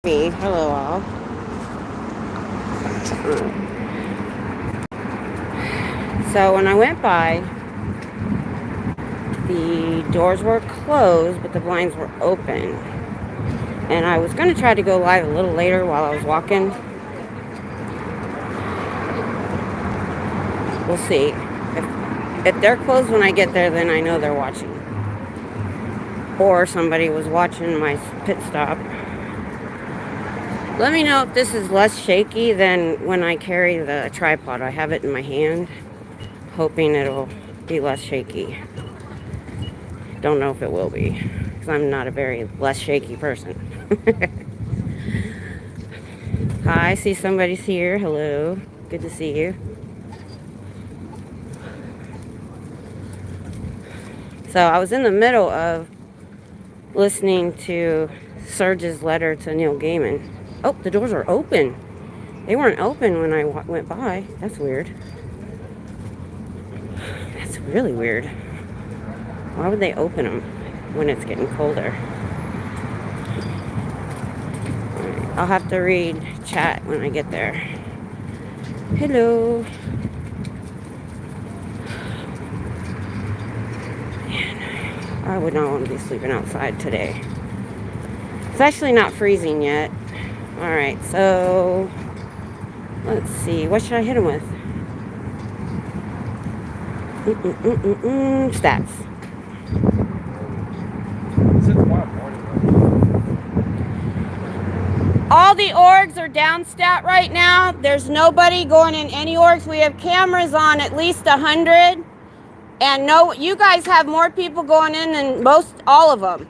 Me. Hello all. So when I went by, the doors were closed, but the blinds were open. And I was going to try to go live a little later while I was walking. We'll see. If they're closed when I get there, then I know they're watching. Or somebody was watching my pit stop. Let me know if this is less shaky than when I carry the tripod. I have it in my hand, hoping it'll be less shaky. Don't know if it will be, because I'm not a very less shaky person. Hi, I see somebody's here. Hello. Good to see you. So I was in the middle of listening to Serge's letter to Neil Gaiman. Oh, the doors are open. They weren't open when I went by. That's weird. That's really weird. Why would they open them when it's getting colder? Right, I'll have to read chat when I get there. Hello. Man, I would not want to be sleeping outside today. It's actually not freezing yet. Alright, so let's see. What should I hit him with? Stats. All the orgs are down stat right now. There's nobody going in any orgs. We have cameras on at least 100. And no, you guys have more people going in than all of them.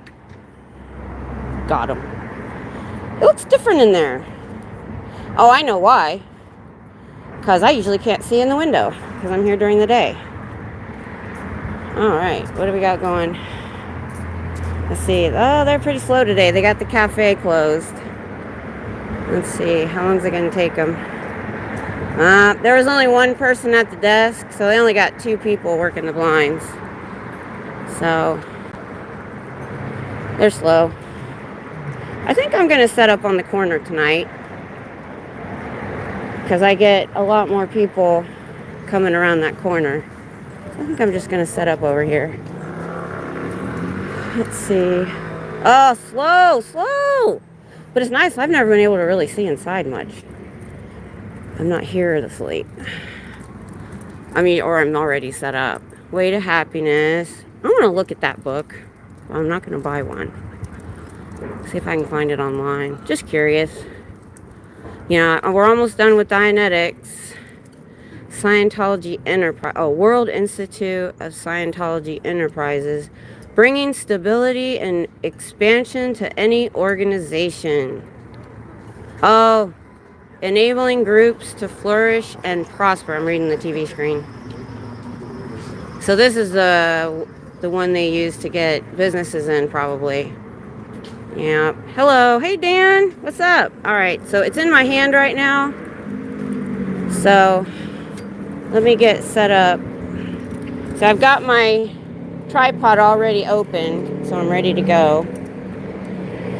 Got them. It looks different in there. Oh, I know why. Because I usually can't see in the window. Because I'm here during the day. Alright, what do we got going? Let's see. Oh, they're pretty slow today. They got the cafe closed. Let's see. How long is it going to take them? There was only one person at the desk. So they only got 2 people working the blinds. So they're slow. I think I'm going to set up on the corner tonight. Because I get a lot more people coming around that corner. So I think I'm just going to set up over here. Let's see. Oh, slow. But it's nice. I've never been able to really see inside much. I'm not here this late. Or I'm already set up. Way to Happiness. I want to look at that book. I'm not going to buy one. See if I can find it online. Just curious. Yeah, we're almost done with Dianetics. Scientology Enterprise. Oh, World Institute of Scientology Enterprises. Bringing stability and expansion to any organization. Oh, enabling groups to flourish and prosper. I'm reading the TV screen. So this is the one they use to get businesses in, probably. Yeah. Hello. Hey, Dan. What's up? All right. So it's in my hand right now. So let me get set up. So I've got my tripod already open, so I'm ready to go.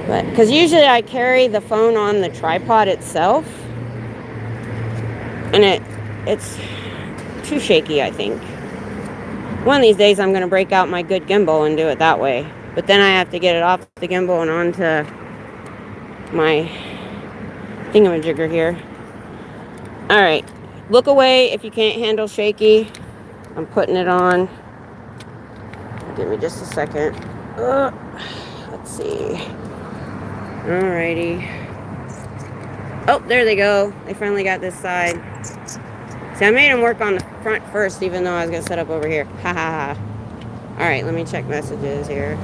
But because usually I carry the phone on the tripod itself, and it's too shaky, I think. One of these days I'm going to break out my good gimbal and do it that way. But then I have to get it off the gimbal and onto my thingamajigger here. Alright. Look away if you can't handle shaky. I'm putting it on. Give me just a second. Let's see. Alrighty. Oh, there they go. They finally got this side. See, I made them work on the front first, even though I was going to set up over here. Ha ha ha. Alright, let me check messages here.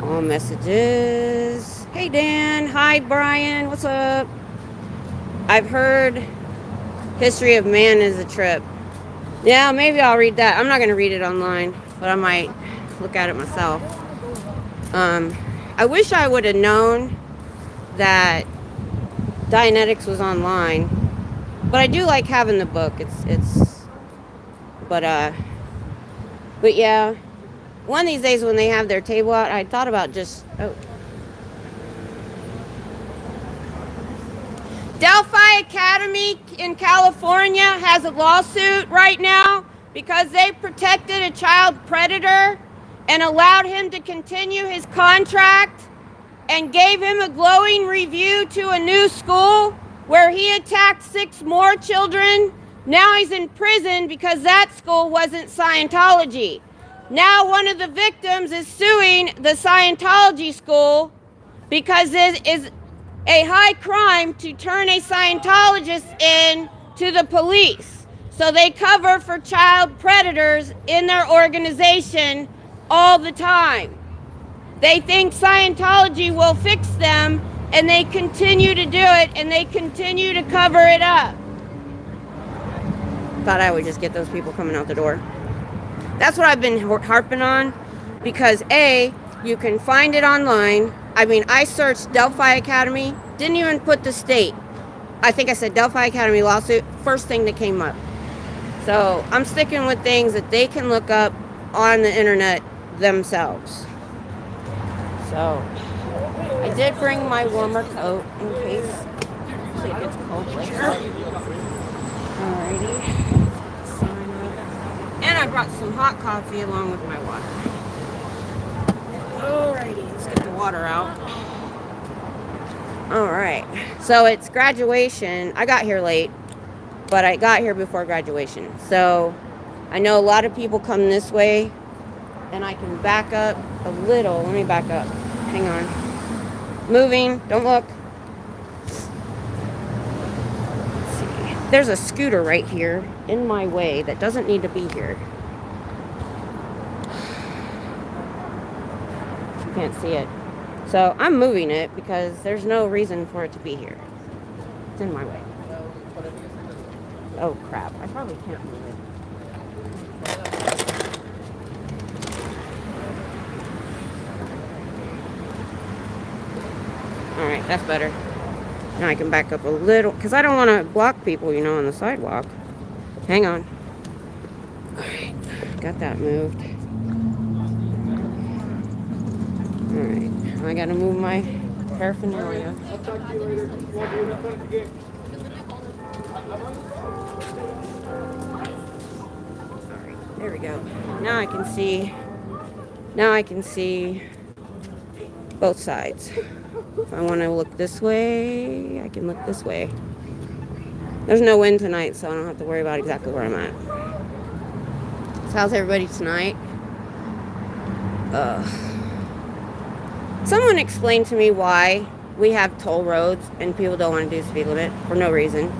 All messages. Hey, Dan. Hi, Brian. What's up? I've heard History of Man is a trip. Yeah, maybe I'll read that. I'm not going to read it online, but I might look at it myself. I wish I would have known that Dianetics was online, but I do like having the book. But yeah, one of these days when they have their table out, I thought about just, Delphi Academy in California has a lawsuit right now because they protected a child predator and allowed him to continue his contract and gave him a glowing review to a new school where he attacked 6 more children. Now he's in prison because that school wasn't Scientology. Now one of the victims is suing the Scientology school because it is a high crime to turn a Scientologist in to the police. So they cover for child predators in their organization all the time. They think Scientology will fix them, and they continue to do it, and they continue to cover it up. Thought I would just get those people coming out the door. That's what I've been harping on, because A, you can find it online. I mean, I searched Delphi Academy, didn't even put the state. I think I said Delphi Academy lawsuit, first thing that came up. So I'm sticking with things that they can look up on the internet themselves. So I did bring my warmer coat in case it gets cold later. Alrighty. And I brought some hot coffee along with my water. Alrighty, let's get the water out. Alright, so it's graduation. I got here late, but I got here before graduation. So I know a lot of people come this way, and I can back up a little. Let me back up. Hang on. Moving. Don't look. Let's see. There's a scooter right here in my way that doesn't need to be here. You can't see it. So I'm moving it because there's no reason for it to be here. It's in my way. Oh crap. I probably can't move it. Alright, that's better. Now I can back up a little, because I don't want to block people, you know, on the sidewalk. Hang on. Alright, got that moved. Alright, I gotta move my paraphernalia. Alright, there we go. Now I can see both sides. If I want to look this way, I can look this way. There's no wind tonight, so I don't have to worry about exactly where I'm at. So how's everybody tonight? Someone explained to me why we have toll roads and people don't want to do speed limit for no reason.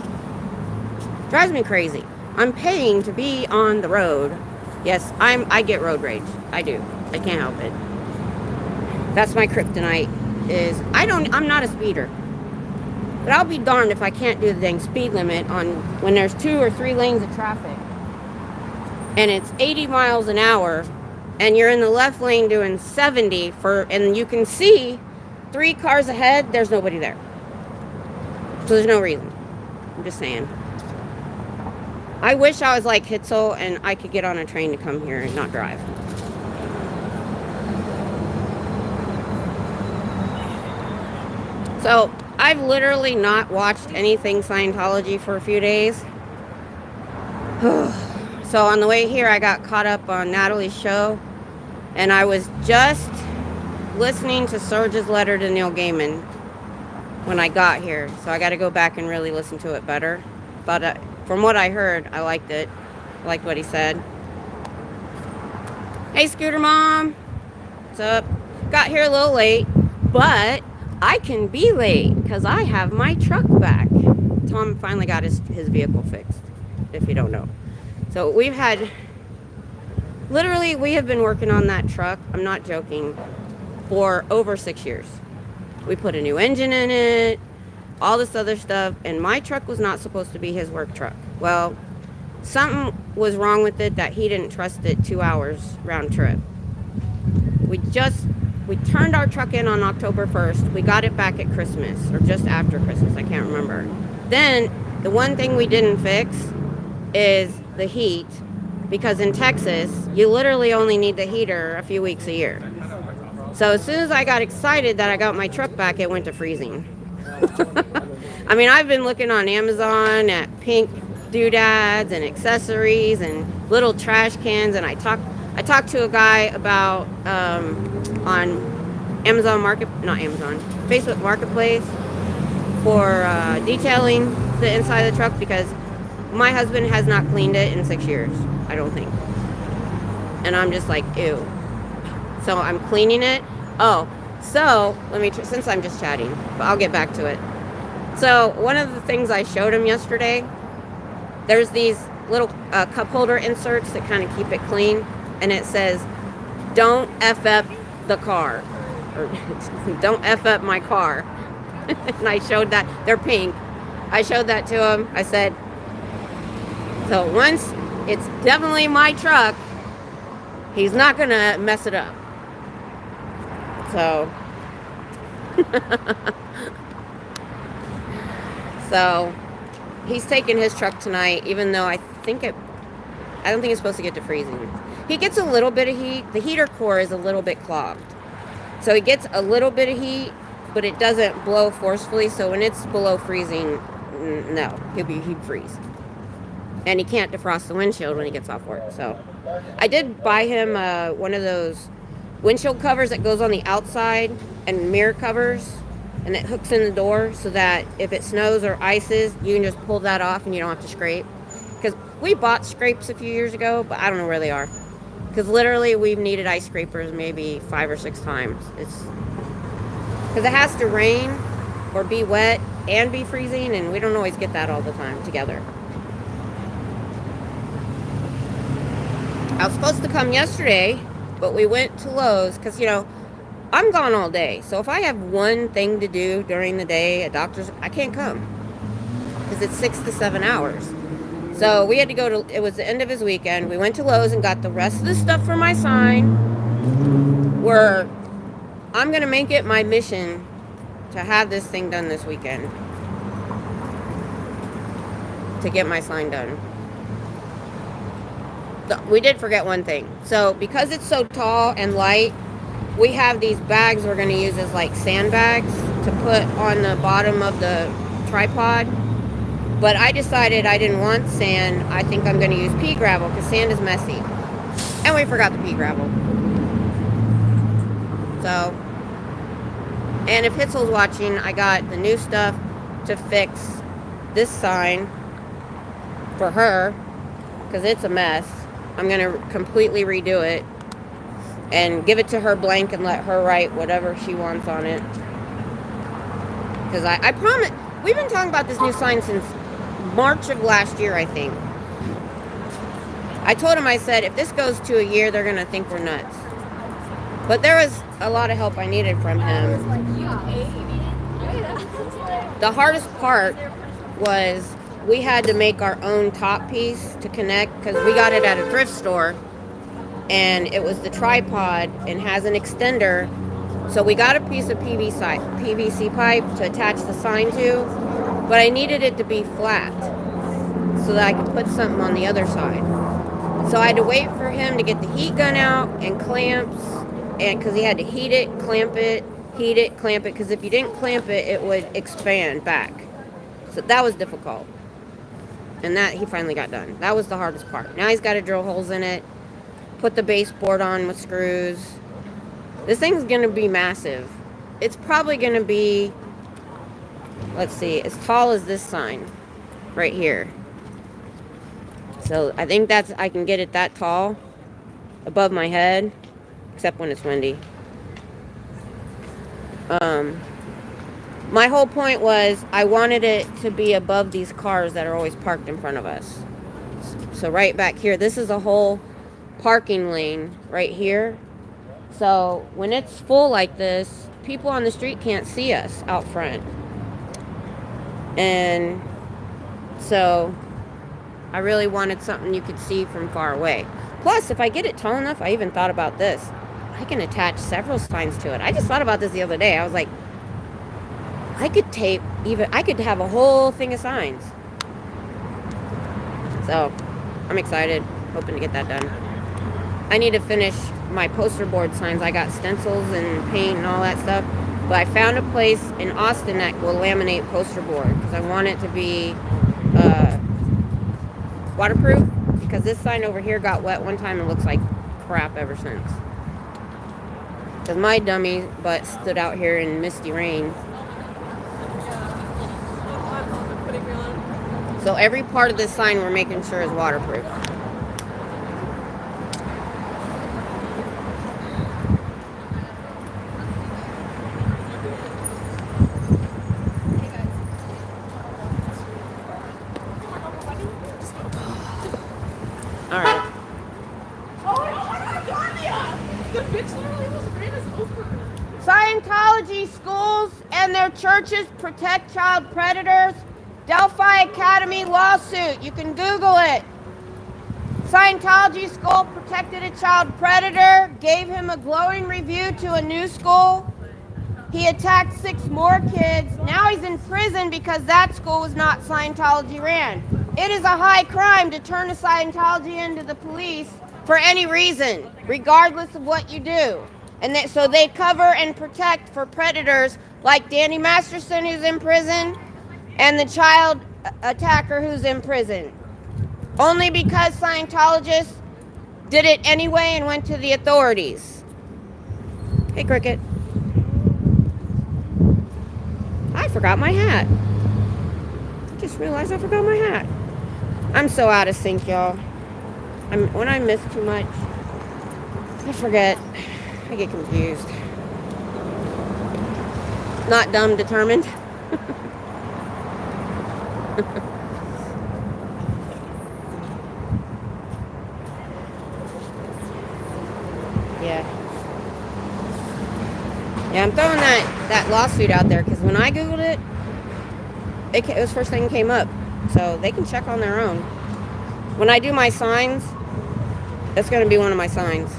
Drives me crazy. I'm paying to be on the road. Yes, I get road rage. I do. I can't help it. That's my kryptonite. I'm not a speeder, but I'll be darned if I can't do the dang speed limit on when there's 2 or 3 lanes of traffic and it's 80 miles an hour and you're in the left lane doing 70 and you can see 3 cars ahead. There's nobody there, so there's no reason. I'm just saying. I wish I was like Hitzel and I could get on a train to come here and not drive. So, I've literally not watched anything Scientology for a few days. So, on the way here, I got caught up on Natalie's show. And I was just listening to Serge's letter to Neil Gaiman when I got here. So, I got to go back and really listen to it better. But from what I heard, I liked it. I liked what he said. Hey, Scooter Mom. What's up? Got here a little late, but I can be late because I have my truck back. Tom finally got his vehicle fixed, if you don't know. So we have been working on that truck, I'm not joking, for over 6 years. We put a new engine in it, all this other stuff, and my truck was not supposed to be his work truck. Well, something was wrong with it that he didn't trust it 2 hours round trip. We turned our truck in on October 1st. We got it back at Christmas, or just after Christmas, I can't remember. Then, the one thing we didn't fix is the heat, because in Texas, you literally only need the heater a few weeks a year. So as soon as I got excited that I got my truck back, it went to freezing. I mean, I've been looking on Amazon at pink doodads and accessories and little trash cans, and I talked to a guy about on Amazon Market, not Amazon, Facebook Marketplace for detailing the inside of the truck because my husband has not cleaned it in 6 years, I don't think. And I'm just like, ew. So I'm cleaning it. Oh, so let me, since I'm just chatting, but I'll get back to it. So one of the things I showed him yesterday, there's these little cup holder inserts that kind of keep it clean. And it says, don't F up the car. Or don't F up my car. And I showed that. They're pink. I showed that to him. I said, so once it's definitely my truck, he's not going to mess it up. So, so he's taking his truck tonight, even though I don't think it's supposed to get to freezing. He gets a little bit of heat. The heater core is a little bit clogged. So he gets a little bit of heat, but it doesn't blow forcefully. So when it's below freezing, no, he'd freeze. And he can't defrost the windshield when he gets off work. So I did buy him one of those windshield covers that goes on the outside and mirror covers, and it hooks in the door so that if it snows or ices, you can just pull that off and you don't have to scrape. Because we bought scrapes a few years ago, but I don't know where they are. Because literally we've needed ice scrapers maybe 5 or 6 times. It's because it has to rain or be wet and be freezing, and we don't always get that all the time together. I was supposed to come yesterday, but we went to Lowe's because, you know, I'm gone all day. So if I have one thing to do during the day, I can't come because it's 6 to 7 hours. So we had to go to, it was the end of his weekend. We went to Lowe's and got the rest of the stuff for my sign, where I'm going to make it my mission to have this thing done this weekend, to get my sign done. We did forget one thing. So because it's so tall and light, we have these bags we're going to use as like sandbags to put on the bottom of the tripod. But I decided I didn't want sand. I think I'm going to use pea gravel because sand is messy. And we forgot the pea gravel. So, and if Hitzel's watching, I got the new stuff to fix this sign for her because it's a mess. I'm going to completely redo it and give it to her blank and let her write whatever she wants on it. Because I promise, we've been talking about this new sign since March of last year, I think. I told him, I said, if this goes to a year, they're going to think we're nuts. But there was a lot of help I needed from him. The hardest part was we had to make our own top piece to connect because we got it at a thrift store and it was the tripod and has an extender. So we got a piece of PVC pipe to attach the sign to, but I needed it to be flat so that I could put something on the other side. So I had to wait for him to get the heat gun out and clamps, and because he had to heat it, clamp it, heat it, clamp it, because if you didn't clamp it, it would expand back. So that was difficult. And that he finally got done. That was the hardest part. Now he's got to drill holes in it, put the baseboard on with screws. This thing's going to be massive. It's probably going to be, let's see, as tall as this sign right here. So I think I can get it that tall above my head, except when it's windy. My whole point was I wanted it to be above these cars that are always parked in front of us. So right back here, this is a whole parking lane right here. So when it's full like this, people on the street can't see us out front. And so I really wanted something you could see from far away. Plus, if I get it tall enough, I even thought about this. I can attach several signs to it. I just thought about this the other day. I was like, I could have a whole thing of signs. So, I'm excited. Hoping to get that done. I need to finish my poster board signs. I got stencils and paint and all that stuff. But I found a place in Austin that will laminate poster board because I want it to be waterproof, because this sign over here got wet one time and looks like crap ever since. Because my dummy butt stood out here in misty rain. So every part of this sign we're making sure is waterproof. Alright. Scientology schools and their churches protect child predators. Delphi Academy lawsuit. You can Google it. Scientology school protected a child predator, gave him a glowing review to a new school. He attacked 6 more kids. Now he's in prison because that school was not Scientology ran. It is a high crime to turn a Scientology into the police for any reason, regardless of what you do. And so they cover and protect for predators like Danny Masterson, who's in prison, and the child attacker who's in prison. Only because Scientologists did it anyway and went to the authorities. Hey, Cricket. I forgot my hat. I just realized I forgot my hat. I'm so out of sync, y'all. When I miss too much, I forget. I get confused. Not dumb, determined. Yeah. Yeah, I'm throwing that lawsuit out there because when I Googled it, it was the first thing that came up. So they can check on their own. When I do my signs, that's going to be one of my signs.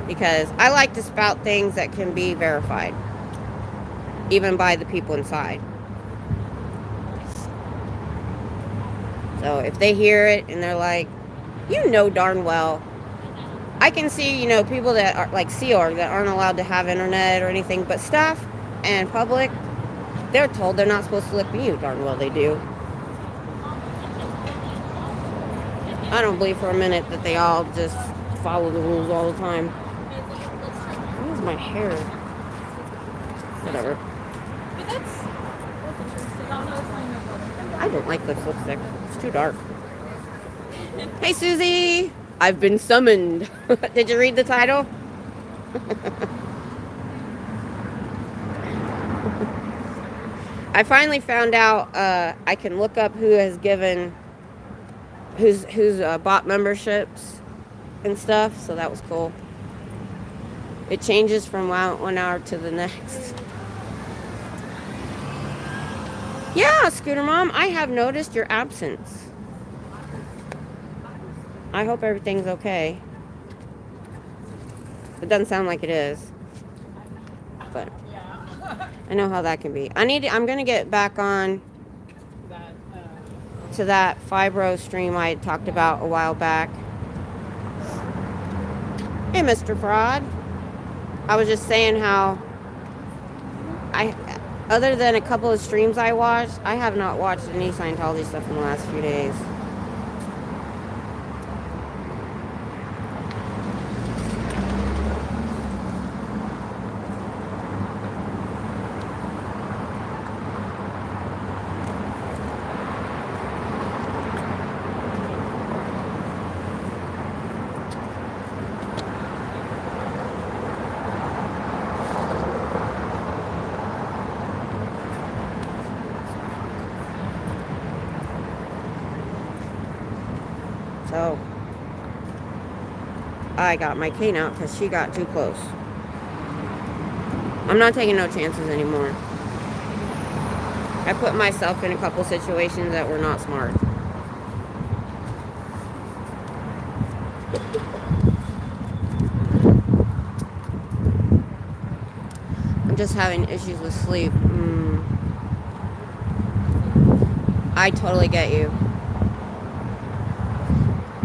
Because I like to spout things that can be verified, even by the people inside. So if they hear it and they're like, you know darn well, I can see, people that are like Sea Org that aren't allowed to have internet or anything, but staff and public, they're told they're not supposed to look at you. Darn well they do. I don't believe for a minute that they all just follow the rules all the time. Where's my hair? Whatever. I don't like this lipstick. It's too dark. Hey, Susie! I've been summoned. Did you read the title? I finally found out I can look up who has given, who's bought memberships and stuff, so that was cool. It changes from 1 hour to the next. Yeah, Scooter Mom, I have noticed your absence. I hope everything's okay. It doesn't sound like it is, but I know how that can be. I'm gonna get back on to that fibro stream I talked about a while back. Hey, Mr. Fraud. I was just saying how other than a couple of streams I watched, I have not watched any Scientology stuff in the last few days. So I got my cane out because she got too close. I'm not taking no chances anymore. I put myself in a couple situations that were not smart. I'm just having issues with sleep. I totally get you.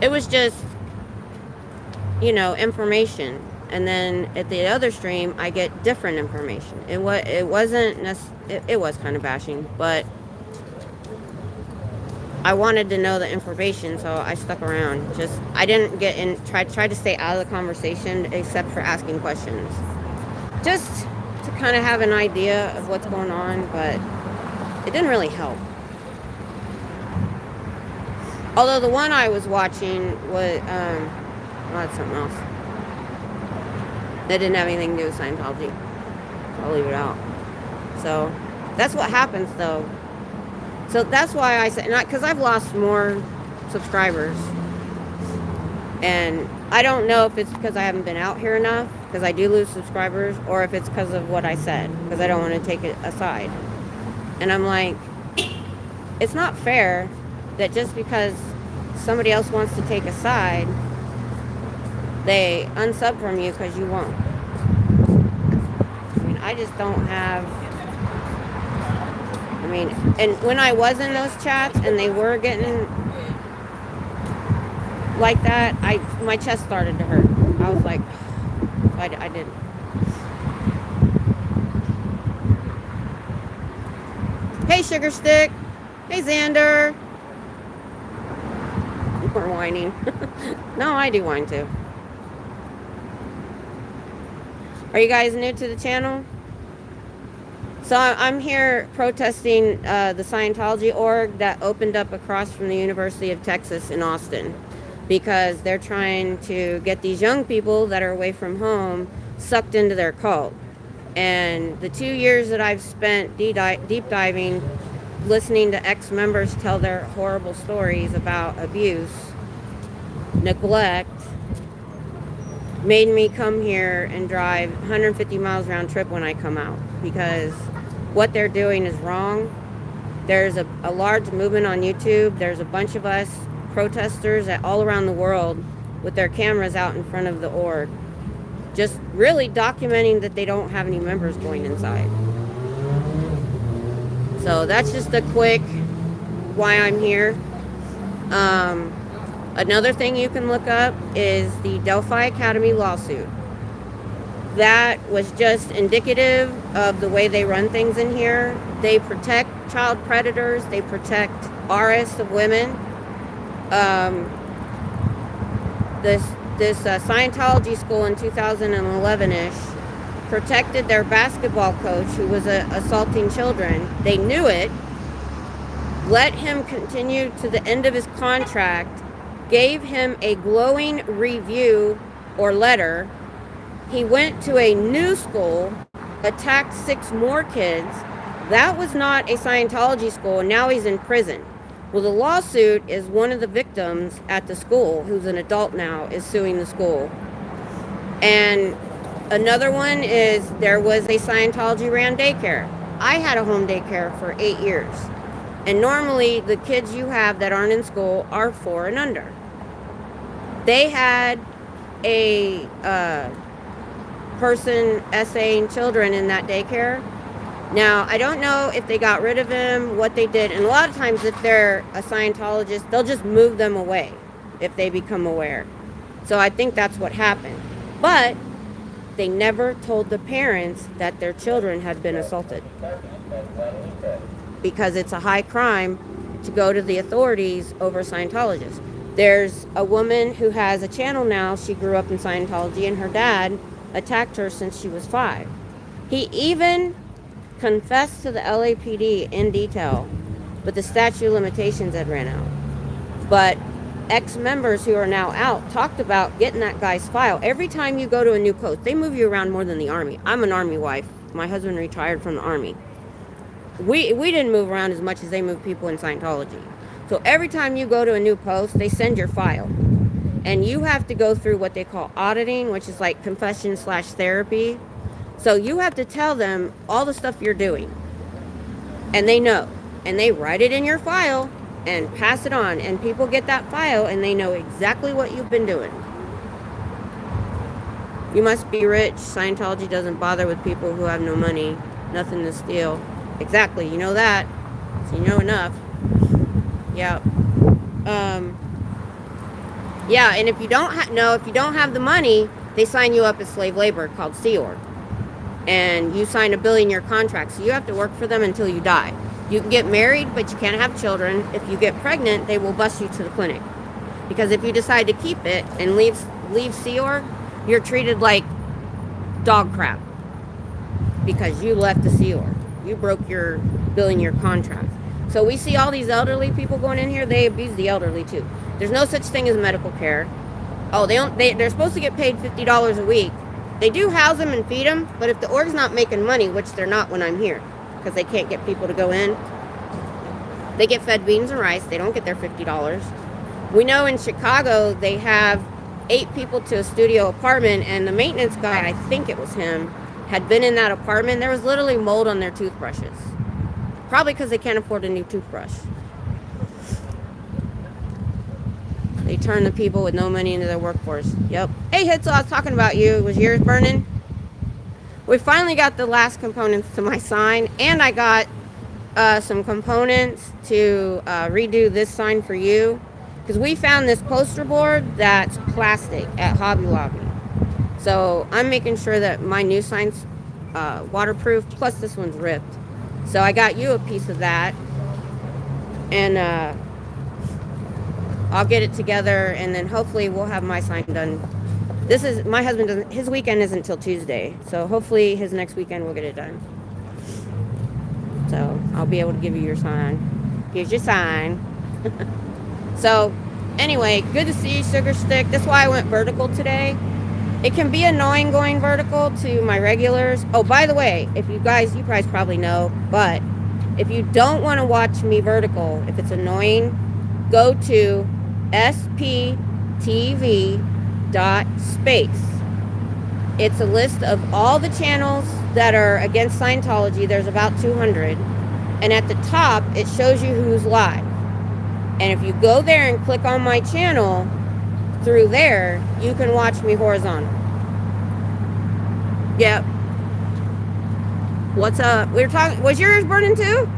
It was just, you know, information. And then at the other stream, I get different information. It wasn't it was kind of bashing, but I wanted to know the information, so I stuck around. Just I didn't get in. Tried to stay out of the conversation except for asking questions, just to kind of have an idea of what's going on. But it didn't really help. Although the one I was watching was well, that's something else. That didn't have anything to do with Scientology. I'll leave it out. So that's what happens, though. So that's why I said, because I've lost more subscribers. And I don't know if it's because I haven't been out here enough, because I do lose subscribers, or if it's because of what I said, because I don't want to take it aside. And I'm like, it's not fair that just because somebody else wants to take a side, they unsub from you because you won't. I mean, I just don't have... I mean, and when I was in those chats and they were getting like that, my chest started to hurt. I was like, I didn't. Hey, Sugar Stick. Hey, Xander. We're whining. No, I do whine too. Are you guys new to the channel? So I'm here protesting the Scientology org that opened up across from the University of Texas in Austin, because they're trying to get these young people that are away from home sucked into their cult. And the 2 years that I've spent deep diving, listening to ex-members tell their horrible stories about abuse, neglect, made me come here and drive 150 miles round trip when I come out, because what they're doing is wrong. There's a large movement on YouTube. There's a bunch of us protesters all around the world with their cameras out in front of the org, just really documenting that they don't have any members going inside. So that's just a quick why I'm here. Another thing you can look up is the Delphi Academy lawsuit. That was just indicative of the way they run things in here. They protect child predators. They protect artists of women. This Scientology school in 2011-ish protected their basketball coach who was assaulting children. They knew it, let him continue to the end of his contract, gave him a glowing review or letter. He went to a new school, attacked 6 more kids. That was not a Scientology school, and now he's in prison. Well, the lawsuit is one of the victims at the school, who's an adult now, is suing the school. And another one is there was a Scientology ran daycare. I had a home daycare for 8 years. And normally the kids you have that aren't in school are 4 and under. They had a person essaying children in that daycare. Now, I don't know if they got rid of him, what they did. And a lot of times if they're a Scientologist, they'll just move them away if they become aware. So I think that's what happened. But they never told the parents that their children had been assaulted, because it's a high crime to go to the authorities over Scientologists. There's a woman who has a channel now. She grew up in Scientology, and her dad attacked her since she was 5. He even confessed to the LAPD in detail, but the statute of limitations had ran out. But ex-members who are now out talked about getting that guy's file. Every time you go to a new post, they move you around more than the Army. I'm an Army wife. My husband retired from the Army. We didn't move around as much as they move people in Scientology. So every time you go to a new post, they send your file. And you have to go through what they call auditing, which is like confession/therapy. So you have to tell them all the stuff you're doing. And they know. And they write it in your file and pass it on. And people get that file and they know exactly what you've been doing. You must be rich. Scientology doesn't bother with people who have no money. Nothing to steal. Exactly. You know that. So you know enough. Yeah. Yeah, and if you don't if you don't have the money, they sign you up as slave labor called Sea Org. And you sign a billion-year contract, so you have to work for them until you die. You can get married, but you can't have children. If you get pregnant, they will bus you to the clinic. Because if you decide to keep it and leave Sea Org, you're treated like dog crap. Because you left the Sea Org. You broke your billion-year contract. So we see all these elderly people going in here. They abuse the elderly too. There's no such thing as medical care. Oh, they're supposed to get paid $50 a week. They do house them and feed them, but if the org's not making money, which they're not when I'm here, because they can't get people to go in, they get fed beans and rice. They don't get their $50. We know in Chicago, they have 8 people to a studio apartment, and the maintenance guy, I think it was him, had been in that apartment. There was literally mold on their toothbrushes. Probably because they can't afford a new toothbrush. They turn the people with no money into their workforce. Yep. Hey, Hitzel, I was talking about you. Was yours burning? We finally got the last components to my sign, and I got some components to redo this sign for you. Because we found this poster board that's plastic at Hobby Lobby. So I'm making sure that my new sign's waterproof, plus this one's ripped. So I got you a piece of that. And I'll get it together, and then hopefully we'll have my sign done. This is, my husband doesn't, his weekend isn't until Tuesday. So hopefully his next weekend we'll get it done. So I'll be able to give you your sign. Here's your sign. So anyway, good to see you, Sugar Stick. That's why I went vertical today. It can be annoying going vertical to my regulars. Oh, by the way, if you guys probably know, but if you don't want to watch me vertical, if it's annoying, go to sptv.space. It's a list of all the channels that are against Scientology. There's about 200. And at the top, it shows you who's live. And if you go there and click on my channel, through there, you can watch me horizontal. Yep. What's up? We were talking, was yours burning too?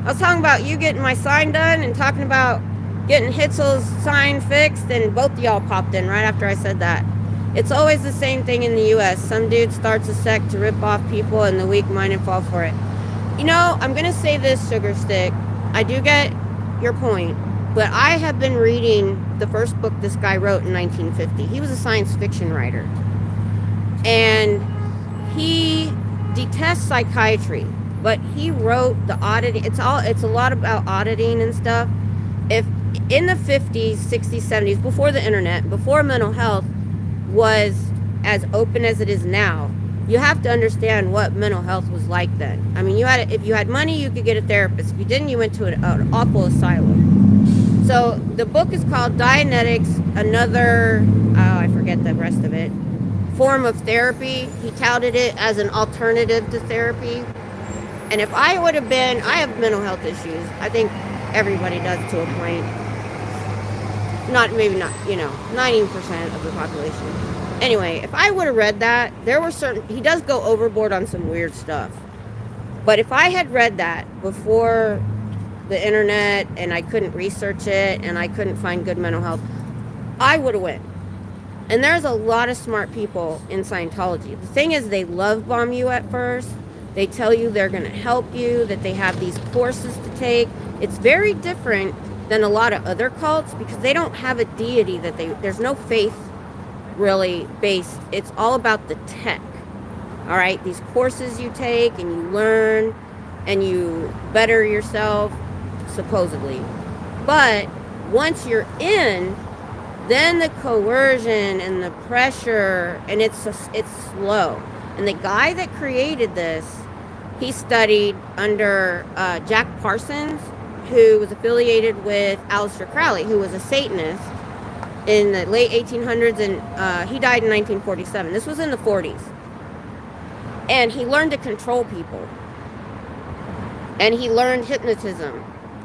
I was talking about you getting my sign done and talking about getting Hitzel's sign fixed, and both of y'all popped in right after I said that. It's always the same thing in the U.S. Some dude starts a sect to rip off people, and the weak-minded fall for it. You know, I'm going to say this, Sugar Stick. I do get your point, but I have been reading the first book this guy wrote in 1950. He was a science fiction writer. And he detests psychiatry, but he wrote the auditing. It's a lot about auditing and stuff. If in the 50s, 60s, 70s, before the internet, before mental health was as open as it is now, you have to understand what mental health was like then. I mean, if you had money, you could get a therapist. If you didn't, you went to an awful asylum. So the book is called Dianetics, another, I forget the rest of it, form of therapy. He touted it as an alternative to therapy. And if I would have been, I have mental health issues. I think everybody does to a point. Maybe not, 90% of the population. Anyway, if I would have read that, he does go overboard on some weird stuff. But if I had read that before the internet and I couldn't research it and I couldn't find good mental health, I would have went. And there's a lot of smart people in Scientology. The thing is, they love bomb you at first. They tell you they're going to help you, that they have these courses to take. It's very different than a lot of other cults because they don't have a deity there's no faith really based. It's all about the tech. All right, these courses you take and you learn and you better yourself, supposedly. But once you're in, then the coercion and the pressure, and it's slow. And the guy that created this, he studied under Jack Parsons, who was affiliated with Aleister Crowley, who was a Satanist in the late 1800s, and he died in 1947. This was in the 40s. And he learned to control people. And he learned hypnotism.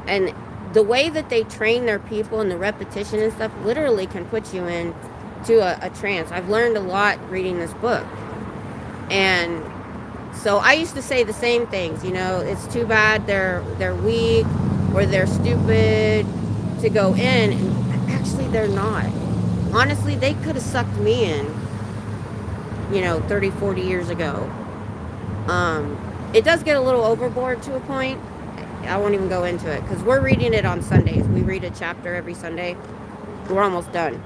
And the way that they train their people and the repetition and stuff literally can put you into a trance. I've learned a lot reading this book. And so I used to say the same things, it's too bad they're weak or they're stupid to go in. And actually they're not. honestly, they could have sucked me in, 30, 40 years ago. It does get a little overboard to a point. I won't even go into it because we're reading it on Sundays. We read a chapter every Sunday. We're almost done.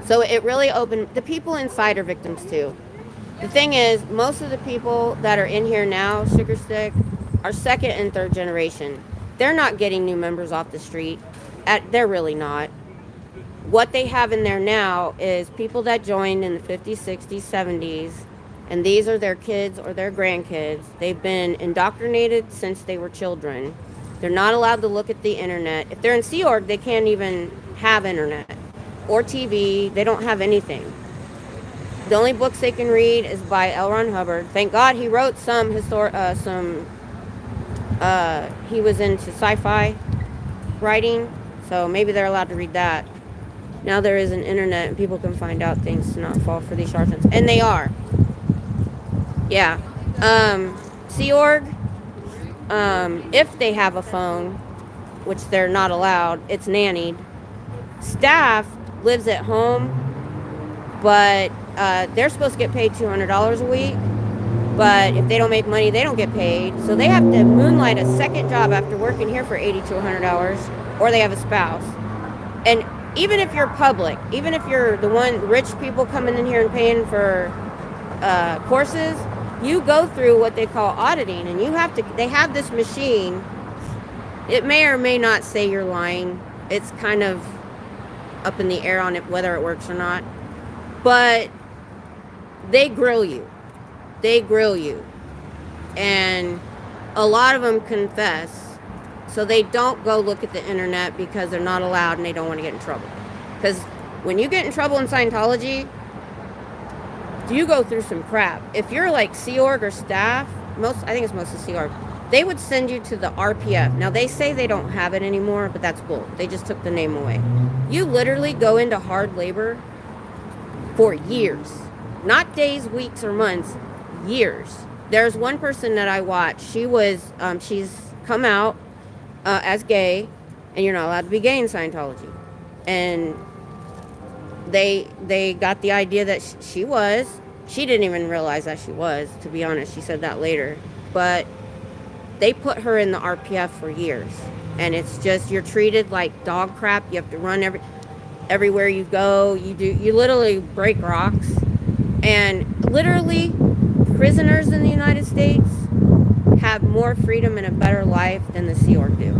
So it really opened. The people inside are victims too. The thing is, most of the people that are in here now, Sugar Stick, are second and third generation. They're not getting new members off the street. They're really not. What they have in there now is people that joined in the 50s, 60s, 70s, and these are their kids or their grandkids. They've been indoctrinated since they were children. They're not allowed to look at the internet. If they're in Sea Org, they can't even have internet or TV. They don't have anything. The only books they can read is by L. Ron Hubbard. Thank God he wrote he was into sci-fi writing, so maybe they're allowed to read that. Now there is an internet and people can find out things to not fall for these charlatans. And they are. Yeah. Sea Org, if they have a phone, which they're not allowed, it's nannied. Staff lives at home, but they're supposed to get paid $200 a week. But if they don't make money, they don't get paid. So they have to moonlight a second job after working here for 80 to 100 hours, or they have a spouse. And even if you're public, even if you're the rich people coming in here and paying for courses, you go through what they call auditing, and they have this machine. It may or may not say you're lying. It's kind of up in the air on it whether it works or not. But they grill you. And a lot of them confess. So they don't go look at the internet because they're not allowed and they don't want to get in trouble. Because when you get in trouble in Scientology, you go through some crap. If you're like Sea Org or staff, I think it's mostly Sea Org, they would send you to the RPF. Now they say they don't have it anymore, but that's bull. They just took the name away. You literally go into hard labor for years. Not days, weeks, or months. Years. There's one person that I watched. She's come out as gay, and you're not allowed to be gay in Scientology. And they got the idea that she was. She didn't even realize that she was, to be honest. She said that later. But they put her in the RPF for years. And it's just, you're treated like dog crap. You have to run everywhere you go. You literally break rocks. And literally, prisoners in the United States have more freedom and a better life than the Sea Org do.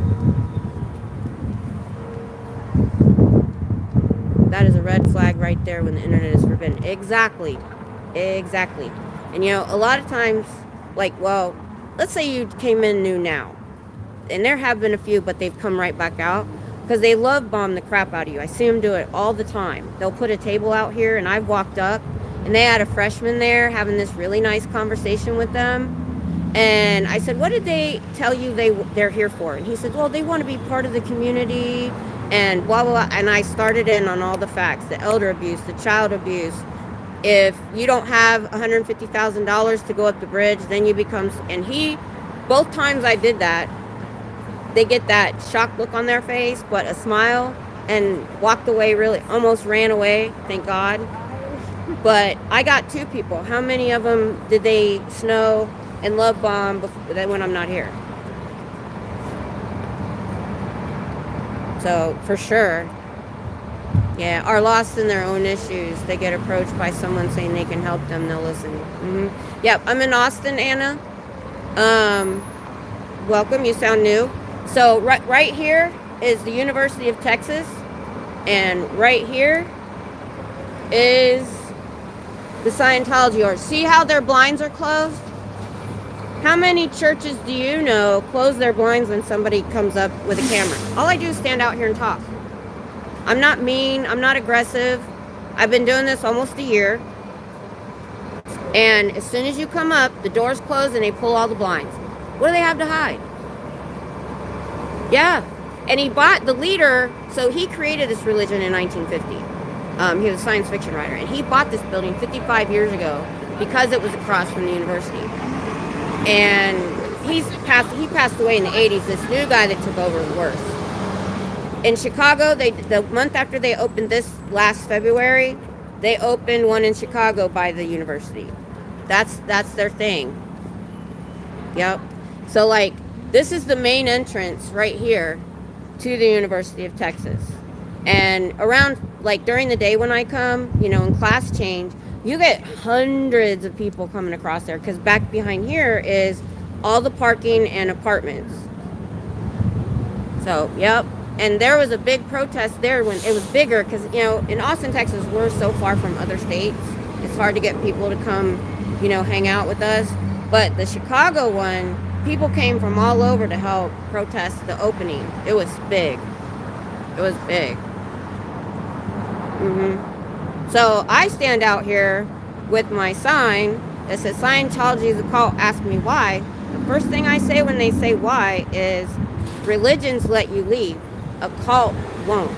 That is a red flag right there when the internet is forbidden. Exactly. And a lot of times, let's say you came in new now. And there have been a few, but they've come right back out. Because they love bomb the crap out of you. I see them do it all the time. They'll put a table out here, and I've walked up, and they had a freshman there having this really nice conversation with them. And I said, what did they tell you they're here for? And he said, well, they want to be part of the community and blah, blah, blah. And I started in on all the facts, the elder abuse, the child abuse. If you don't have $150,000 to go up the bridge, then you become, both times I did that, they get that shocked look on their face, but a smile, and walked away, really almost ran away, thank God. But I got two people. How many of them did they snow and love bomb when I'm not here? So for sure, yeah, are lost in their own issues. They get approached by someone saying they can help them, they'll listen. Yep, I'm in Austin, Anna. Welcome, you sound new. So right here is the University of Texas, and right here is the Scientology Order. See how their blinds are closed? How many churches do you know close their blinds when somebody comes up with a camera? All I do is stand out here and talk. I'm not mean, I'm not aggressive. I've been doing this almost a year. And as soon as you come up, the doors close and they pull all the blinds. What do they have to hide? Yeah. And he bought the leader, so he created this religion in 1950. He was a science fiction writer, and he bought this building 55 years ago because it was across from the university. And he passed away in the 80s. This new guy that took over was worse. In Chicago, the month after they opened this last February, they opened one in Chicago by the university. That's their thing. Yep. So like, this is the main entrance right here to the University of Texas. And around, like during the day when I come, you know, in class change, you get hundreds of people coming across there, because back behind here is all the parking and apartments. So, yep. And there was a big protest there when it was bigger, because, you know, in Austin, Texas, we're so far from other states. It's hard to get people to come, you know, hang out with us. But the Chicago one, people came from all over to help protest the opening. It was big. It was big. So I stand out here with my sign that says Scientology is a cult, ask me why. The first thing I say when they say why is, religions let you leave, a cult won't.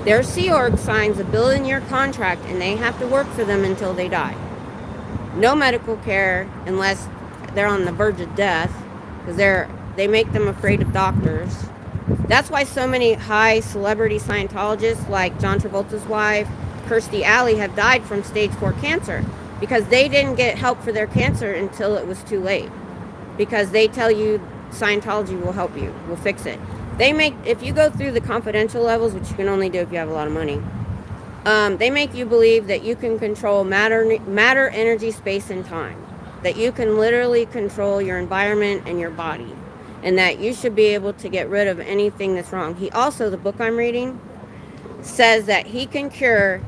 Their Sea Org signs a billion-year contract, and they have to work for them until they die. No medical care unless they're on the verge of death, because they make them afraid of doctors. That's why so many high celebrity Scientologists, like John Travolta's wife, Kirstie Alley, have died from stage 4 cancer, because they didn't get help for their cancer until it was too late. Because they tell you Scientology will help you, will fix it. If you go through the confidential levels, which you can only do if you have a lot of money, they make you believe that you can control matter, energy, space, and time. That you can literally control your environment and your body. And that you should be able to get rid of anything that's wrong. He also, the book I'm reading, says that he can cure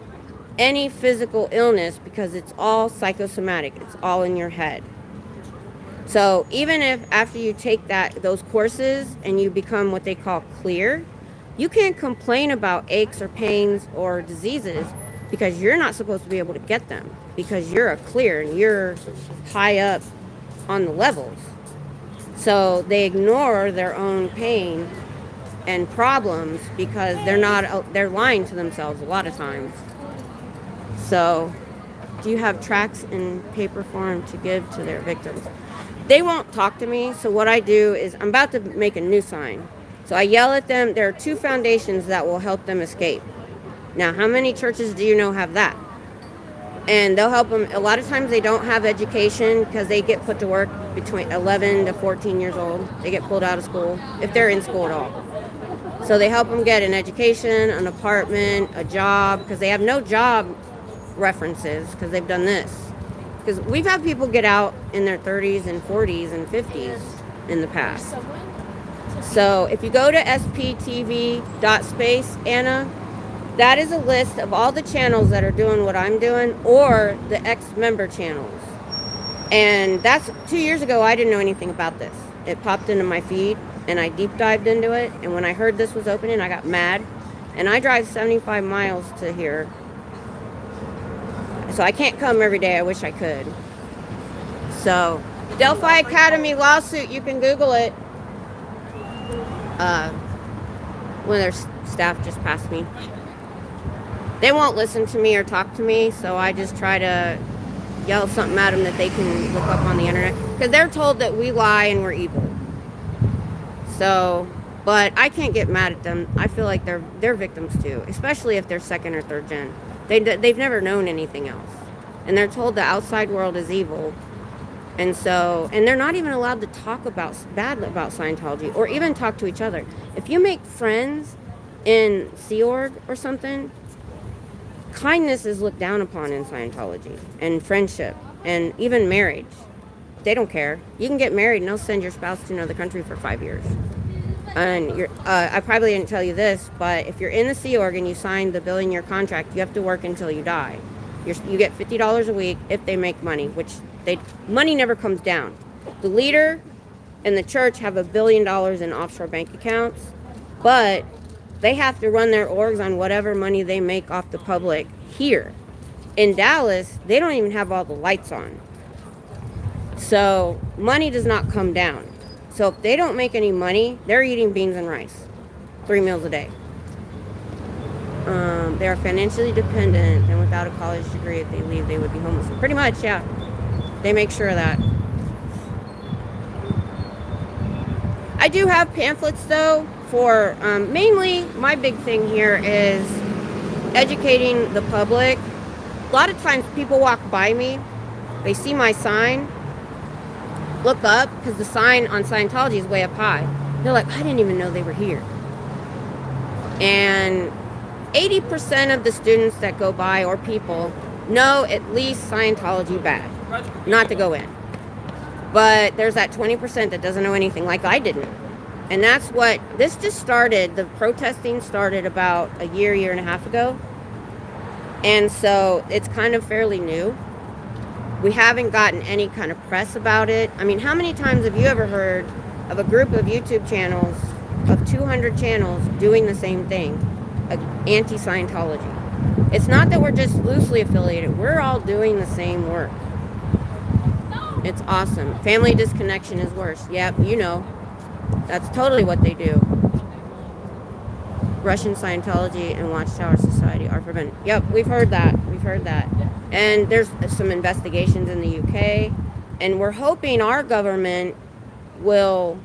any physical illness, because it's all psychosomatic. It's all in your head. So even if after you take those courses and you become what they call clear, you can't complain about aches or pains or diseases, because you're not supposed to be able to get them, because you're a clear and you're high up on the levels. So they ignore their own pain and problems because they're lying to themselves a lot of times. So, do you have tracts in paper form to give to their victims? They won't talk to me, so what I do is, I'm about to make a new sign. So I yell at them. There are 2 foundations that will help them escape. Now, how many churches do you know have that? And they'll help them. A lot of times they don't have education, because they get put to work between 11 to 14 years old. They get pulled out of school, if they're in school at all. So they help them get an education, an apartment, a job, because they have no job references, because they've done this. Because we've had people get out in their 30s and 40s and 50s in the past. So if you go to sptv.space, Anna, that is a list of all the channels that are doing what I'm doing, or the ex-member channels. And that's 2 years ago. I didn't know anything about this. It popped into my feed, and I deep dived into it. And when I heard this was opening, I got mad. And I drive 75 miles to here. So I can't come every day. I wish I could. So, Delphi Academy lawsuit, you can Google it. One of their staff just passed me. They won't listen to me or talk to me, so I just try to yell something at them that they can look up on the internet. Because they're told that we lie and we're evil. So, but I can't get mad at them. I feel like they're victims too, especially if they're 2nd or 3rd gen. They've never known anything else. And they're told the outside world is evil. And they're not even allowed to talk bad about Scientology, or even talk to each other. If you make friends in Sea Org or something, kindness is looked down upon in Scientology, and friendship, and even marriage. They don't care. You can get married and they'll send your spouse to another country for 5 years. And I probably didn't tell you this, but if you're in the Sea Org and you sign the billion-year contract, you have to work until you die. You get $50 a week if they make money, which money never comes down. The leader and the church have $1 billion in offshore bank accounts, but they have to run their orgs on whatever money they make off the public here. In Dallas, they don't even have all the lights on. So money does not come down. So if they don't make any money, they're eating beans and rice, 3 meals a day. They are financially dependent, and without a college degree, if they leave, they would be homeless. Pretty much, yeah. They make sure of that. I do have pamphlets, though, for, mainly my big thing here is educating the public. A lot of times people walk by me, they see my sign, look up, because the sign on Scientology is way up high. They're like, I didn't even know they were here. And 80% of the students that go by, or people, know at least Scientology bad, not to go in. But there's that 20% that doesn't know anything, like I didn't. And that's what, this just started, the protesting started about a year and a half ago. And so it's kind of fairly new. We haven't gotten any kind of press about it. I mean, how many times have you ever heard of a group of YouTube channels, of 200 channels, doing the same thing, anti-Scientology? It's not that we're just loosely affiliated. We're all doing the same work. It's awesome. Family disconnection is worse. Yep, you know. That's totally what they do. Russian Scientology and Watchtower Society are prevented. Yep, we've heard that. We've heard that. And there's some investigations in the UK. And we're hoping our government will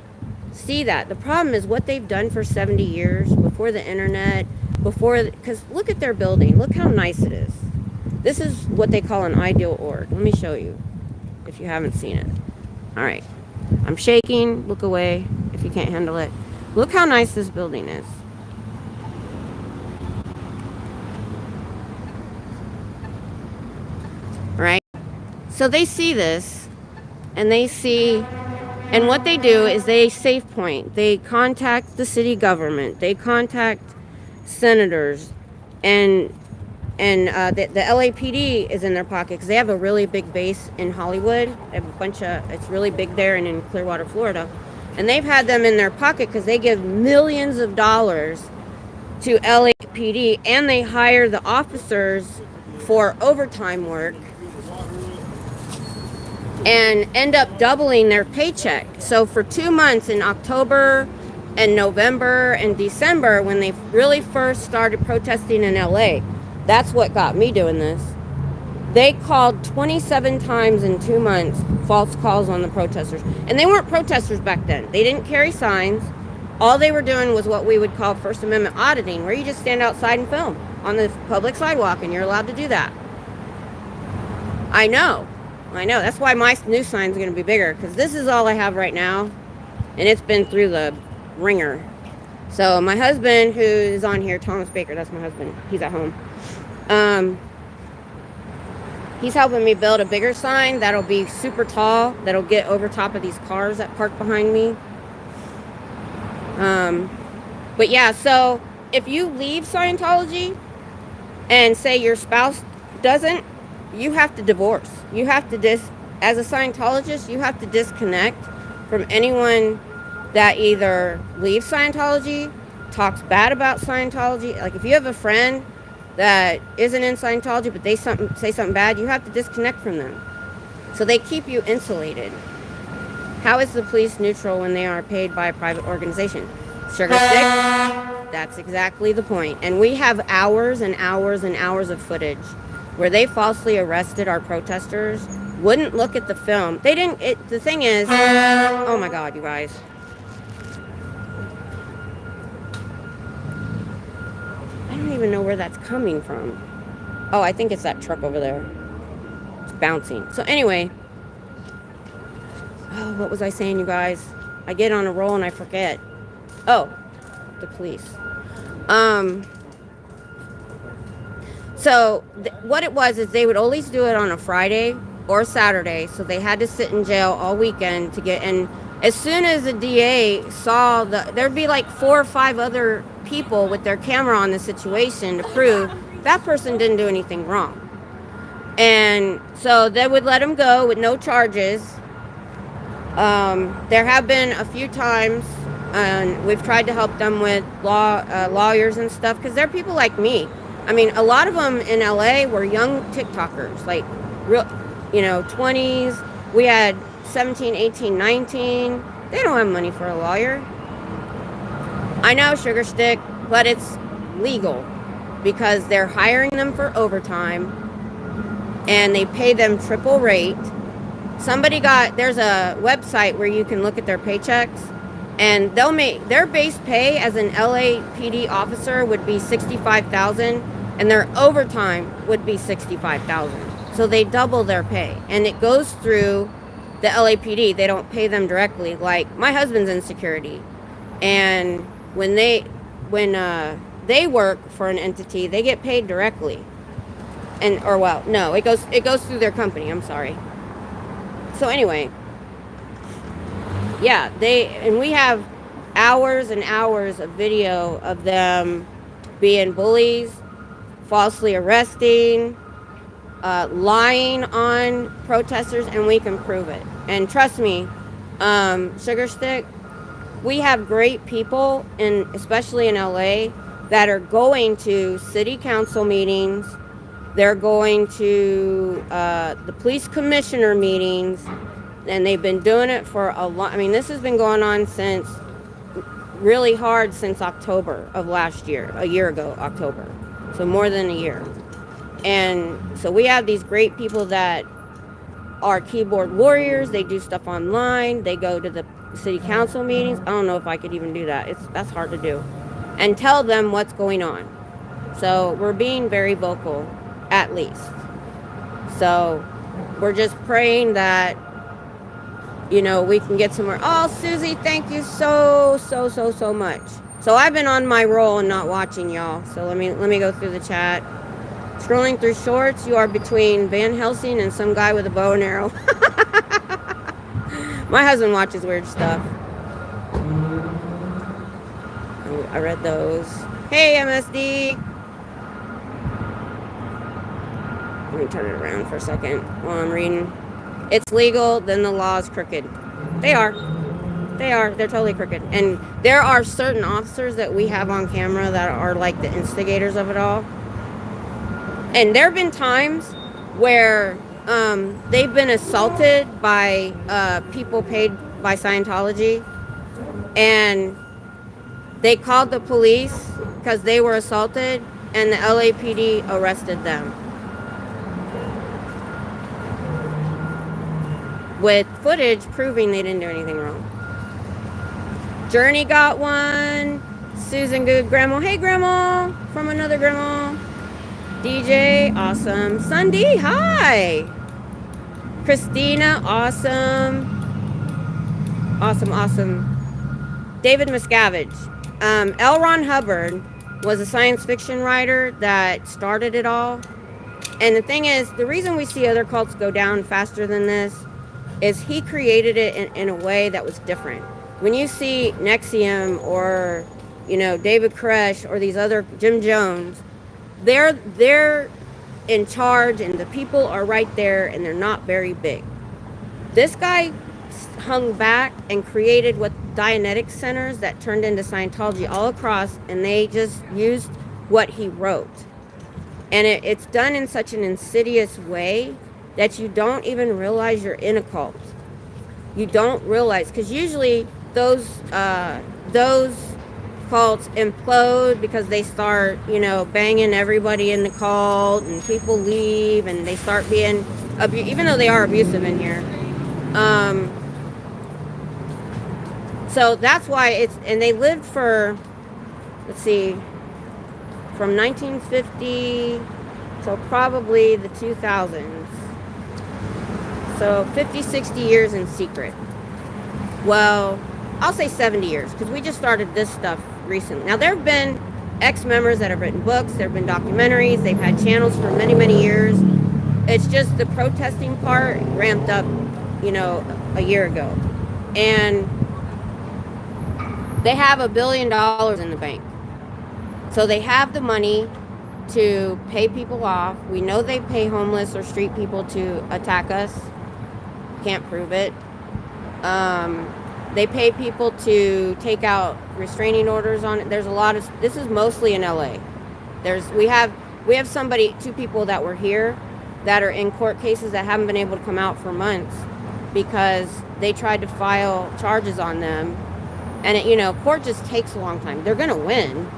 see that. The problem is what they've done for 70 years, before the internet, because look at their building. Look how nice it is. This is what they call an ideal org. Let me show you if you haven't seen it. All right. I'm shaking. Look away if you can't handle it. Look how nice this building is. Right? So they see this, and they see, and what they do is they safe point. They contact the city government. They contact senators, and the LAPD is in their pocket because they have a really big base in Hollywood. They have a bunch of, it's really big there and in Clearwater, Florida. And they've had them in their pocket because they give millions of dollars to LAPD, and they hire the officers for overtime work and end up doubling their paycheck. So for 2 months, in October and November and December, when they really first started protesting in LA, that's what got me doing this. They called 27 times in 2 months, false calls on the protesters. And they weren't protesters back then. They didn't carry signs. All they were doing was what we would call First Amendment auditing, where you just stand outside and film on the public sidewalk, and you're allowed to do that. I know. That's why my new sign's going to be bigger, because this is all I have right now, and it's been through the ringer. So my husband, who is on here, Thomas Baker, that's my husband. He's at home. He's helping me build a bigger sign that'll be super tall, that'll get over top of these cars that park behind me. But yeah, so if you leave Scientology and say your spouse doesn't, you have to divorce. You have to as a Scientologist, you have to disconnect from anyone that either leaves Scientology, talks bad about Scientology. Like if you have a friend that isn't in Scientology, but they say something bad, you have to disconnect from them. So they keep you insulated. How is the police neutral when they are paid by a private organization? Sugar stick? That's exactly the point. And we have hours and hours and hours of footage where they falsely arrested our protesters, wouldn't look at the film. They didn't, the thing is, oh my God, you guys. I don't even know where that's coming from. Oh, I think it's that truck over there. It's bouncing. So anyway, oh, what was I saying, you guys? I get on a roll and I forget. Oh, the police. So what it was is they would always do it on a Friday or Saturday. So they had to sit in jail all weekend to get, and as soon as the DA saw there'd be like 4 or 5 other people with their camera on the situation to prove that person didn't do anything wrong. And so they would let them go with no charges. There have been a few times, and we've tried to help them with lawyers and stuff, because they're people like me. I mean, a lot of them in LA were young TikTokers, like real, 20s. We had 17, 18, 19. They don't have money for a lawyer. I know, sugar stick, but it's legal because they're hiring them for overtime and they pay them triple rate. There's a website where you can look at their paychecks, And they'll make their base pay as an LAPD officer would be $65,000, and their overtime would be $65,000. So they double their pay, and it goes through the LAPD. They don't pay them directly. Like my husband's in security, and when they work for an entity, they get paid directly. And or well, no, it goes through their company. I'm sorry. So anyway, yeah, we have hours and hours of video of them being bullies, falsely arresting, lying on protesters, and we can prove it. And trust me, Sugar Stick, we have great people, especially in LA, that are going to city council meetings. They're going to the police commissioner meetings, and they've been doing it for a long. I mean, this has been going on since really hard since October of last year, a year ago, October. So more than a year. And so we have these great people that are keyboard warriors. They do stuff online. They go to the city council meetings. I don't know if I could even do that. That's hard to do. And tell them what's going on. So we're being very vocal, at least. So we're just praying that, we can get somewhere. Oh, Susie, thank you so much. So I've been on my roll and not watching y'all. So let me go through the chat. Scrolling through shorts, you are between Van Helsing and some guy with a bow and arrow. My husband watches weird stuff. I read those. Hey, MSD. Let me turn it around for a second while I'm reading. It's legal, then the law is crooked. They are. They're totally crooked. And there are certain officers that we have on camera that are like the instigators of it all. And there have been times where they've been assaulted by people paid by Scientology, and they called the police because they were assaulted, and the LAPD arrested them with footage proving they didn't do anything wrong. Journey got one. Susan, good grandma. Hey, grandma, from another grandma. DJ, awesome. Sunday, hi. Christina, awesome. Awesome. David Miscavige. L. Ron Hubbard was a science fiction writer that started it all. And the thing is, the reason we see other cults go down faster than this is he created it in a way that was different. When you see Nexium or, David Koresh or these other, Jim Jones, they're in charge, and the people are right there, and they're not very big. This guy hung back and created what Dianetic centers that turned into Scientology all across, and they just used what he wrote. And it's done in such an insidious way that you don't even realize you're in a cult. You don't realize, because usually those cults implode because they start, banging everybody in the cult, and people leave, and they start being, even though they are abusive in here. So that's why and they lived for, let's see, from 1950 till probably the 2000s. So 50, 60 years in secret. Well, I'll say 70 years, because we just started this stuff recently. Now, there have been ex-members that have written books, there have been documentaries, they've had channels for many, many years. It's just the protesting part ramped up, a year ago. And they have $1 billion in the bank. So they have the money to pay people off. We know they pay homeless or street people to attack us. Can't prove it. They pay people to take out restraining orders on it. There's a lot of, this is mostly in LA. We have two people that were here that are in court cases that haven't been able to come out for months because they tried to file charges on them. And court just takes a long time. They're going to win,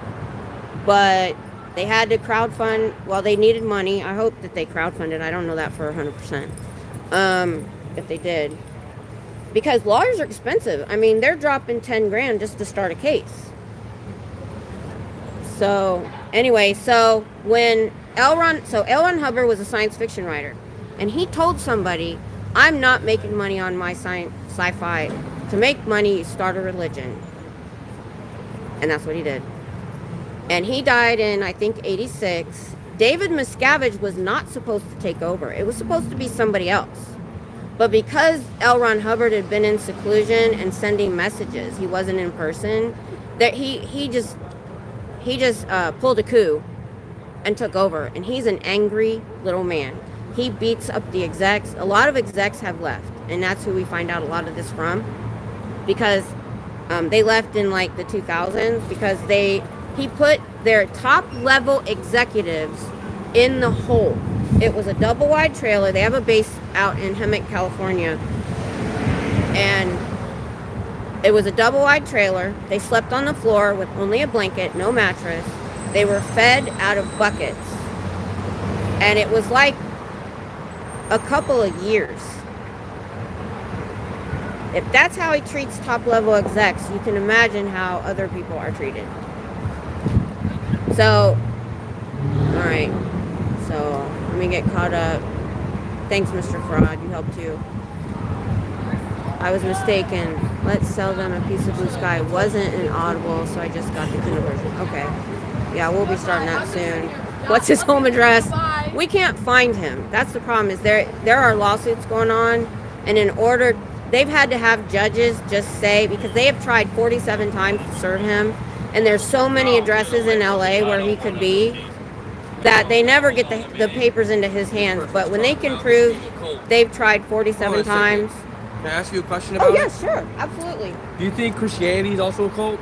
but they had to crowdfund. Well, they needed money. I hope that they crowdfunded. I don't know that for 100%. If they did. because lawyers are expensive. I mean, they're dropping 10 grand just to start a case. So anyway, so when L. Ron Hubbard was a science fiction writer, and he told somebody, I'm not making money on my sci-fi. To make money, you start a religion. And that's what he did. And he died in, I think, 86. David Miscavige was not supposed to take over. It was supposed to be somebody else. But because L. Ron Hubbard had been in seclusion and sending messages, he wasn't in person, that he just pulled a coup and took over. And he's an angry little man. He beats up the execs. A lot of execs have left. And that's who we find out a lot of this from. Because they left in like the 2000s because he put their top level executives in the hole. It was a double wide trailer. They have a base out in Hemet, California. And it was a double wide trailer. They slept on the floor with only a blanket, no mattress. They were fed out of buckets. And it was like a couple of years. If that's how he treats top level execs, you can imagine how other people are treated. So, alright. So, let me get caught up. Thanks, Mr. Fraud. You helped too. I was mistaken. Let's sell them a piece of blue sky. It wasn't an Audible, so I just got the Kindle version. Okay. Yeah, we'll be starting that soon. What's his home address? We can't find him. That's the problem. Is there are lawsuits going on, and in order, they've had to have judges just say, because they have tried 47 times to serve him, and there's so many addresses in LA where he could be, that they never get the papers into his hands. But when they can prove they've tried 47 times. Can I ask you a question about it? Oh, yeah, sure. Absolutely. Do you think Christianity is also a cult?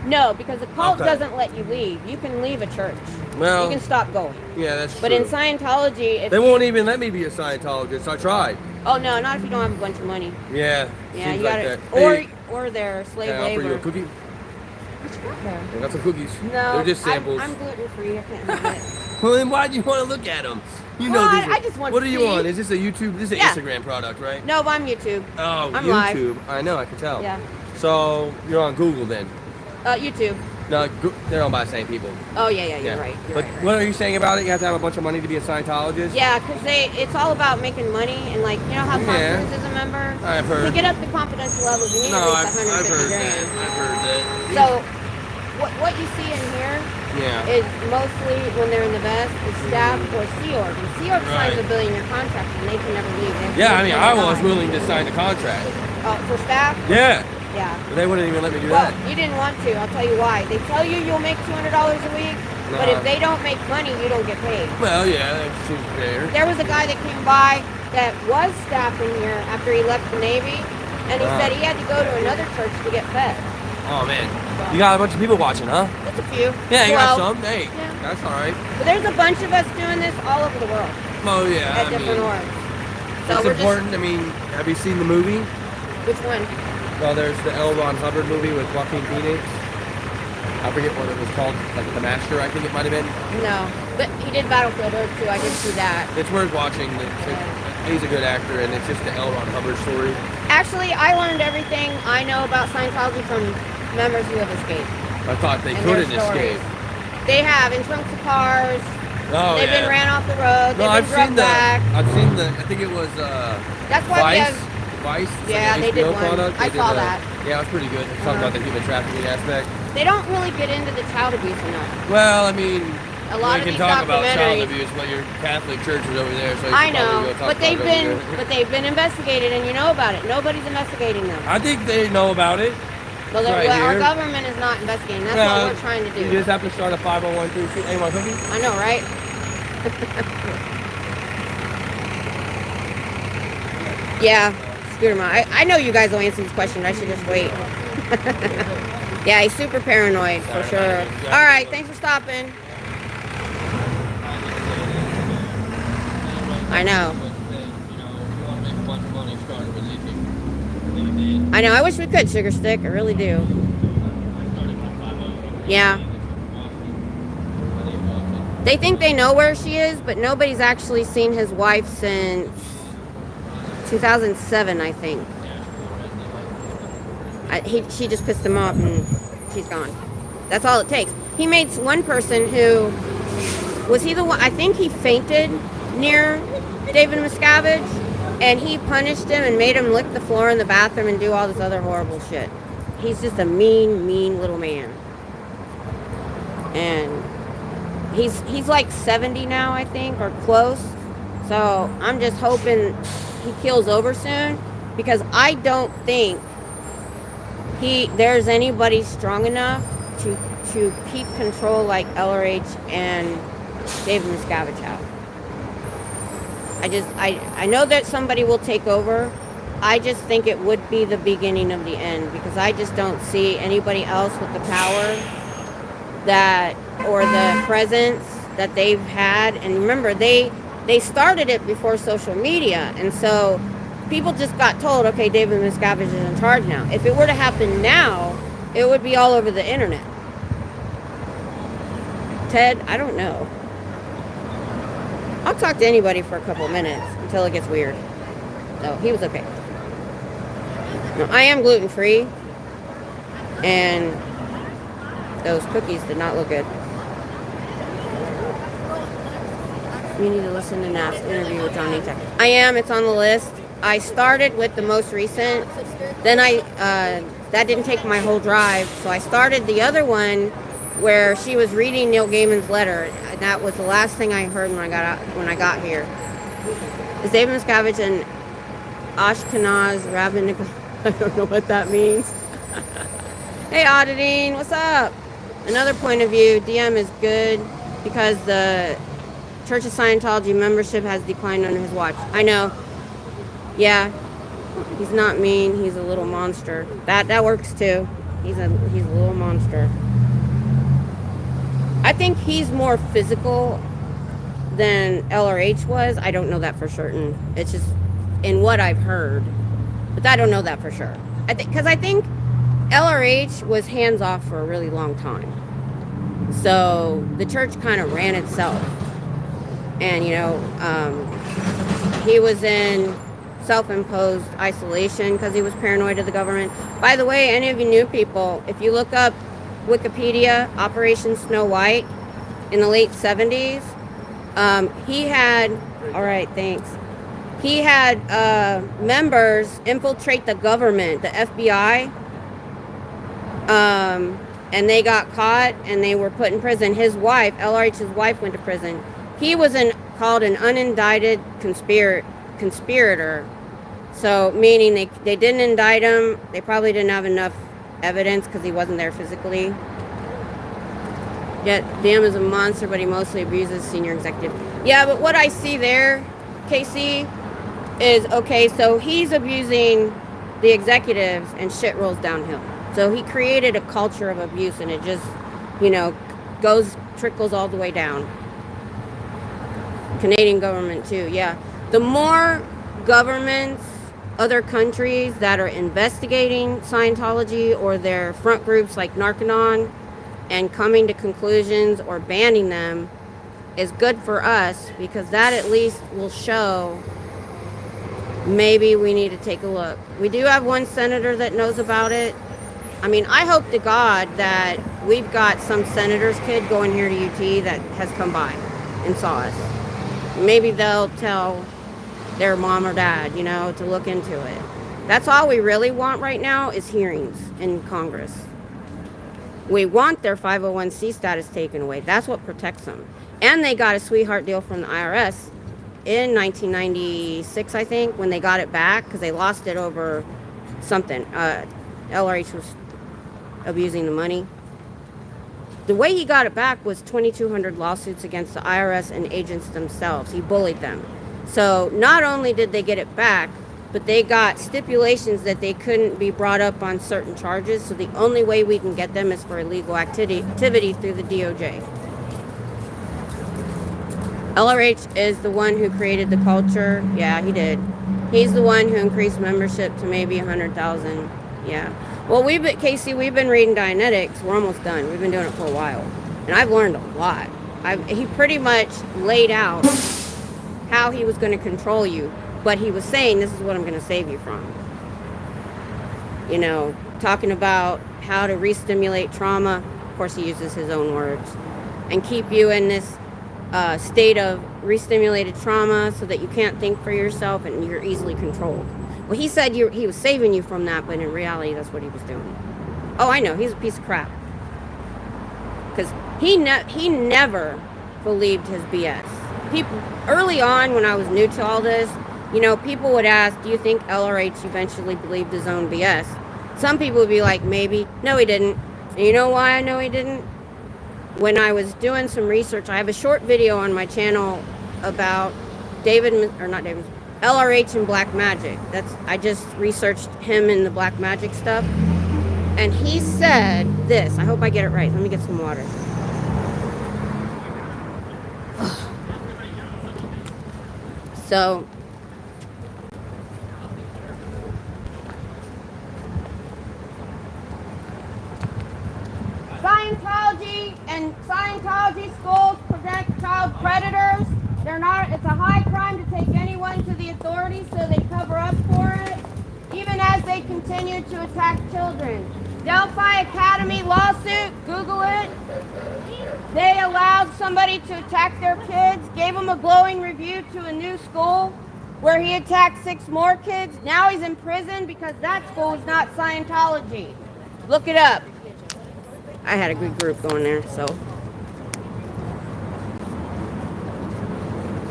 No, because a cult doesn't let you leave. You can leave a church. Well, you can stop going. Yeah, that's true. But in Scientology... They won't even let me be a Scientologist. I tried. Oh, no, not if you don't have a bunch of money. Yeah, yeah, you like gotta... Hey, or they're slave labor. I'll bring you a cookie. What you got there? I got some cookies. No, they're just samples. I'm gluten-free. I can't have it. Well, then why do you want to look at them? You know these. I just want what to are you see. on? Is this a YouTube? This is an Instagram product, right? No, but I'm YouTube. Oh, I'm YouTube. live. I know, I can tell. Yeah. So you're on Google then? YouTube. No, they're owned by the same people. Oh yeah, you're right. But what are you saying about it? You have to have a bunch of money to be a Scientologist? Yeah, because it's all about making money, and like, you know how Tom Cruise is a member? I've heard. To get up to confidential levels, you need at least 150 grand. I've heard that. So, what you see in here is mostly, when they're in the vest, is staff or Sea Org. And Sea Org signs a billion-year contract, and they can never leave. Yeah, I mean, I was willing to sign the contract. For staff? Yeah. Yeah. But they wouldn't even let me do that. You didn't want to. I'll tell you why. They tell you you'll make $200 a week, but if they don't make money, you don't get paid. Well, yeah, that seems fair. There was a guy that came by that was staffing here after he left the Navy, and he said he had to go to another church to get fed. Oh, man. You got a bunch of people watching, huh? Just a few. Yeah, you got some. Hey, that's all right. But there's a bunch of us doing this all over the world. Oh, yeah. At different orgs. So it's important. I mean, have you seen the movie? Which one? Well, there's the L. Ron Hubbard movie with Joaquin Phoenix. I forget what it was called, like The Master, I think it might have been. No, but he did Battlefield Earth too. I did see that. It's worth watching. He's a good actor, and it's just the L. Ron Hubbard story. Actually, I learned everything I know about Scientology from members who have escaped. I thought they couldn't escape. They have, in trunks of cars. Oh, They've been ran off the road. No, I've seen that. I've seen the. I think it was. That's why we have. Vice. Yeah, they did one. I saw that. Yeah, it was pretty good. Talking about the human trafficking aspect. They don't really get into the child abuse enough. Well, I mean, a lot of you can talk about child abuse, but your Catholic church is over there, so I know, but they've been investigated, and you know about it. Nobody's investigating them. I think they know about it. Well, our government is not investigating. That's what we're trying to do. You just have to start a 501(c)(3). Hey, want a cookie? I know, right? Yeah. Scooter Mom. I know you guys will answer these questions. I should just wait. Yeah, he's super paranoid, for sure. All right, thanks for stopping. I know. I know. I wish we could, Sugar Stick. I really do. Yeah. They think they know where she is, but nobody's actually seen his wife since 2007, I think. She just pissed him off and she's gone. That's all it takes. He made one person who, was he the one, I think he fainted near David Miscavige, and he punished him and made him lick the floor in the bathroom and do all this other horrible shit. He's just a mean, mean little man. And he's like 70 now, I think, or close. So I'm just hoping he keels over soon, because I don't think there's anybody strong enough to keep control like LRH and David Miscavige have. I know that somebody will take over. I just think it would be the beginning of the end, because I just don't see anybody else with the power that, or the presence that they've had. And remember, they started it before social media, and so people just got told, okay, David Miscavige is in charge now. If it were to happen now, it would be all over the internet. Ted, I don't know. I'll talk to anybody for a couple minutes until it gets weird. No, he was okay. No, I am gluten-free, and those cookies did not look good. You need to listen to Naf's interview with John Nita. I am. It's on the list. I started with the most recent. Then that didn't take my whole drive, so I started the other one where she was reading Neil Gaiman's letter, and that was the last thing I heard when I got here. Is David Miscavige and Ashkenaz rabbinical? I don't know what that means. Hey, Auditing, what's up? Another point of view, DM is good because the Church of Scientology membership has declined under his watch. I know. Yeah. He's not mean. He's a little monster. That works too. He's a little monster. I think he's more physical than LRH was. I don't know that for certain. It's just in what I've heard. But I don't know that for sure. I think LRH was hands off for a really long time. So the church kind of ran itself. And, he was in self-imposed isolation because he was paranoid of the government. By the way, any of you new people, if you look up Wikipedia, Operation Snow White, in the late 70s, he had, all right, thanks. He had members infiltrate the government, the FBI, and they got caught and they were put in prison. His wife, LRH's wife, went to prison. He was called an unindicted conspirator. So, meaning they didn't indict him. They probably didn't have enough evidence because he wasn't there physically. Yet, damn is a monster, but he mostly abuses senior executive. Yeah, but what I see there, Casey, is, okay, so he's abusing the executives and shit rolls downhill. So he created a culture of abuse, and it just, trickles all the way down. Canadian government too, yeah. The more governments, other countries that are investigating Scientology or their front groups like Narcanon and coming to conclusions or banning them is good for us, because that at least will show maybe we need to take a look. We do have one senator that knows about it. I mean, I hope to God that we've got some senator's kid going here to UT that has come by and saw us. Maybe they'll tell their mom or dad, to look into it. That's all we really want right now is hearings in Congress. We want their 501c status taken away. That's what protects them. And they got a sweetheart deal from the IRS in 1996, I think, when they got it back, because they lost it over something. LRH was abusing the money. The way he got it back was 2,200 lawsuits against the IRS and agents themselves. He bullied them. So not only did they get it back, but they got stipulations that they couldn't be brought up on certain charges. So the only way we can get them is for illegal activity through the DOJ. LRH is the one who created the culture. Yeah, he did. He's the one who increased membership to maybe 100,000. Yeah. Well, Casey, we've been reading Dianetics. We're almost done. We've been doing it for a while. And I've learned a lot. He pretty much laid out how he was going to control you. But he was saying, this is what I'm going to save you from. you know, talking about how to re-stimulate trauma. Of course, he uses his own words, and keep you in this state of re-stimulated trauma so that you can't think for yourself and you're easily controlled. Well, he said he was saving you from that, but in reality, that's what he was doing. Oh, I know, he's a piece of crap. Because he never believed his BS. People, early on when I was new to all this, you know, people would ask, do you think LRH eventually believed his own BS? Some people would be like, maybe. No, he didn't. And you know why I know he didn't? When I was doing some research, I have a short video on my channel about LRH and black magic. I just researched him and the black magic stuff. And he said this. I hope I get it right. Let me get some water. So, Scientology and Scientology schools protect child predators. It's a high crime to take anyone to the authorities, so they cover up for it, even as they continue to attack children. Delphi Academy lawsuit, Google it. They allowed somebody to attack their kids, gave them a glowing review to a new school where he attacked 6 more kids. Now he's in prison because that school is not Scientology. Look it up. I had a good group going there, so.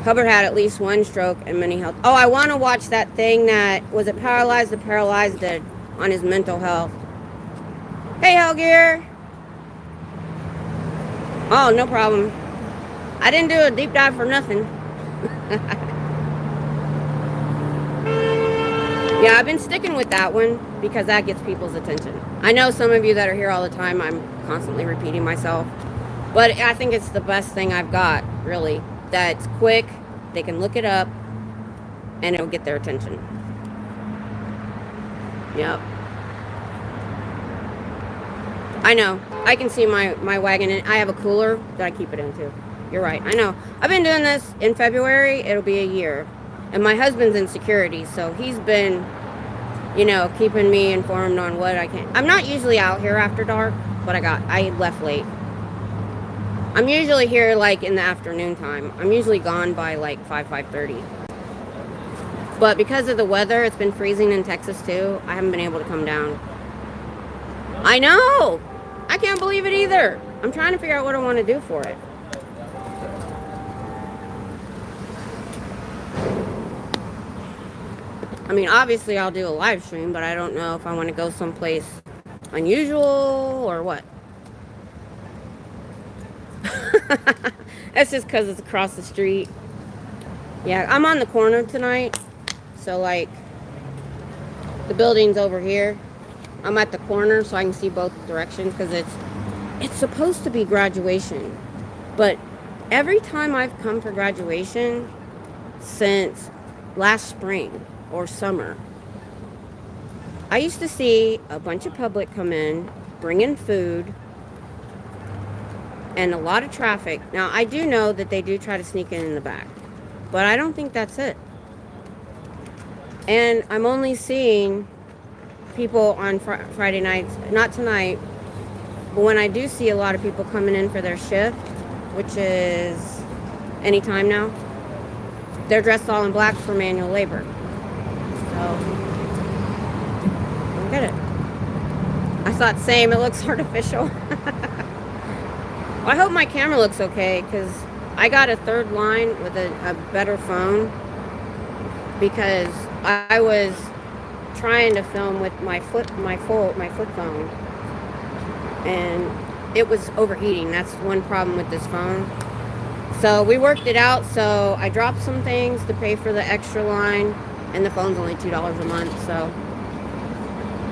Hubbard had at least 1 stroke and many health. Oh, I want to watch that thing that, was it Paralyzed? The Paralyzed did on his mental health. Hey, Hellgear. Oh, no problem. I didn't do a deep dive for nothing. Yeah, I've been sticking with that one because that gets people's attention. I know some of you that are here all the time, I'm constantly repeating myself. But I think it's the best thing I've got, really. That's quick, they can look it up, and it'll get their attention. Yep. I know. I can see my wagon. I have a cooler that I keep it in, too. You're right. I know. I've been doing this in February. It'll be a year. And my husband's in security, so he's been, you know, keeping me informed on what I can. I'm not usually out here after dark, but I left late. I'm usually here, like, in the afternoon time. I'm usually gone by, like, 5:30. But because of the weather, it's been freezing in Texas, too. I haven't been able to come down. I know! I can't believe it either. I'm trying to figure out what I want to do for it. I mean, obviously I'll do a live stream, but I don't know if I want to go someplace unusual or what. That's just because it's across the street. Yeah, I'm on the corner tonight. So, like, the building's over here. I'm at the corner so I can see both directions because it's supposed to be graduation. But every time I've come for graduation since last spring or summer, I used to see a bunch of public come in, bring in food, and a lot of traffic. Now, I do know that they do try to sneak in the back, but I don't think that's it. And I'm only seeing people on Friday nights, not tonight, but when I do see a lot of people coming in for their shift, which is any time now, they're dressed all in black for manual labor. So, look at it. I thought same, it looks artificial. I hope my camera looks okay, because I got a third line with a better phone, because I was trying to film with my flip phone, and it was overheating. That's one problem with this phone. So we worked it out. So I dropped some things to pay for the extra line, and the phone's only $2 a month. So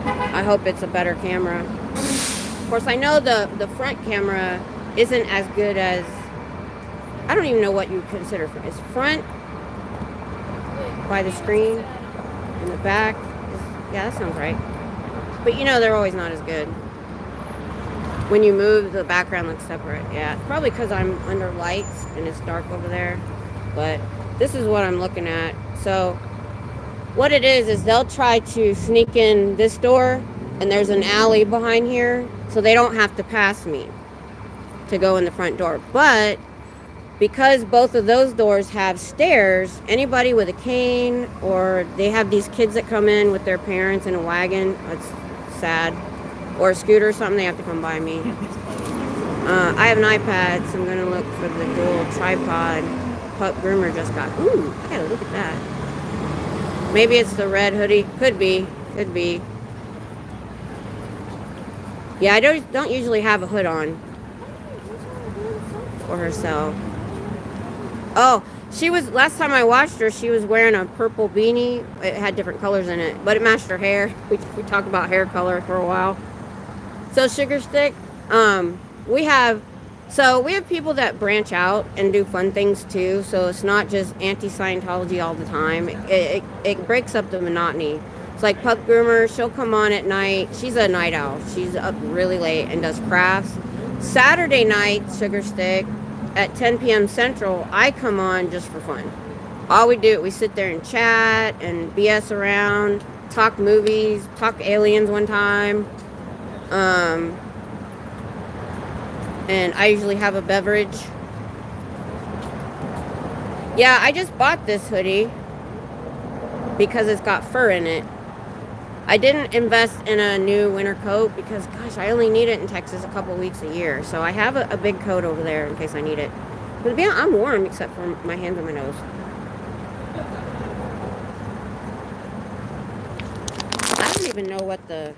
I hope it's a better camera. Of course, I know the front camera isn't as good as, I don't even know what you consider front. Is front by the screen, and the back is, yeah, that sounds right. But you know, they're always not as good. When you move, the background looks separate. Yeah, it's probably because I'm under lights and it's dark over there. But this is what I'm looking at. So what it is they'll try to sneak in this door and there's an alley behind here, so they don't have to pass me to go in the front door. But because both of those doors have stairs, anybody with a cane, or they have these kids that come in with their parents in a wagon, it's sad, or a scooter or something, they have to come by me. I have an iPad, so I'm going to look for the dual tripod. Pup groomer just got, ooh, I gotta look at that. Maybe it's the red hoodie. Could be. Yeah, I don't usually have a hood on for herself. Oh, last time I watched her, she was wearing a purple beanie. It had different colors in it, but it matched her hair. We talked about hair color for a while. So Sugar Stick, we have people that branch out and do fun things too. So it's not just anti-Scientology all the time. It breaks up the monotony. It's like Pup Groomer, she'll come on at night. She's a night owl. She's up really late and does crafts. Saturday night, Sugar Stick, at 10 p.m. Central, I come on just for fun. All we sit there and chat and BS around, talk movies, talk aliens one time. And I usually have a beverage. Yeah, I just bought this hoodie because it's got fur in it. I didn't invest in a new winter coat because, gosh, I only need it in Texas a couple weeks a year. So I have a big coat over there in case I need it. But yeah, I'm warm except for my hands and my nose. I don't even know what the...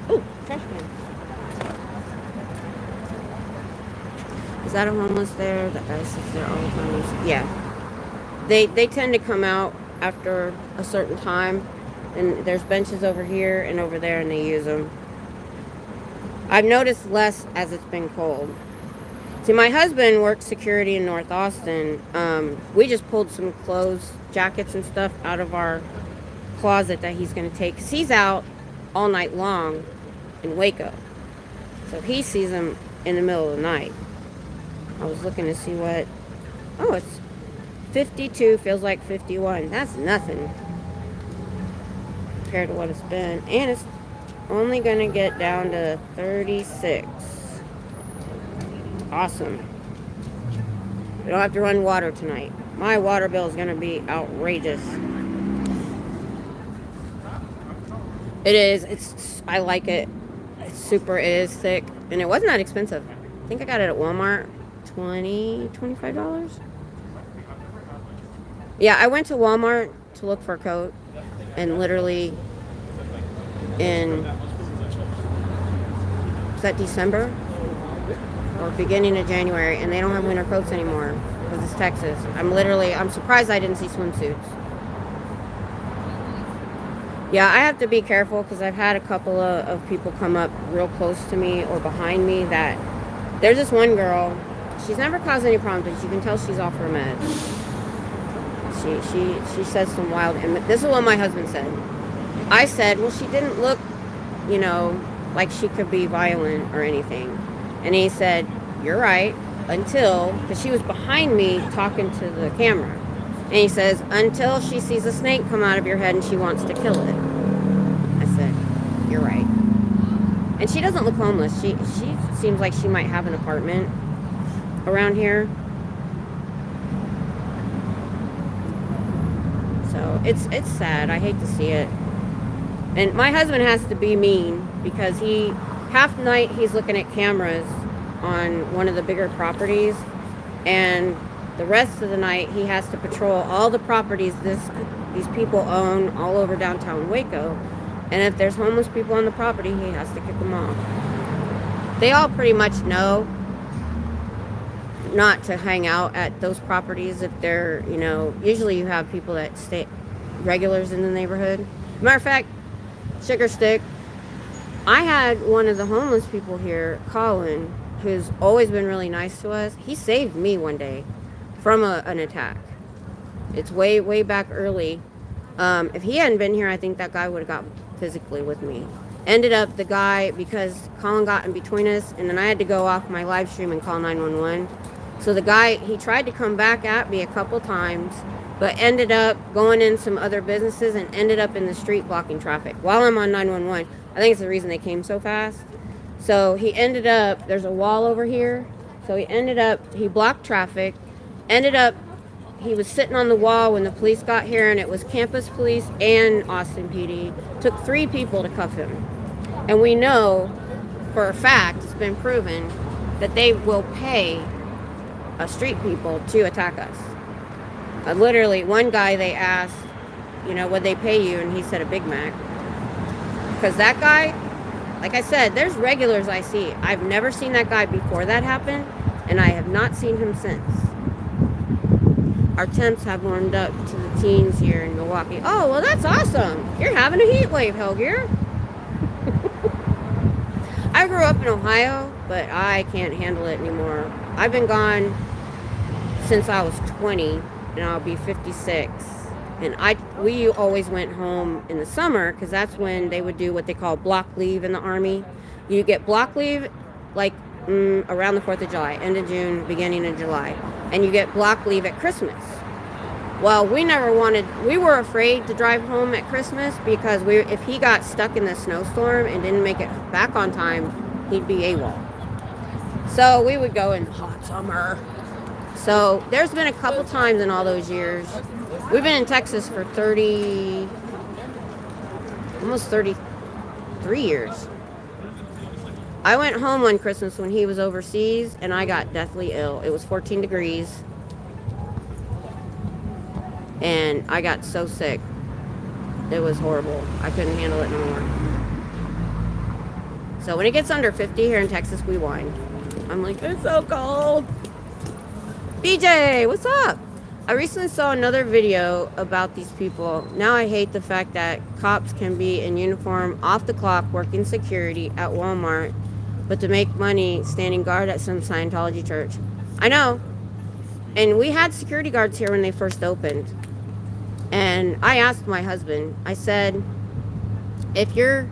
oh, trash can. Is that a homeless there? That guy sits there all the time. Yeah. They tend to come out after a certain time, and there's benches over here and over there, and they use them. I've noticed less as it's been cold. See, my husband works security in North Austin. We just pulled some clothes, jackets and stuff out of our closet that he's going to take, because he's out all night long in Waco. So he sees them in the middle of the night. I was looking to see what... Oh, it's 52, feels like 51. That's nothing compared to what it's been. And it's only going to get down to 36. Awesome. We don't have to run water tonight. My water bill is going to be outrageous. It is. I like it. It is thick. And it wasn't that expensive. I think I got it at Walmart. $25. Yeah, I went to Walmart to look for a coat, and literally in, is that December or beginning of January, and they don't have winter coats anymore because it's Texas. I'm surprised I didn't see swimsuits. Yeah, I have to be careful because I've had a couple of people come up real close to me or behind me that, there's this one girl, she's never caused any problems, but you can tell she's off her meds. She says some wild, and this is what my husband said. I said, well, she didn't look, like she could be violent or anything. And he said, you're right, because she was behind me talking to the camera. And he says, until she sees a snake come out of your head and she wants to kill it. I said, you're right. And she doesn't look homeless. She seems like she might have an apartment around here. So it's sad. I hate to see it. And my husband has to be mean because half the night he's looking at cameras on one of the bigger properties, and the rest of the night he has to patrol all the properties these people own all over downtown Waco. And if there's homeless people on the property, he has to kick them off. They all pretty much know not to hang out at those properties if they're, usually you have people that stay regulars in the neighborhood. Matter of fact, Sugar Stick, I had one of the homeless people here, Colin, who's always been really nice to us. He saved me one day from an attack. It's way back early. If he hadn't been here, I think that guy would have got physically with me. Ended up the guy, because Colin got in between us, and then I had to go off my live stream and call 911. So the guy, he tried to come back at me a couple times, but ended up going in some other businesses and ended up in the street blocking traffic while I'm on 911. I think it's the reason they came so fast. So he ended up, there's a wall over here. So he blocked traffic, ended up, he was sitting on the wall when the police got here, and it was campus police and Austin PD. Took 3 people to cuff him. And we know for a fact, it's been proven, that they will pay street people to attack us. Literally, one guy they asked, would they pay you? And he said a Big Mac. Because that guy, like I said, there's regulars I see. I've never seen that guy before that happened, and I have not seen him since. Our temps have warmed up to the teens here in Milwaukee. Oh, well, that's awesome. You're having a heat wave, Hellgear. I grew up in Ohio, but I can't handle it anymore. I've been gone since I was 20, and I'll be 56. And we always went home in the summer, because that's when they would do what they call block leave in the Army. You get block leave like around the 4th of July, end of June, beginning of July. And you get block leave at Christmas. Well, we were afraid to drive home at Christmas, because if he got stuck in the snowstorm and didn't make it back on time, he'd be AWOL. So we would go in hot summer. So there's been a couple times in all those years. We've been in Texas for almost 33 years. I went home one Christmas when he was overseas, and I got deathly ill. It was 14 degrees. And I got so sick. It was horrible. I couldn't handle it no more. So when it gets under 50 here in Texas, we whine. I'm like, it's so cold. BJ, what's up? I recently saw another video about these people. Now I hate the fact that cops can be in uniform, off the clock, working security at Walmart, but to make money standing guard at some Scientology church. I know. And we had security guards here when they first opened. And I asked my husband, I said, if your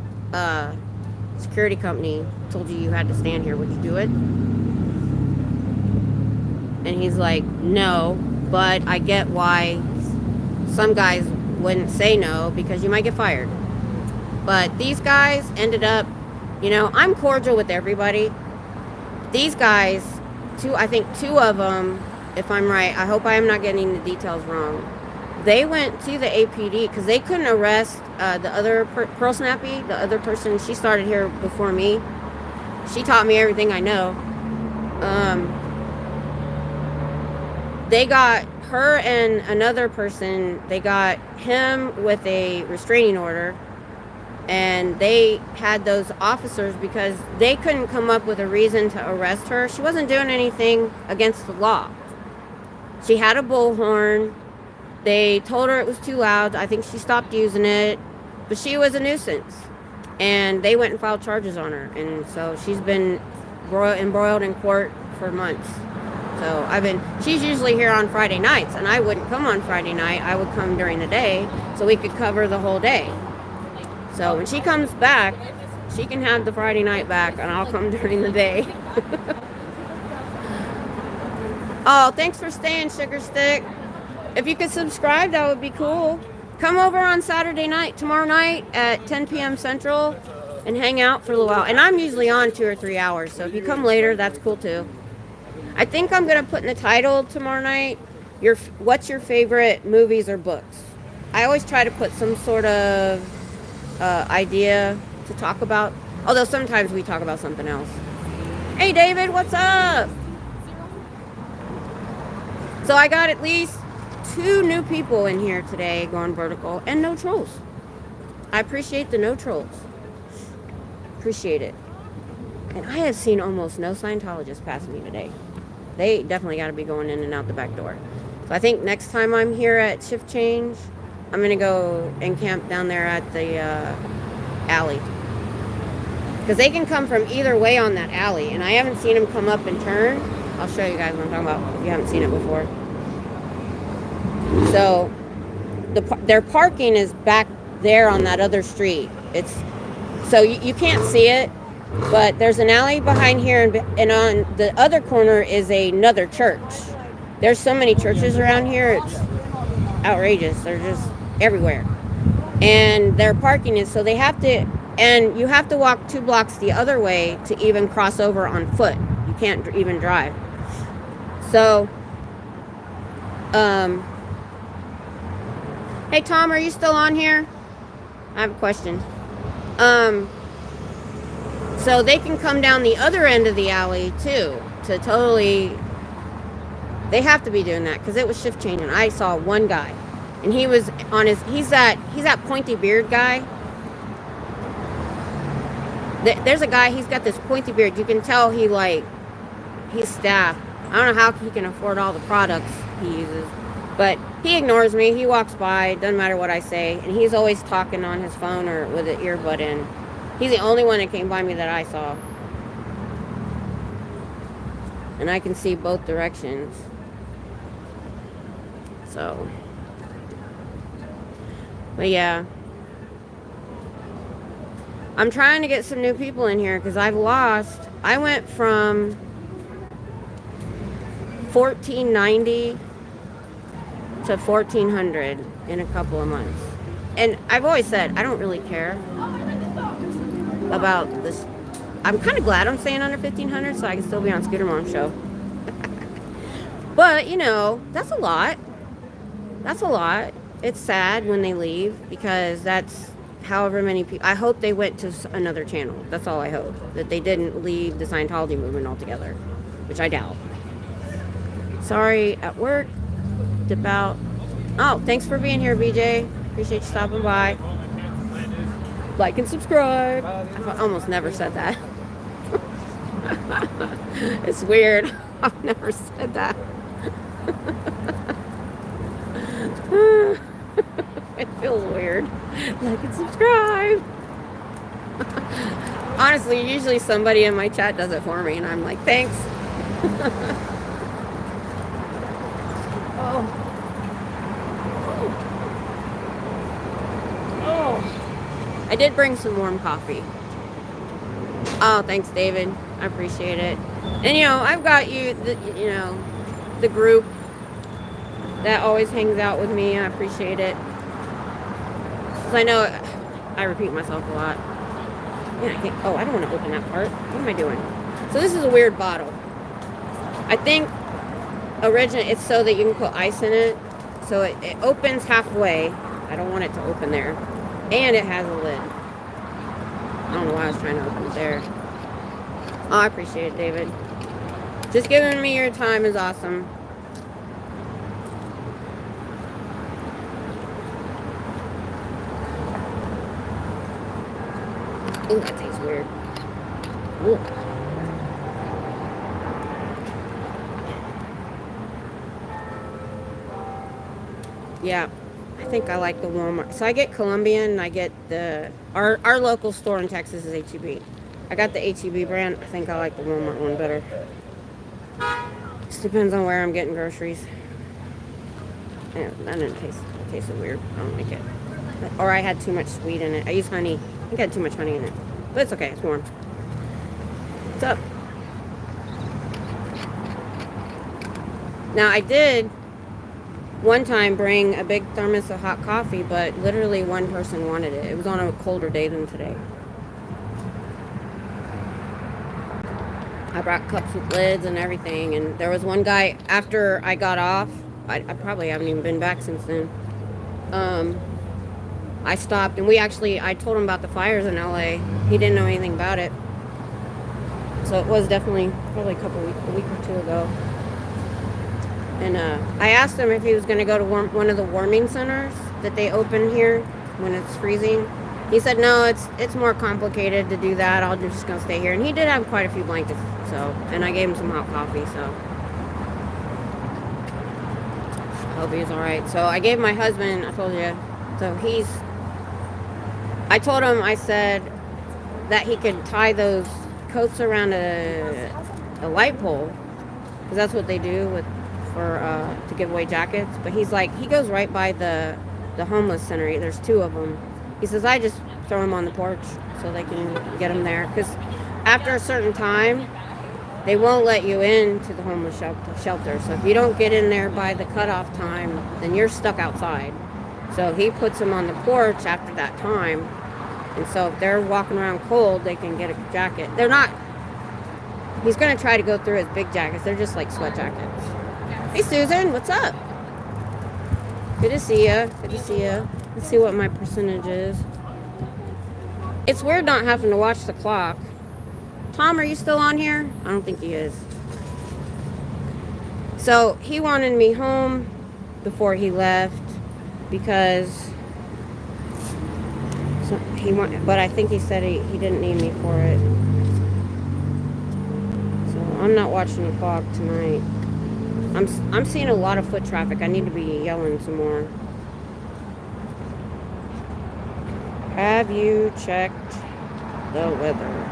security company told you had to stand here, would you do it? And he's like, no, but I get why some guys wouldn't say no, because you might get fired. But these guys ended up, I'm cordial with everybody. These guys, I think two of them, if I'm right, I hope I am not getting the details wrong. They went to the APD because they couldn't arrest the other Pearl Snappy, the other person. She started here before me. She taught me everything I know. They got her and another person, they got him with a restraining order, and they had those officers because they couldn't come up with a reason to arrest her. She wasn't doing anything against the law. She had a bullhorn. They told her it was too loud. I think she stopped using it, but she was a nuisance, and they went and filed charges on her, and so she's been embroiled in court for months. So she's usually here on Friday nights, and I wouldn't come on Friday night. I would come during the day so we could cover the whole day. So when she comes back, she can have the Friday night back, and I'll come during the day. Oh, thanks for staying, Sugar Stick. If you could subscribe, that would be cool. Come over on Saturday night, tomorrow night at 10 p.m. Central, and hang out for a little while. And I'm usually on 2 or 3 hours, so if you come later, that's cool too. I think I'm going to put in the title tomorrow night, what's your favorite movies or books? I always try to put some sort of idea to talk about, although sometimes we talk about something else. Hey David, what's up? So I got at least 2 new people in here today going vertical, and no trolls. I appreciate the no trolls. Appreciate it. And I have seen almost no Scientologists pass me today. They definitely got to be going in and out the back door. So I think next time I'm here at Shift Change, I'm going to go and camp down there at the alley. Because they can come from either way on that alley. And I haven't seen them come up and turn. I'll show you guys what I'm talking about if you haven't seen it before. So their parking is back there on that other street. So you can't see it, But there's an alley behind here, and on the other corner is another church. There's so many churches around here, it's outrageous. They're just everywhere. And their parking is, so they have to, and you have to walk 2 blocks the other way to even cross over on foot. You can't even drive. So, hey Tom, are you still on here? I have a question. So they can come down the other end of the alley too, to totally, they have to be doing that because it was shift changing. I saw one guy and he was on his, he's that pointy beard guy. There's a guy, he's got this pointy beard. You can tell he's staff. I don't know how he can afford all the products he uses, but he ignores me. He walks by, doesn't matter what I say, and he's always talking on his phone or with an earbud in. He's the only one that came by me that I saw. And I can see both directions. So. But yeah. I'm trying to get some new people in here because I went from 1490 to 1400 in a couple of months. And I've always said, I don't really care about this. I'm kind of glad I'm staying under 1500 so I can still be on Scooter Mom's show. But, you know, that's a lot. That's a lot. It's sad when they leave because that's however many people. I hope they went to another channel. That's all I hope. That they didn't leave the Scientology movement altogether, which I doubt. Sorry, at work. About. Oh, thanks for being here, BJ. Appreciate you stopping by. Like and subscribe. I've almost never said that. It's weird. I've never said that. It feels weird. Like and subscribe. Honestly, usually somebody in my chat does it for me, and I'm like, thanks. Oh. I did bring some warm coffee. Oh, thanks, David. I appreciate it. And, you know, I've got the group that always hangs out with me. I appreciate it. Because I know I repeat myself a lot. Man, I don't want to open that part. What am I doing? So this is a weird bottle. I think it's so that you can put ice in it. So it opens halfway. I don't want it to open there. And it has a lid. I don't know why I was trying to open it there. Oh, I appreciate it, David. Just giving me your time is awesome. Ooh, that tastes weird. Ooh. Yeah. I think I like the Walmart. So I get Colombian. I get our local store in Texas is H-E-B. I got the H-E-B brand. I think I like the Walmart one better. Just depends on where I'm getting groceries. Yeah, that didn't taste. It tasted weird. I don't like it. Or I had too much sweet in it. I used honey. I think I had too much honey in it. But it's okay. It's warm. What's up? Now I did one time bring a big thermos of hot coffee, but literally one person wanted it. It was on a colder day than today. I brought cups with lids and everything, and there was one guy after I got off. I probably haven't even been back since then. I stopped and I told him about the fires in LA. He didn't know anything about it. So it was definitely probably a week or two ago. And I asked him if he was going to go to one of the warming centers that they open here when it's freezing. He said, no, it's more complicated to do that. I'm just going to stay here. And he did have quite a few blankets, and I gave him some hot coffee, so. I hope he's all right. So I gave my husband, I told you, I told him, I said that he could tie those coats around a light pole, because that's what they do to give away jackets. But he's like, he goes right by the homeless center. There's 2 of them. He says, I just throw them on the porch so they can get them there. Because after a certain time, they won't let you into the homeless shelter. So if you don't get in there by the cutoff time, then you're stuck outside. So he puts them on the porch after that time. And so if they're walking around cold, they can get a jacket. They're not, he's going to try to go through his big jackets. They're just like sweat jackets. Hey, Susan, what's up? Good to see you. Good to see you. Let's see what my percentage is. It's weird not having to watch the clock. Tom, are you still on here? I don't think he is. So he wanted me home before he left because but I think he said he didn't need me for it. So I'm not watching the clock tonight. I'm seeing a lot of foot traffic. I need to be yelling some more. Have you checked the weather?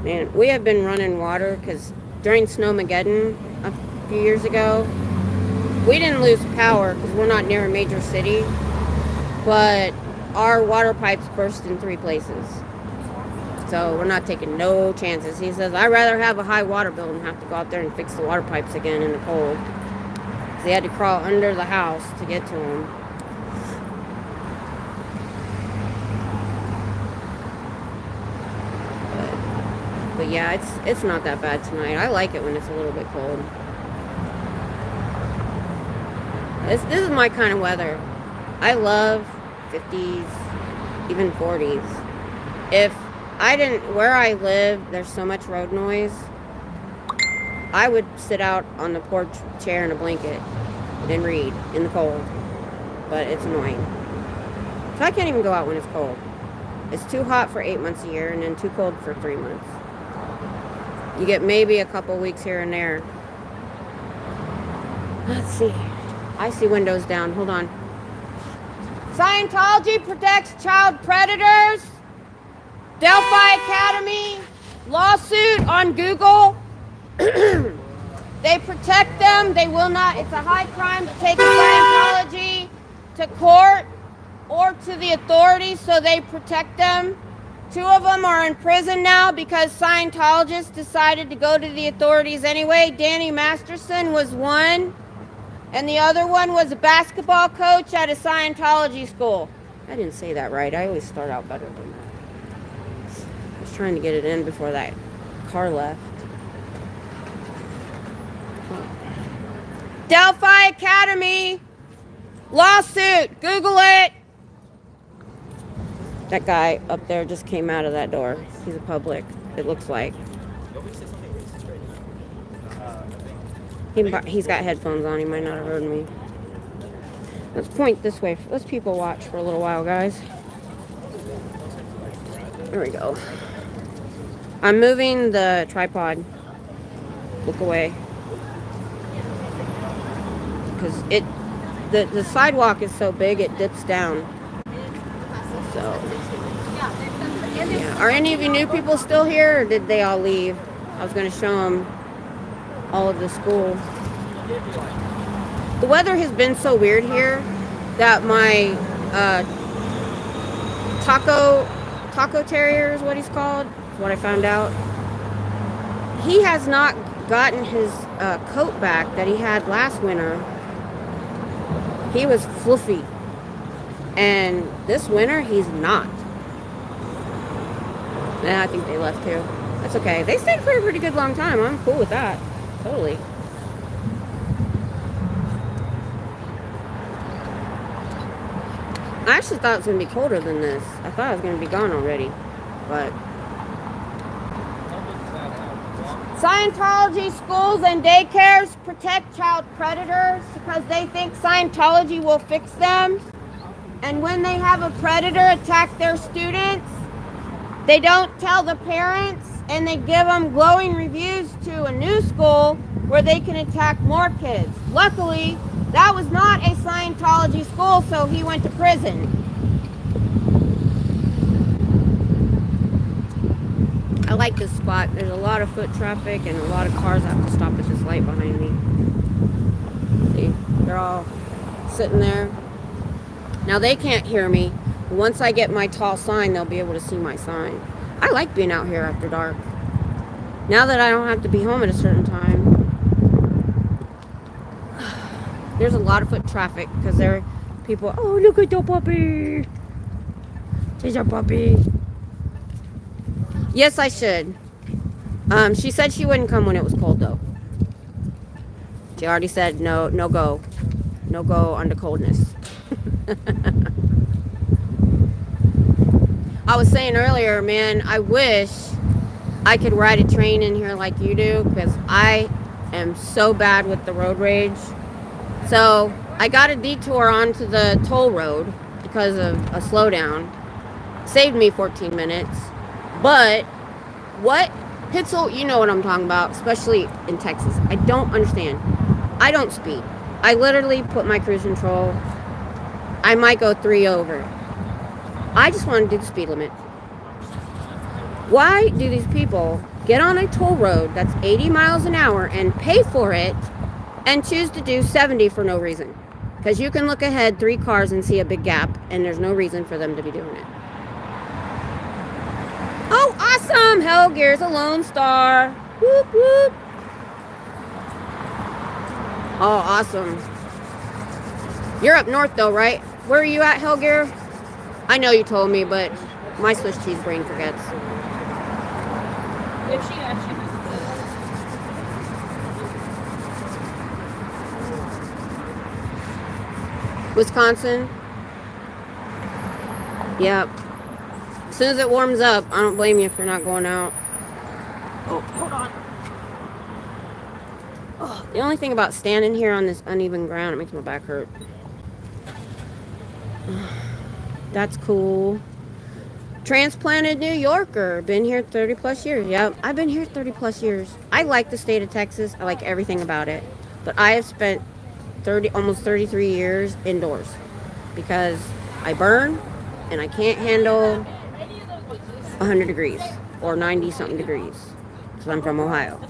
Man, we have been running water because during Snowmageddon a few years ago, we didn't lose power because we're not near a major city, but our water pipes burst in 3 places. So we're not taking no chances. He says, I'd rather have a high water bill than have to go out there and fix the water pipes again in the cold. So they had to crawl under the house to get to them. But yeah, it's not that bad tonight. I like it when it's a little bit cold. This is my kind of weather. I love 50s, even 40s. Where I live, there's so much road noise. I would sit out on the porch chair in a blanket and read in the cold. But it's annoying. So I can't even go out when it's cold. It's too hot for 8 months a year and then too cold for 3 months. You get maybe a couple weeks here and there. Let's see. I see windows down. Hold on. Scientology protects child predators. Delphi Academy lawsuit on Google. They protect them. They will not. It's a high crime to take Scientology to court or to the authorities, so they protect them. 2 of them are in prison now because Scientologists decided to go to the authorities anyway. Danny Masterson was one, and the other one was a basketball coach at a Scientology school. I didn't say that right. I always start out better than that. I was trying to get it in before that car left. Delphi Academy lawsuit. Google it. That guy up there just came out of that door. He's a public, it looks like. He's got headphones on. He might not have heard me. Let's point this way. Let's people watch for a little while, guys. There we go. I'm moving the tripod. Look away. Because the sidewalk is so big, it dips down. So, yeah. Are any of you new people still here, or did they all leave? I was going to show them all of the school. The weather has been so weird here that my taco terrier is what he's called, is what I found out. He has not gotten his coat back that he had last winter. He was fluffy. And this winter, he's not. Yeah, I think they left too. That's okay. They stayed for a pretty good long time. I'm cool with that. Totally. I actually thought it was going to be colder than this. I thought I was going to be gone already. But Scientology schools and daycares protect child predators because they think Scientology will fix them. And when they have a predator attack their students, they don't tell the parents and they give them glowing reviews to a new school where they can attack more kids. Luckily, that was not a Scientology school, so he went to prison. I like this spot. There's a lot of foot traffic and a lot of cars. I have to stop at this light behind me. See? They're all sitting there. Now they can't hear me. Once I get my tall sign, they'll be able to see my sign. I like being out here after dark. Now that I don't have to be home at a certain time. There's a lot of foot traffic because there are people, oh, look at the puppy. She's a puppy. Yes, I should. She said she wouldn't come when it was cold, though. She already said no go. No go under coldness. I was saying earlier, man, I wish I could ride a train in here like you do, because I am so bad with the road rage. So I got a detour onto the toll road because of a slowdown. Saved me 14 minutes. But what Pitzel, you know what I'm talking about, especially in Texas. I don't understand. I don't speed. I literally put my cruise control. I might go 3 over. I just want to do the speed limit. Why do these people get on a toll road that's 80 miles an hour and pay for it and choose to do 70 for no reason? Because you can look ahead 3 cars and see a big gap, and there's no reason for them to be doing it. Oh, awesome! Hell Gear's a Lone Star. Whoop, whoop. Oh, awesome. You're up north, though, right? Where are you at, Hell Gear? I know you told me, but my Swiss cheese brain forgets. If she actually Wisconsin. Yep. As soon as it warms up, I don't blame you for not going out. Oh, hold on. Oh, the only thing about standing here on this uneven ground, it makes my back hurt. That's cool. Transplanted New Yorker. Been here 30 plus years. Yep, I've been here 30 plus years. I like the state of Texas. I like everything about it. But I have spent almost 33 years indoors because I burn and I can't handle 100 degrees or 90 something degrees because I'm from Ohio.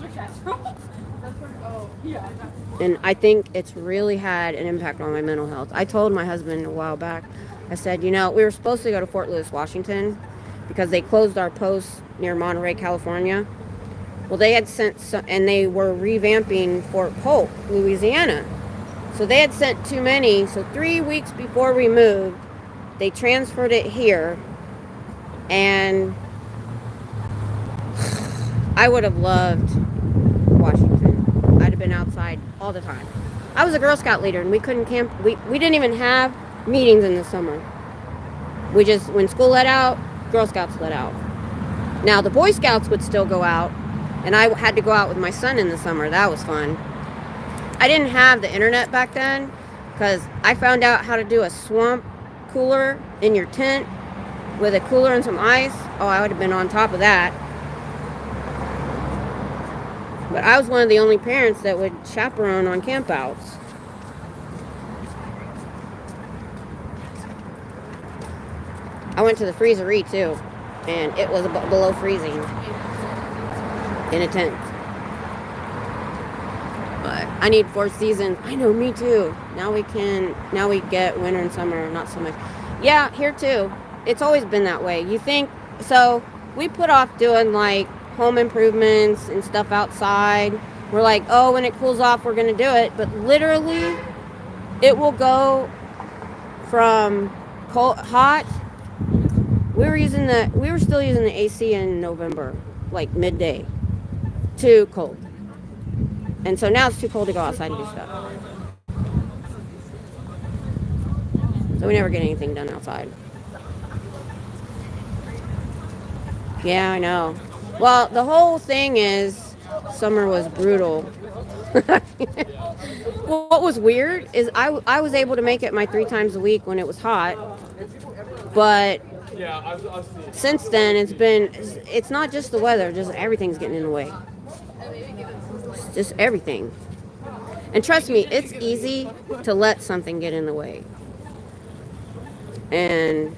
And I think it's really had an impact on my mental health. I told my husband a while back, I said, you know, we were supposed to go to Fort Lewis, Washington because they closed our post near Monterey, California. Well, they had sent and they were revamping Fort Polk, Louisiana. So they had sent too many. So 3 weeks before we moved, they transferred it here. And I would have loved Washington. I'd have been outside all the time. I was a Girl Scout leader and we couldn't camp. We didn't even have meetings in the summer. We just, when school let out, Girl Scouts let out. Now the Boy Scouts would still go out, and I had to go out with my son in the summer. That was fun. I didn't have the internet back then because I found out how to do a swamp cooler in your tent with a cooler and some ice. Oh, I would have been on top of that. But I was one of the only parents that would chaperone on campouts. I went to the freezery too, and it was below freezing in a tent. But I need 4 seasons. I know, me too. Now we get winter and summer, not so much. Yeah, here too. It's always been that way. You think, so we put off doing like home improvements and stuff outside. We're like, oh, when it cools off, we're going to do it. But literally, it will go from cold, hot. We were still using the AC in November, like midday, to cold. And so now it's too cold to go outside and do stuff. So we never get anything done outside. Yeah, I know. Well, the whole thing is summer was brutal. Well, what was weird is I was able to make it my 3 times a week when it was hot. But since then, it's not just the weather, just everything's getting in the way. It's just everything. And trust me, it's easy to let something get in the way. And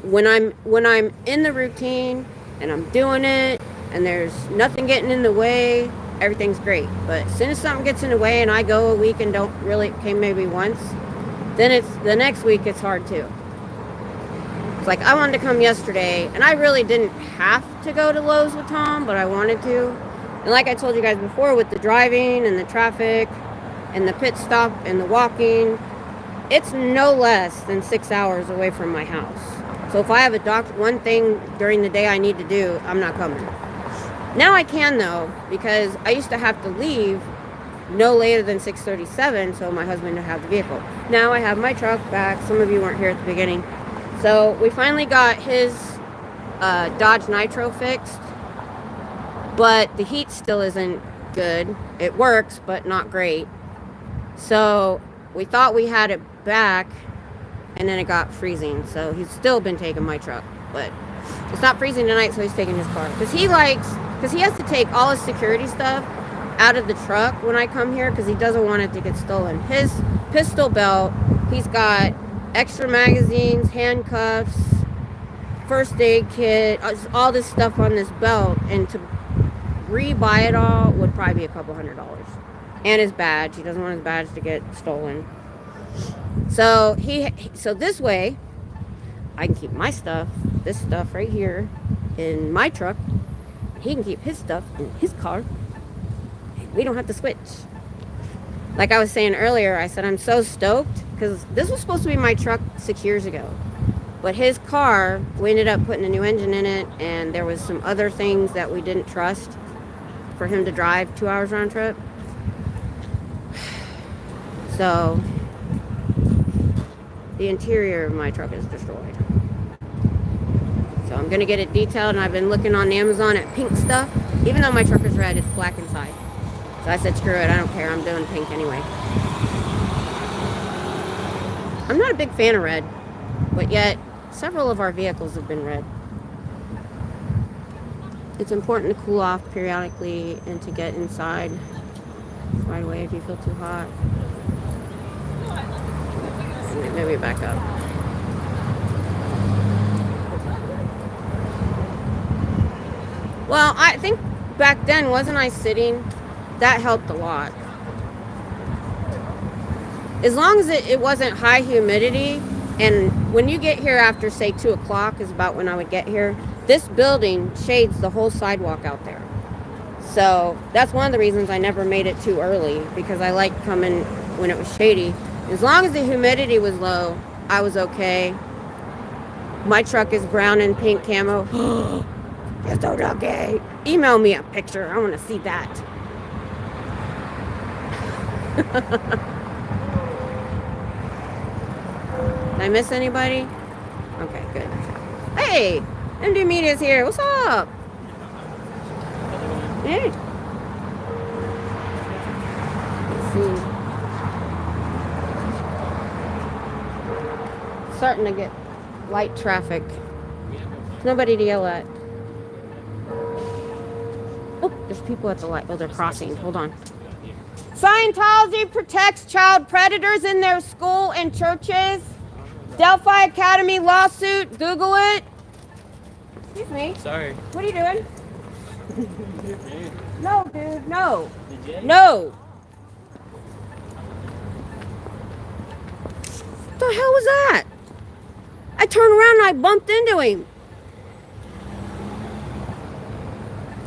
when I'm in the routine and I'm doing it and there's nothing getting in the way, everything's great. But as soon as something gets in the way and I go a week and don't really came maybe once, then it's the next week it's hard too. It's like I wanted to come yesterday and I really didn't have to go to Lowe's with Tom, but I wanted to. And like I told you guys before, with the driving and the traffic and the pit stop and the walking, it's no less than 6 hours away from my house. So if I have one thing during the day I need to do, I'm not coming. Now I can though, because I used to have to leave no later than 6:37 so my husband would have the vehicle. Now I have my truck back. Some of you weren't here at the beginning. So we finally got his Dodge Nitro fixed, but the heat still isn't good. It works, but not great. So we thought we had it back, and then it got freezing. So he's still been taking my truck, but it's not freezing tonight, so he's taking his car. Because he has to take all his security stuff out of the truck when I come here because he doesn't want it to get stolen. His pistol belt, he's got extra magazines, handcuffs, first aid kit, all this stuff on this belt, and to re-buy it all would probably be a couple $100. And his badge, he doesn't want his badge to get stolen. So so this way I can keep my stuff, this stuff right here, in my truck. He can keep his stuff in his car. We don't have to switch. Like I was saying earlier, I said I'm so stoked because this was supposed to be my truck 6 years ago. But his car, we ended up putting a new engine in it, and there was some other things that we didn't trust for him to drive 2 hours round trip. So the interior of my truck is destroyed. So I'm gonna get it detailed, and I've been looking on Amazon at pink stuff. Even though my truck is red, it's black inside. So I said, screw it, I don't care, I'm doing pink anyway. I'm not a big fan of red, but yet several of our vehicles have been red. It's important to cool off periodically and to get inside right away if you feel too hot. Maybe back up. Well, I think back then, wasn't I sitting? That helped a lot. As long as it wasn't high humidity, and when you get here after, say, 2 o'clock is about when I would get here, this building shades the whole sidewalk out there. So that's one of the reasons I never made it too early, because I liked coming when it was shady. As long as the humidity was low, I was okay. My truck is brown and pink camo. You're so lucky. Email me a picture. I want to see that. Did I miss anybody? Okay, good. Hey, MD Media's here. What's up? Hey. Let's see. Starting to get light traffic. Nobody to yell at. Oh, there's people at the light. Oh, they're crossing. Hold on. Scientology protects child predators in their school and churches. Delphi Academy lawsuit. Google it. Excuse me. Sorry. What are you doing? No, dude. No. No. What the hell was that? I turned around and I bumped into him.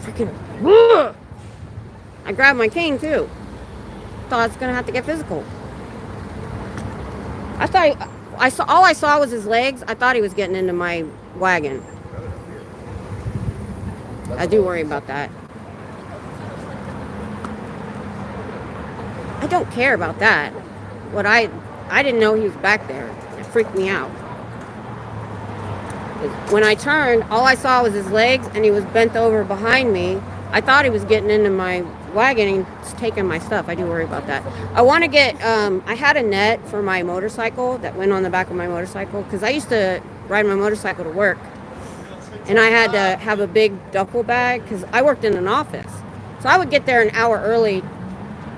Freaking. Ugh. I grabbed my cane too. Thought I was gonna have to get physical. All I saw was his legs. I thought he was getting into my wagon. I do worry about that. I don't care about that. I didn't know he was back there. It freaked me out. When I turned, all I saw was his legs, and he was bent over behind me. I thought he was getting into my wagon and taking my stuff. I do worry about that. I want to get, I had a net for my motorcycle that went on the back of my motorcycle, because I used to ride my motorcycle to work. And I had to have a big duffel bag, because I worked in an office. So I would get there an hour early,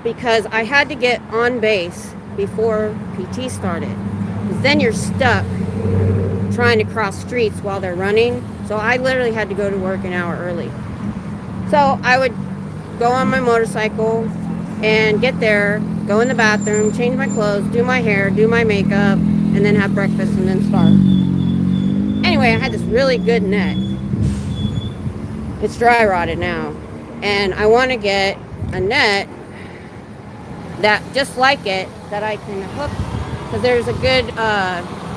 because I had to get on base before PT started. Because then you're stuck trying to cross streets while they're running. So I literally had to go to work an hour early. So I would go on my motorcycle and get there, go in the bathroom, change my clothes, do my hair, do my makeup, and then have breakfast and then start. Anyway, I had this really good net. It's dry rotted now. And I want to get a net that, just like it, that I can hook, because there's a good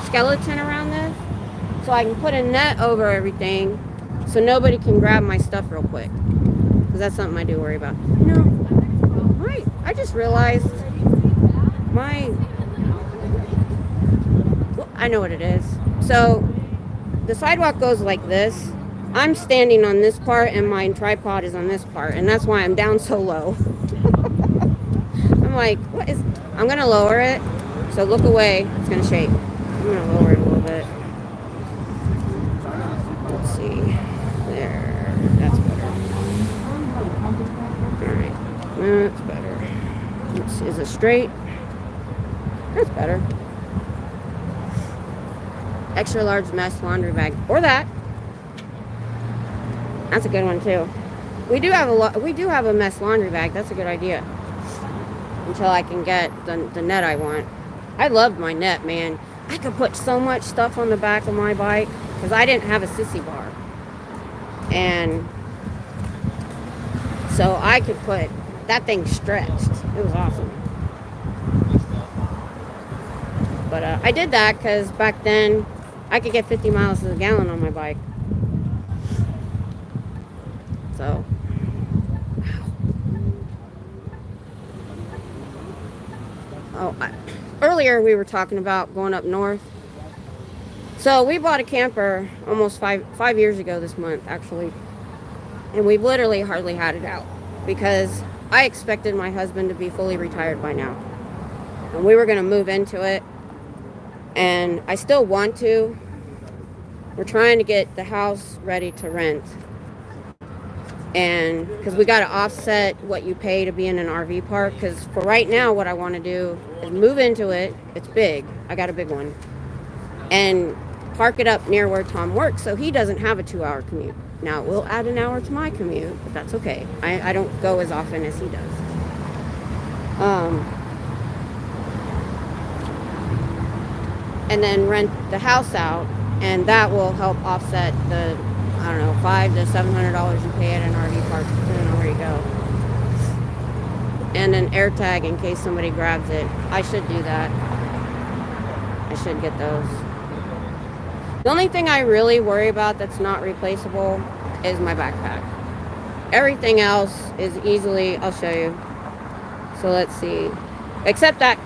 skeleton around this. So I can put a net over everything so nobody can grab my stuff real quick. Because that's something I do worry about. You know, I just realized well, I know what it is. So the sidewalk goes like this. I'm standing on this part and my tripod is on this part, and that's why I'm down so low. I'm like, I'm gonna lower it. So look away, it's gonna shake. I'm gonna lower it a little bit. Let's see. There, that's better. Alright, that's better. Is it straight? That's better. Extra large mesh laundry bag, or that. That's a good one too. We do have a mesh laundry bag. That's a good idea. Until I can get the net I want. I love my net, man. I could put so much stuff on the back of my bike because I didn't have a sissy bar, and so I could put that thing stretched. It was awesome. But I did that because back then I could get 50 miles to the gallon on my bike. So, earlier we were talking about going up north. So we bought a camper almost five years ago this month, actually. And we've literally hardly had it out because I expected my husband to be fully retired by now. And we were going to move into it. And I still want to. We're trying to get the house ready to rent. And because we got to offset what you pay to be in an RV park. Because for right now, what I want to do is move into it. It's big. I got a big one. And park it up near where Tom works so he doesn't have a 2-hour commute. Now, we'll add an hour to my commute, but that's okay. I don't go as often as he does. And then rent the house out, and that will help offset the, I don't know, $500 to $700 you pay at an RV park, depending on where you go. And an air tag in case somebody grabs it. I should do that. I should get those. The only thing I really worry about that's not replaceable is my backpack. Everything else is easily, I'll show you. So let's see. Except that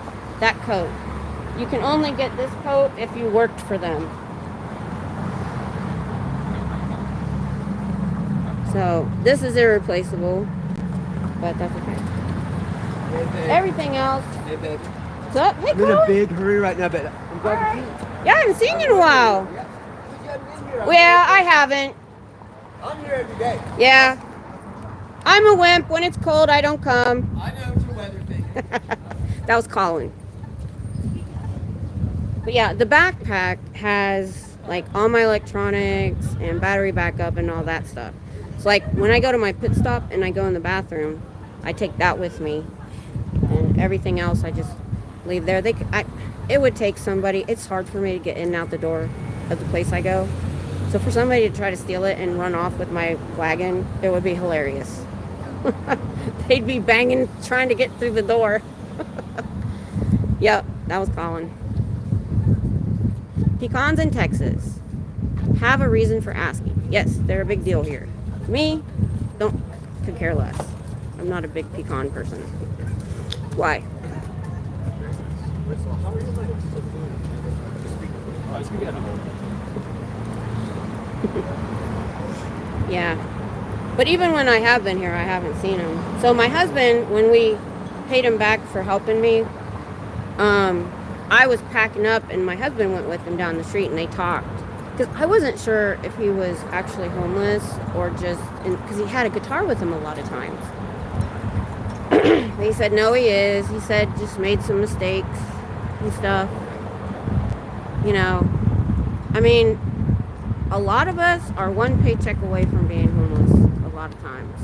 coat. You can only get this coat if you worked for them. So this is irreplaceable, but that's okay. Hey, everything else. Hey, babe. What's up? Hey, I'm in a big hurry right now, but I'm glad to see you. Yeah, I haven't seen you in a while. Well, I haven't. I'm here every day. Yeah. I'm a wimp. When it's cold, I don't come. I know it's your weather thing. That was Colin. But yeah, the backpack has like all my electronics and battery backup and all that stuff. So like when I go to my pit stop and I go in the bathroom, I take that with me, and everything else I just leave there. It would take somebody. It's hard for me to get in and out the door of the place I go. So for somebody to try to steal it and run off with my wagon, it would be hilarious. They'd be banging, trying to get through the door. Yep, that was Colin. Pecans in Texas have a reason for asking. Yes, they're a big deal here. Me, could care less. I'm not a big pecan person. Why? Yeah. But even when I have been here, I haven't seen him. So my husband, when we paid him back for helping me, I was packing up and my husband went with him down the street and they talked. Because I wasn't sure if he was actually homeless or just, because he had a guitar with him a lot of times. He said, no, he is. He said, just made some mistakes and stuff. You know, I mean, a lot of us are one paycheck away from being homeless a lot of times.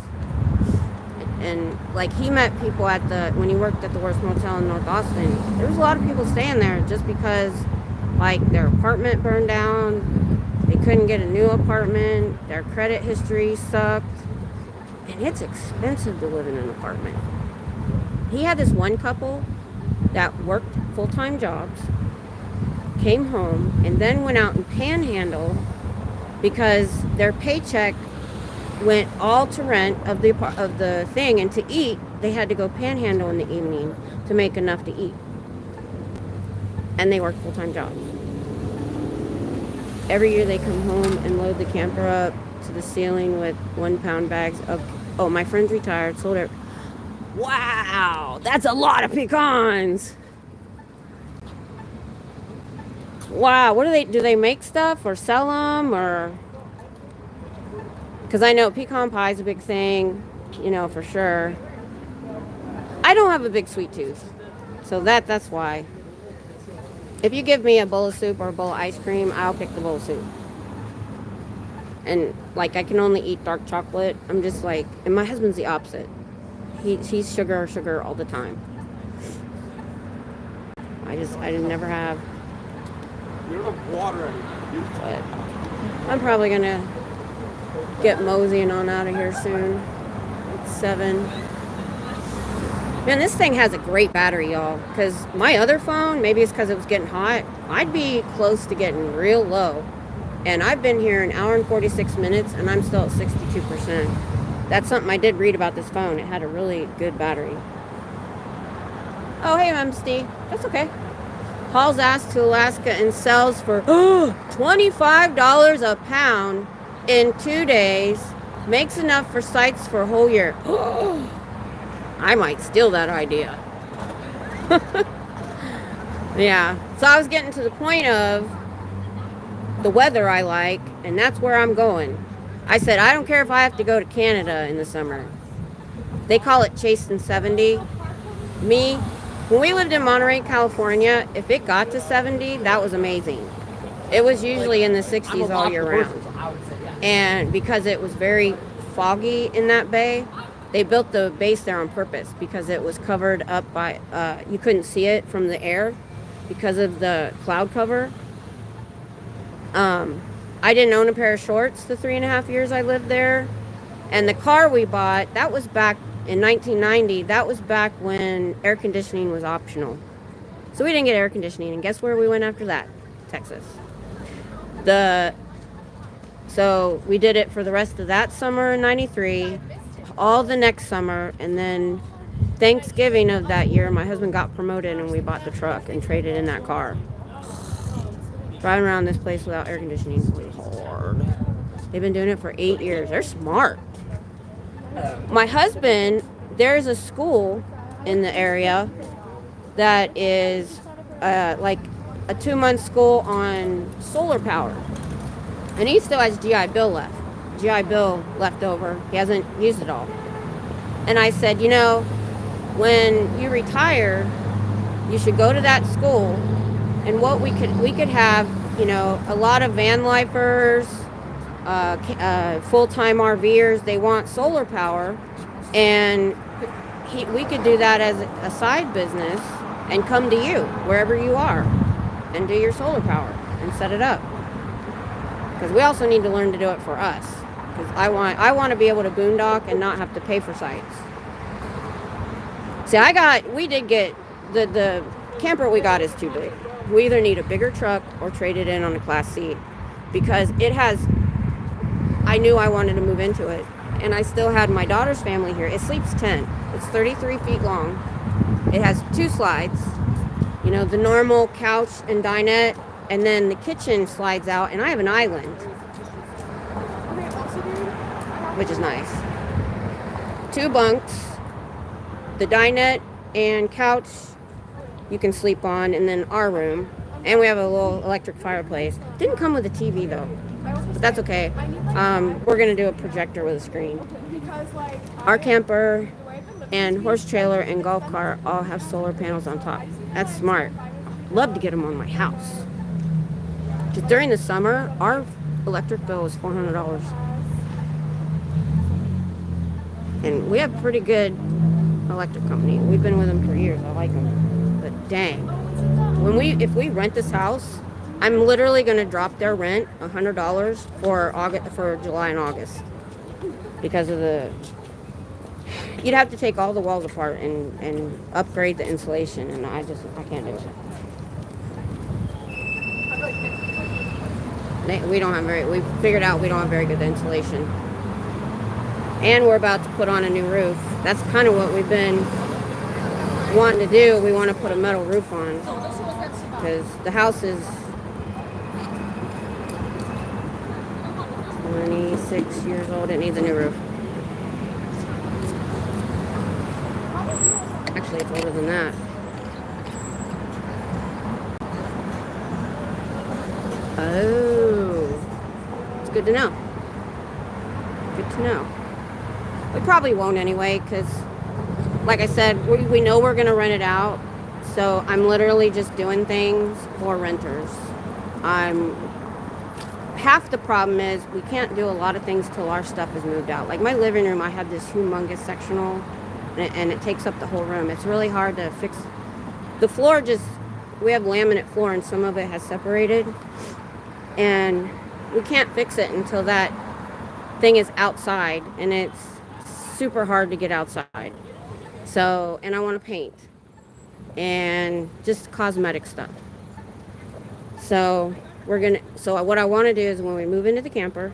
and like he met people at when he worked at the worst motel in North Austin. There was a lot of people staying there just because like their apartment burned down, they couldn't get a new apartment, their credit history sucked, and it's expensive to live in an apartment. He had this one couple that worked full-time jobs, came home, and then went out and panhandled because their paycheck went all to rent of the thing, and to eat they had to go panhandle in the evening to make enough to eat. And they worked full-time jobs. Every year they come home and load the camper up to the ceiling with 1-pound bags of, oh, my friend's retired, sold it. Wow, that's a lot of pecans. Wow, what do they make stuff or sell them, or? Because I know pecan pie is a big thing, you know, for sure. I don't have a big sweet tooth, so that's why. If you give me a bowl of soup or a bowl of ice cream, I'll pick the bowl of soup. And like I can only eat dark chocolate. I'm just like, and my husband's the opposite. He's sugar all the time. I never have. You don't have water anymore. But I'm probably gonna get moseying on out of here soon. It's 7. Man, this thing has a great battery, y'all. Because my other phone, maybe it's because it was getting hot, I'd be close to getting real low. And I've been here an hour and 46 minutes, and I'm still at 62%. That's something I did read about this phone. It had a really good battery. Oh, hey, MSD. That's okay. Hauls ass to Alaska and sells for $25 a pound in 2 days. Makes enough for sites for a whole year. I might steal that idea. Yeah. So I was getting to the point of the weather I like, and that's where I'm going. I said, I don't care if I have to go to Canada in the summer. They call it chasing 70. Me, when we lived in Monterey, California, if it got to 70, that was amazing. It was usually in the 60s all year round. And because it was very foggy in that bay, they built the base there on purpose because it was covered up by, you couldn't see it from the air because of the cloud cover. I didn't own a pair of shorts the 3.5 years I lived there. And the car we bought, that was back in 1990. That was back when air conditioning was optional. So we didn't get air conditioning. And guess where we went after that? Texas. So we did it for the rest of that summer in 93, all the next summer, and then Thanksgiving of that year, my husband got promoted and we bought the truck and traded in that car. Driving around this place without air conditioning was hard. They've been doing it for 8 years. They're smart. My husband, there's a school in the area that is like a 2-month school on solar power. And he still has GI Bill left over. He hasn't used it all. And I said, you know, when you retire, you should go to that school. And what we could have, you know, a lot of van lifers, full-time RVers, they want solar power. And we could do that as a side business and come to you, wherever you are, and do your solar power and set it up. Because we also need to learn to do it for us. Because I want to be able to boondock and not have to pay for sites. See, we did get, the camper we got is too big. We either need a bigger truck or trade it in on a Class C. Because I knew I wanted to move into it. And I still had my daughter's family here. It sleeps 10. It's 33 feet long. It has 2 slides. You know, the normal couch and dinette. And then the kitchen slides out, and I have an island, which is nice. 2 bunks, the dinette and couch you can sleep on, and then our room. And we have a little electric fireplace. Didn't come with a TV though, but that's okay. We're gonna do a projector with a screen. Our camper and horse trailer and golf cart all have solar panels on top. That's smart. Love to get them on my house. Just during the summer, our electric bill is $400. And we have pretty good electric company. We've been with them for years. I like them. But dang, if we rent this house, I'm literally going to drop their rent $100 for July and August because of the. You'd have to take all the walls apart and upgrade the insulation, and I can't do it. We figured out we don't have very good insulation. And we're about to put on a new roof. That's kind of what we've been wanting to do. We want to put a metal roof on because the house is 26 years old. It needs a new roof. Actually, it's older than that. Oh, it's good to know. Good to know. We probably won't anyway, because, like I said, we know we're going to rent it out. So I'm literally just doing things for renters. Half the problem is we can't do a lot of things till our stuff is moved out. Like my living room, I have this humongous sectional, and it takes up the whole room. It's really hard to fix. The floor we have laminate floor, and some of it has separated. And we can't fix it until that thing is outside, and it's super hard to get outside. So, and I want to paint and just cosmetic stuff. So what I want to do is when we move into the camper,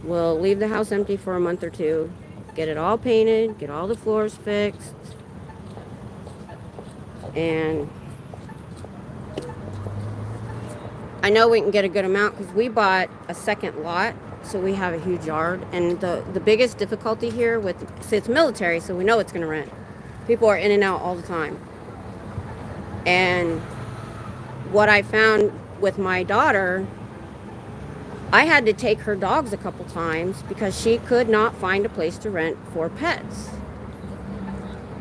we'll leave the house empty for a month or two, get it all painted, get all the floors fixed, and I know we can get a good amount because we bought a second lot, so we have a huge yard. And the biggest difficulty here it's military, so we know it's going to rent. People are in and out all the time. And what I found with my daughter, I had to take her dogs a couple times because she could not find a place to rent for pets.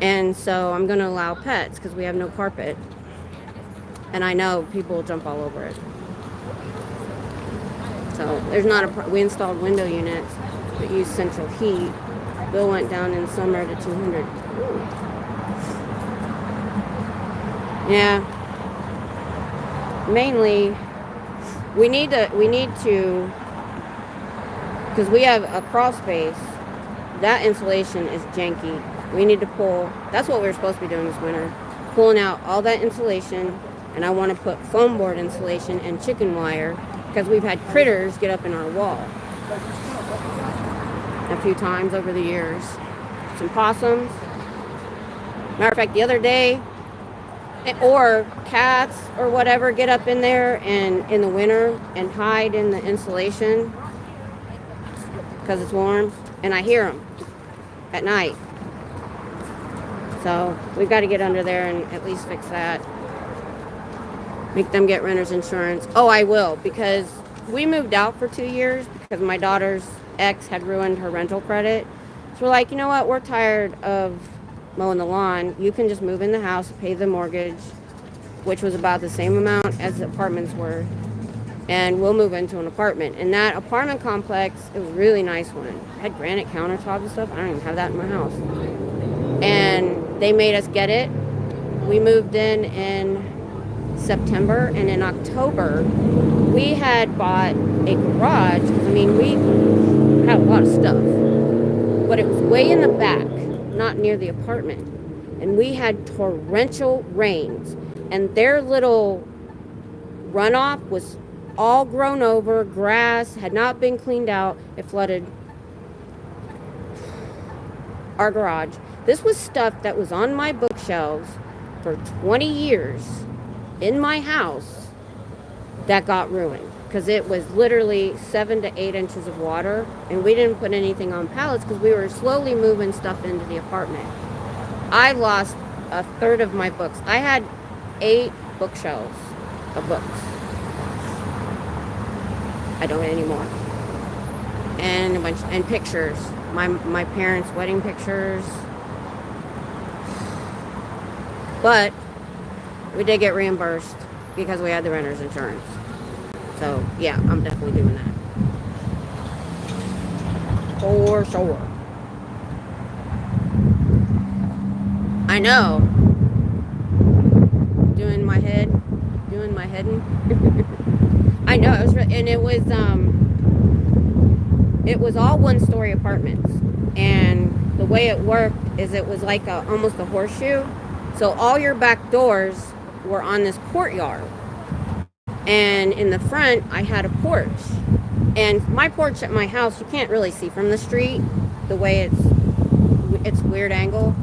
And so I'm going to allow pets because we have no carpet. And I know people will jump all over it. So there's not we installed window units that use central heat. Bill went down in summer to 200. Ooh. Yeah. Mainly, we need to, because we have a crawl space. That insulation is janky. We need to pull. That's what we were supposed to be doing this winter, pulling out all that insulation, and I want to put foam board insulation and chicken wire. Because we've had critters get up in our wall a few times over the years. Some possums. Matter of fact, the other day, or cats or whatever get up in there and in the winter and hide in the insulation because it's warm, and I hear them at night. So we've got to get under there and at least fix that. Make them get renter's insurance. Oh, I will, because we moved out for 2 years because my daughter's ex had ruined her rental credit. So we're like, you know what? We're tired of mowing the lawn. You can just move in the house, pay the mortgage, which was about the same amount as the apartments were, and we'll move into an apartment. And that apartment complex, it was a really nice one. It had granite countertops and stuff. I don't even have that in my house. And they made us get it. We moved in September, and in October we had bought a garage. I mean, we had a lot of stuff, but it was way in the back, not near the apartment, and we had torrential rains, and their little runoff was all grown over, grass had not been cleaned out. It flooded our garage. This was stuff that was on my bookshelves for 20 years in my house that got ruined because it was literally 7 to 8 inches of water, and we didn't put anything on pallets because we were slowly moving stuff into the apartment. I lost a third of my books. I had 8 bookshelves of books. I don't anymore. And a bunch and pictures. My parents' wedding pictures. But we did get reimbursed because we had the renter's insurance. So, yeah, I'm definitely doing that. For sure. I know. Doing my head. Doing my heading. I know. It was, and it was all one-story apartments. And the way it worked is it was like almost a horseshoe. So all your back doors were on this courtyard. And in the front, I had a porch. And my porch at my house, you can't really see from the street the way it's weird angle.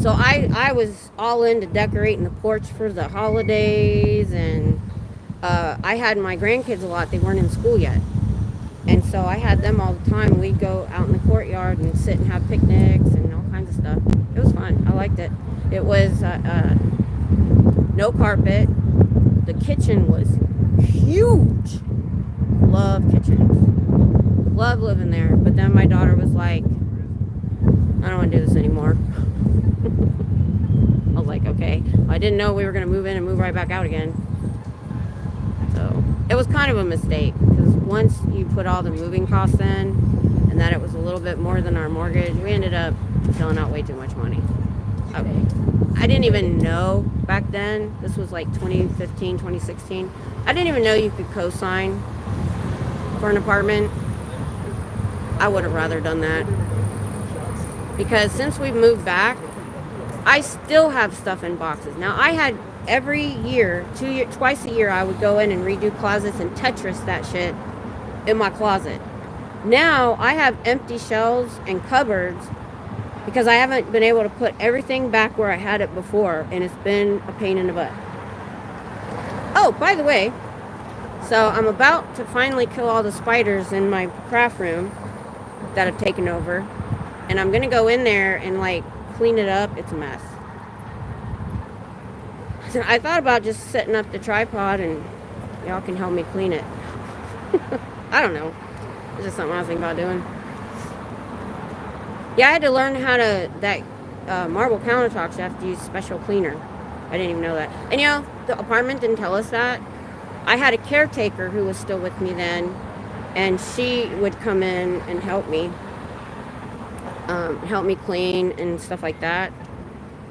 So I was all into decorating the porch for the holidays, and I had my grandkids a lot. They weren't in school yet. And so I had them all the time. We'd go out in the courtyard and sit and have picnics and all kinds of stuff. It was fun. I liked it. It was no carpet. The kitchen was huge. Love kitchens. Love living there. But then my daughter was like, I don't want to do this anymore. I was like, okay. I didn't know we were going to move in and move right back out again. So it was kind of a mistake, because once you put all the moving costs in, and that it was a little bit more than our mortgage, we ended up filling out way too much money. I didn't even know back then. This was like 2015, 2016. I didn't even know you could co-sign for an apartment. I would have rather done that. Because since we've moved back, I still have stuff in boxes. Now, I had every year, twice a year, I would go in and redo closets and Tetris that shit in my closet. Now, I have empty shelves and cupboards because I haven't been able to put everything back where I had it before, and it's been a pain in the butt. Oh, by the way, so I'm about to finally kill all the spiders in my craft room that have taken over, and I'm gonna go in there and like clean it up. It's a mess. So I thought about just setting up the tripod and y'all can help me clean it. I don't know. It's just something I was thinking about doing. Yeah, I had to learn how to, marble countertops, you have to use special cleaner. I didn't even know that. And you know, the apartment didn't tell us that. I had a caretaker who was still with me then, and she would come in and help me clean and stuff like that.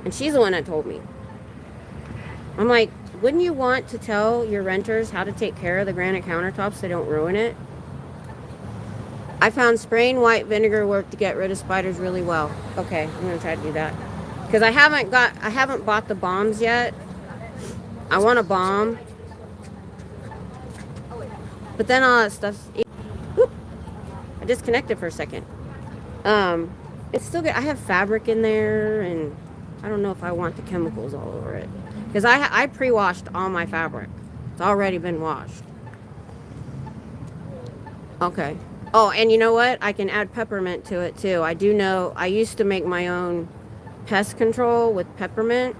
And she's the one that told me. I'm like, wouldn't you want to tell your renters how to take care of the granite countertops so they don't ruin it? I found spraying white vinegar worked to get rid of spiders really well. Okay, I'm gonna try to do that. Because I haven't bought the bombs yet. I want a bomb. But then all that stuff's... Whoop, I disconnected for a second. It's still good. I have fabric in there, and I don't know if I want the chemicals all over it. Because I pre-washed all my fabric. It's already been washed. Okay. Oh, and you know what? I can add peppermint to it too. I do know, I used to make my own pest control with peppermint.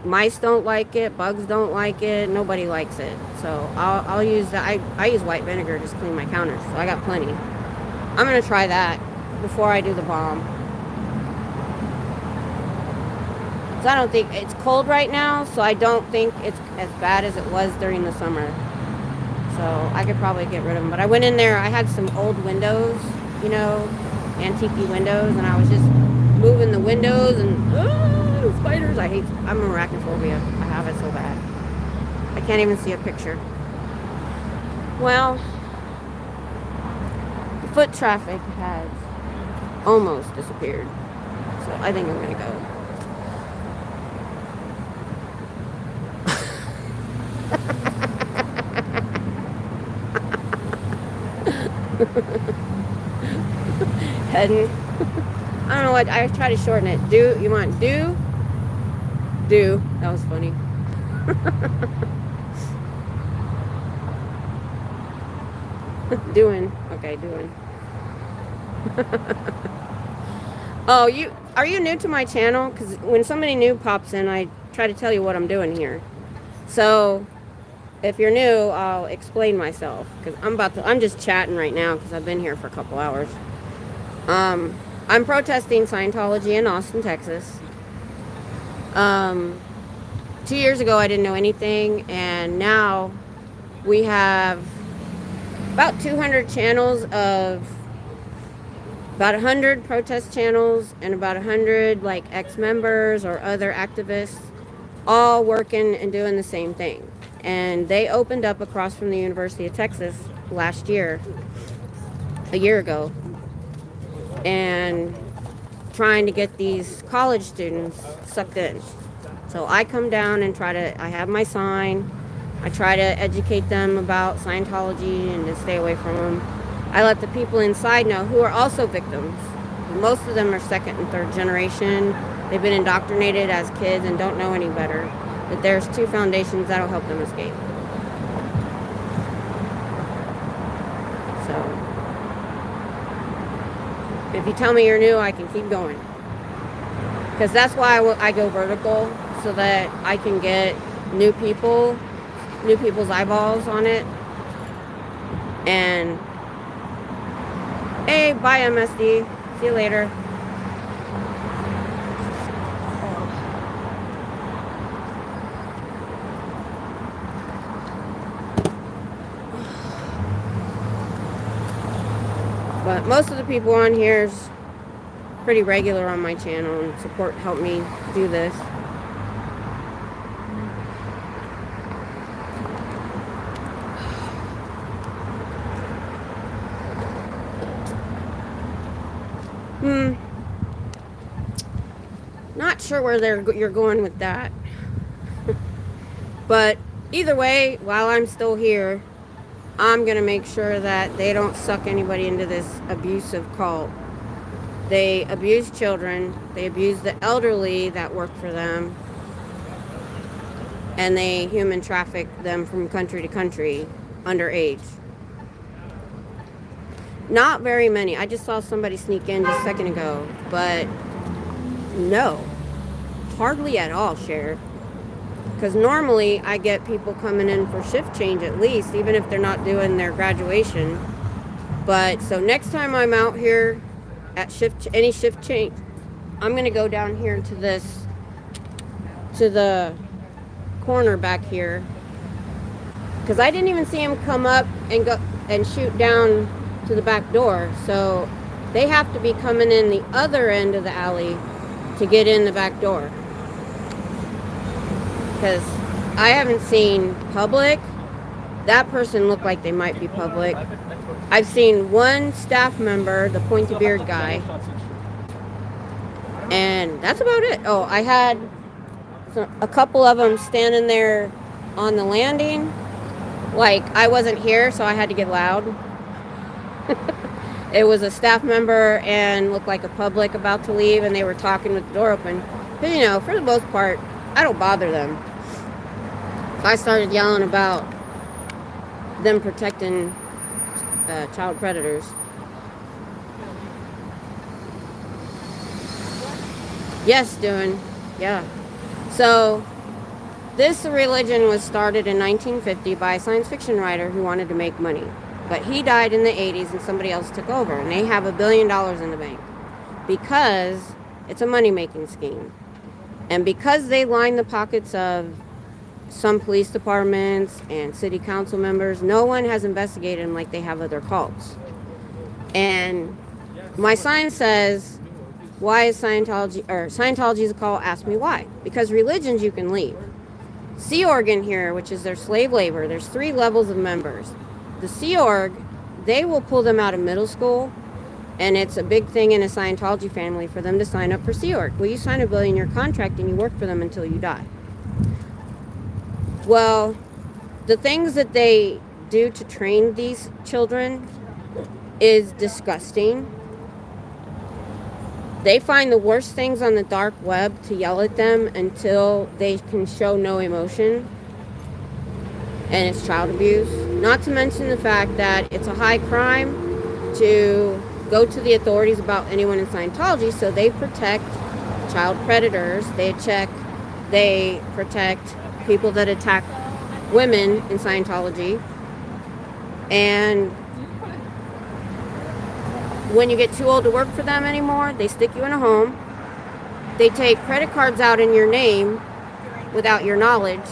Mice don't like it, bugs don't like it, nobody likes it. So I'll use that. I use white vinegar to just clean my counters, so I got plenty. I'm gonna try that before I do the bomb. So I don't think, it's cold right now, so I don't think it's as bad as it was during the summer. So I could probably get rid of them. But I went in there, I had some old windows, you know, antique windows, and I was just moving the windows and, spiders. I'm arachnophobia. I have it so bad. I can't even see a picture. Well, the foot traffic has almost disappeared. So I think I'm going to go. Heading. I don't know what, I try to shorten it. You want do? Do. That was funny. Doing. Okay, doing. Oh, are you new to my channel? Because when somebody new pops in, I try to tell you what I'm doing here. So if you're new, I'll explain myself, because I'm just chatting right now because I've been here for a couple hours. I'm protesting Scientology in Austin, Texas. 2 years ago, I didn't know anything, and now we have about 200 channels of about 100 protest channels and about 100 like ex-members or other activists all working and doing the same thing. And they opened up across from the University of Texas last year, a year ago, and trying to get these college students sucked in. So I come down and I have my sign. I try to educate them about Scientology and to stay away from them. I let the people inside know who are also victims. Most of them are second and third generation. They've been indoctrinated as kids and don't know any better. But there's 2 foundations that'll help them escape. So, if you tell me you're new, I can keep going. Because that's why I go vertical, so that I can get new people's eyeballs on it. And, hey, bye MSD. See you later. But most of the people on here is pretty regular on my channel and help me do this. Not sure where you're going with that. But either way, while I'm still here, I'm going to make sure that they don't suck anybody into this abusive cult. They abuse children. They abuse the elderly that work for them. And they human traffic them from country to country, underage. Not very many. I just saw somebody sneak in just a second ago. But no, hardly at all, Sheriff. Because normally I get people coming in for shift change at least, even if they're not doing their graduation. But so next time I'm out here at any shift change, I'm going to go down here to the corner back here. Because I didn't even see him come up and go and shoot down to the back door. So they have to be coming in the other end of the alley to get in the back door. Because I haven't seen public. That person looked like they might be public. I've seen one staff member, the pointy beard guy, and that's about it. Oh, I had a couple of them standing there on the landing. Like, I wasn't here, so I had to get loud. It was a staff member and looked like a public about to leave, and they were talking with the door open. But, you know, for the most part, I don't bother them. I started yelling about them protecting child predators. Yes, doing. Yeah. So, this religion was started in 1950 by a science fiction writer who wanted to make money. But he died in the 80s and somebody else took over. And they have $1 billion in the bank. Because it's a money-making scheme. And because they line the pockets of some police departments and city council members, no one has investigated them like they have other cults. And my sign says, why is Scientology is a cult? Ask me why. Because religions you can leave. Sea Org in here, which is their slave labor, there's 3 levels of members. The Sea Org, they will pull them out of middle school, and it's a big thing in a Scientology family for them to sign up for Sea Org. Well, you sign a $1 billion contract and you work for them until you die. Well, the things that they do to train these children is disgusting. They find the worst things on the dark web to yell at them until they can show no emotion. And it's child abuse. Not to mention the fact that it's a high crime to go to the authorities about anyone in Scientology, so they protect child predators. They protect people that attack women in Scientology. And when you get too old to work for them anymore, they stick you in a home. They take credit cards out in your name without your knowledge.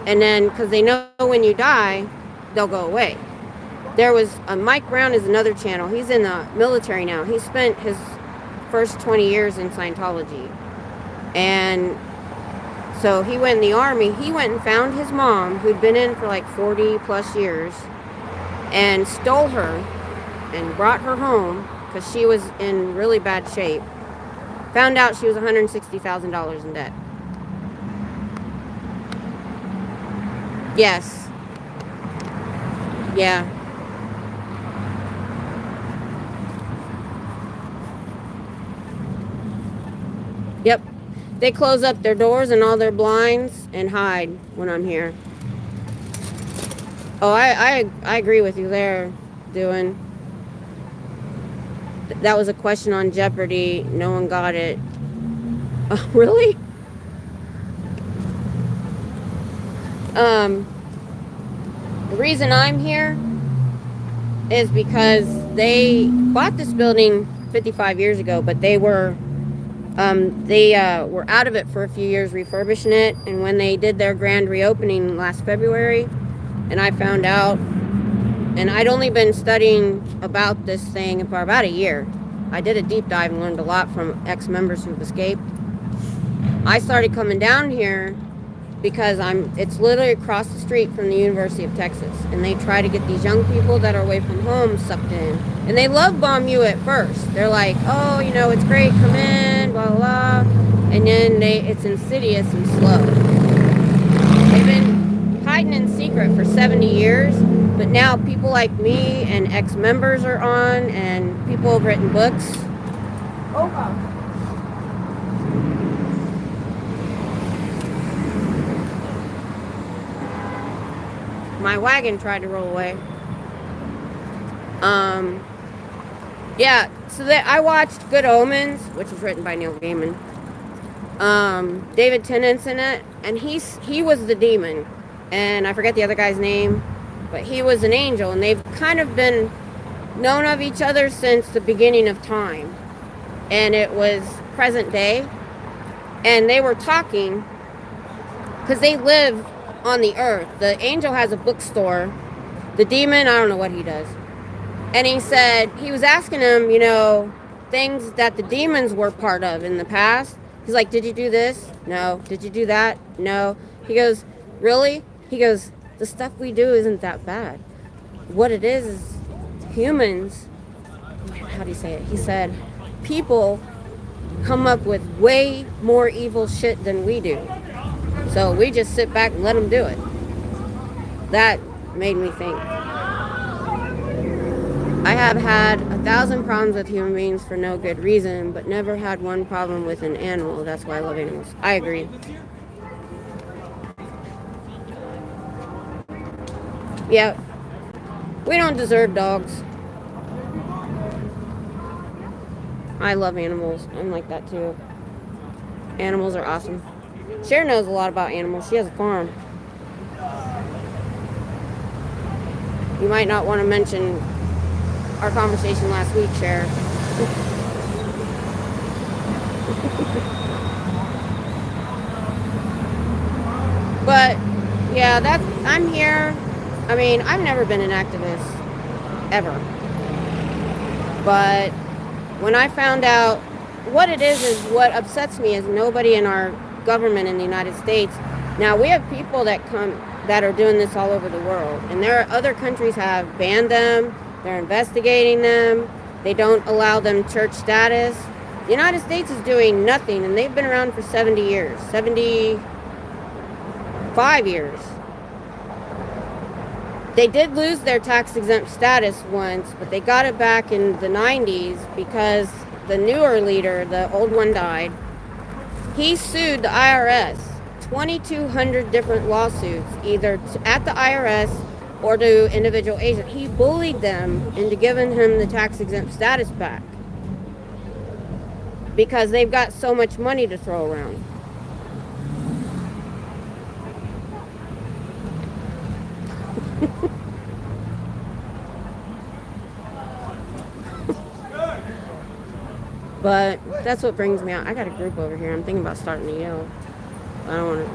And then, because they know when you die, they'll go away. There was Mike Brown is another channel. He's in the military now. He spent his first 20 years in Scientology. And so he went in the army. He went and found his mom, who'd been in for like 40 plus years, and stole her and brought her home because she was in really bad shape. Found out she was $160,000 in debt. Yes. Yeah. Yep. They close up their doors and all their blinds and hide when I'm here. Oh, I agree with you there, doing. That was a question on Jeopardy. No one got it. Oh, really? The reason I'm here is because they bought this building 55 years ago, but they were out of it for a few years refurbishing it, and when they did their grand reopening last February, and I found out, and I'd only been studying about this thing for about a year. I did a deep dive and learned a lot from ex-members who've escaped. I started coming down here because it's literally across the street from the University of Texas, and they try to get these young people that are away from home sucked in, and they love bomb you at first. They're like, oh, you know, it's great, come in, blah blah blah, and then it's insidious and slow. They've been hiding in secret for 70 years, but now people like me and ex-members are on, and people have written books. Oh God. My wagon tried to roll away. Yeah, so I watched Good Omens, which was written by Neil Gaiman. David Tennant's in it, and he was the demon, and I forget the other guy's name, but he was an angel, and they've kind of been known of each other since the beginning of time, and it was present day, and they were talking because they live on the earth. The angel has a bookstore. The demon, I don't know what he does. And he said, he was asking him, you know, things that the demons were part of in the past. He's like, did you do this? No. Did you do that? No. He goes, really? He goes, the stuff we do isn't that bad. What it is humans, how do you say it? He said, people come up with way more evil shit than we do. So we just sit back and let them do it. That made me think. I have had 1,000 problems with human beings for no good reason, but never had one problem with an animal. That's why I love animals. I agree. Yeah. We don't deserve dogs. I love animals. I'm like that too. Animals are awesome. Cher knows a lot about animals. She has a farm. You might not want to mention our conversation last week, Cher. But yeah, I'm here. I mean, I've never been an activist ever. But when I found out what it is what upsets me is nobody in our government in the United States. Now we have people that are doing this all over the world, and there are other countries have banned them. They're investigating them. They don't allow them church status. The United States is doing nothing, and they've been around for 70 years, 75 years. They did lose their tax-exempt status once, but they got it back in the 90s because the newer leader, the old one, died. He sued the IRS, 2,200 different lawsuits, either at the IRS or to individual agents. He bullied them into giving him the tax-exempt status back because they've got so much money to throw around. But that's what brings me out. I got a group over here. I'm thinking about starting to yell. I don't want to.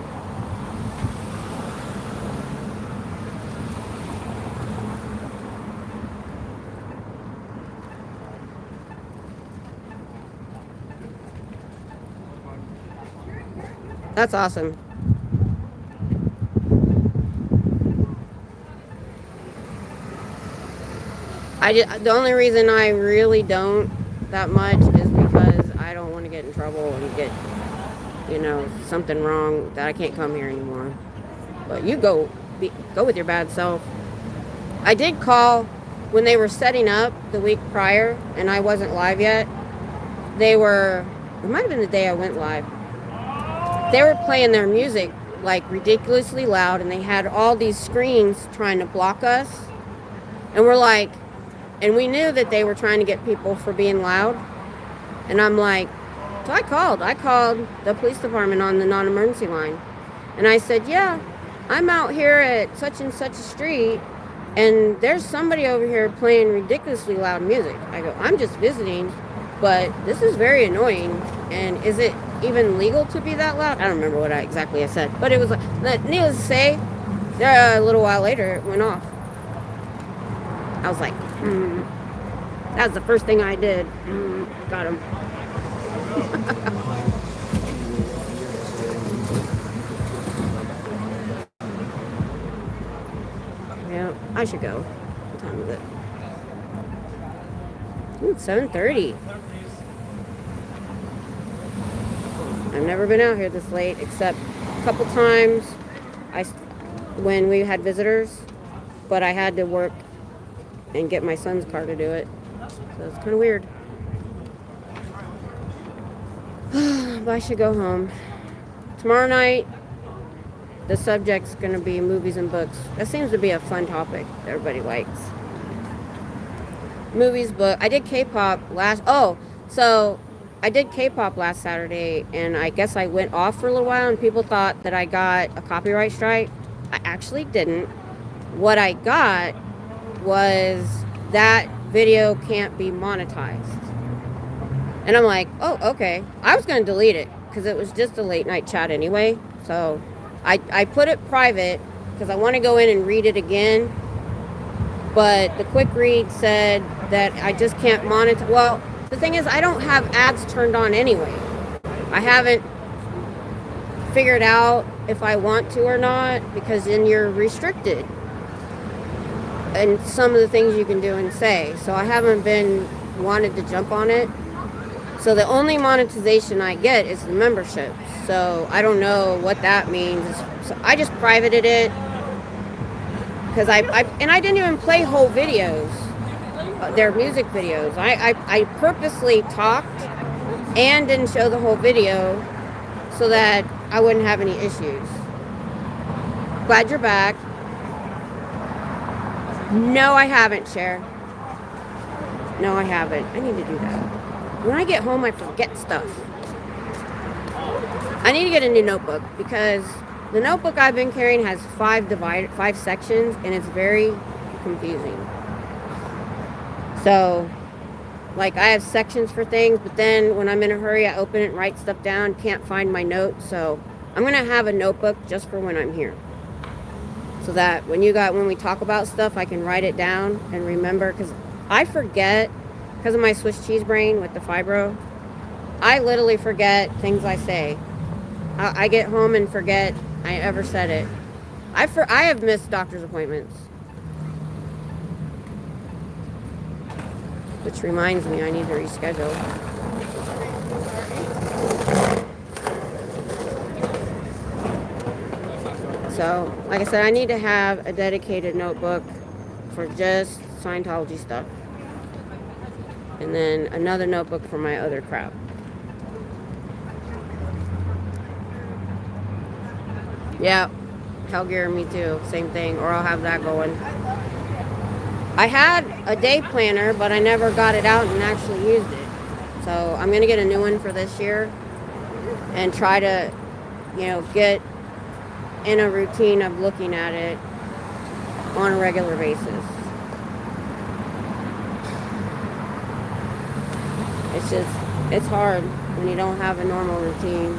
That's awesome. The only reason I really don't that much is because I don't want to get in trouble and get, something wrong that I can't come here anymore. But you go with your bad self. I did call when they were setting up the week prior and I wasn't live yet. It might have been the day I went live. They were playing their music like ridiculously loud and they had all these screens trying to block us. And and we knew that they were trying to get people for being loud. And I'm like, so I called the police department on the non-emergency line. And I said, yeah, I'm out here at such and such a street and there's somebody over here playing ridiculously loud music. I go, I'm just visiting, but this is very annoying. And is it even legal to be that loud? I don't remember what exactly I said, but it was like, needless to say, a little while later it went off. I was like, that was the first thing I did. Got him. Yeah, I should go. What time is it? It's 7:30. I've never been out here this late, except a couple times when we had visitors, but I had to work and get my son's car to do it. So it's kind of weird. But I should go home. Tomorrow night, the subject's going to be movies and books. That seems to be a fun topic that everybody likes. Movies, book. I did K-pop I did K-pop last Saturday, and I guess I went off for a little while, and people thought that I got a copyright strike. I actually didn't. What I got was that video can't be monetized. And I'm like, oh, okay. I was going to delete it because it was just a late night chat anyway. So I put it private because I want to go in and read it again. But the quick read said that I just can't monetize. Well, the thing is, I don't have ads turned on anyway. I haven't figured out if I want to or not, because then you're restricted and some of the things you can do and say. So I haven't been wanted to jump on it. So the only monetization I get is the membership. So I don't know what that means. So I just privated it because I didn't even play whole videos, their music videos. I purposely talked and didn't show the whole video so that I wouldn't have any issues. Glad you're back. No, I haven't, Cher. No, I haven't. I need to do that. When I get home, I forget stuff. I need to get a new notebook because the notebook I've been carrying has 5 sections, and it's very confusing. So, like, I have sections for things, but then when I'm in a hurry, I open it and write stuff down, can't find my notes. So I'm going to have a notebook just for when I'm here. So that when we talk about stuff, I can write it down and remember, because I forget, because of my Swiss cheese brain with the fibro, I literally forget things I say. I get home and forget I ever said it. I have missed doctor's appointments. Which reminds me, I need to reschedule. So, like I said, I need to have a dedicated notebook for just Scientology stuff. And then another notebook for my other crap. Yeah, Hellgear, me too. Same thing, or I'll have that going. I had a day planner, but I never got it out and actually used it. So I'm going to get a new one for this year and try to, get in a routine of looking at it on a regular basis. It's hard when you don't have a normal routine.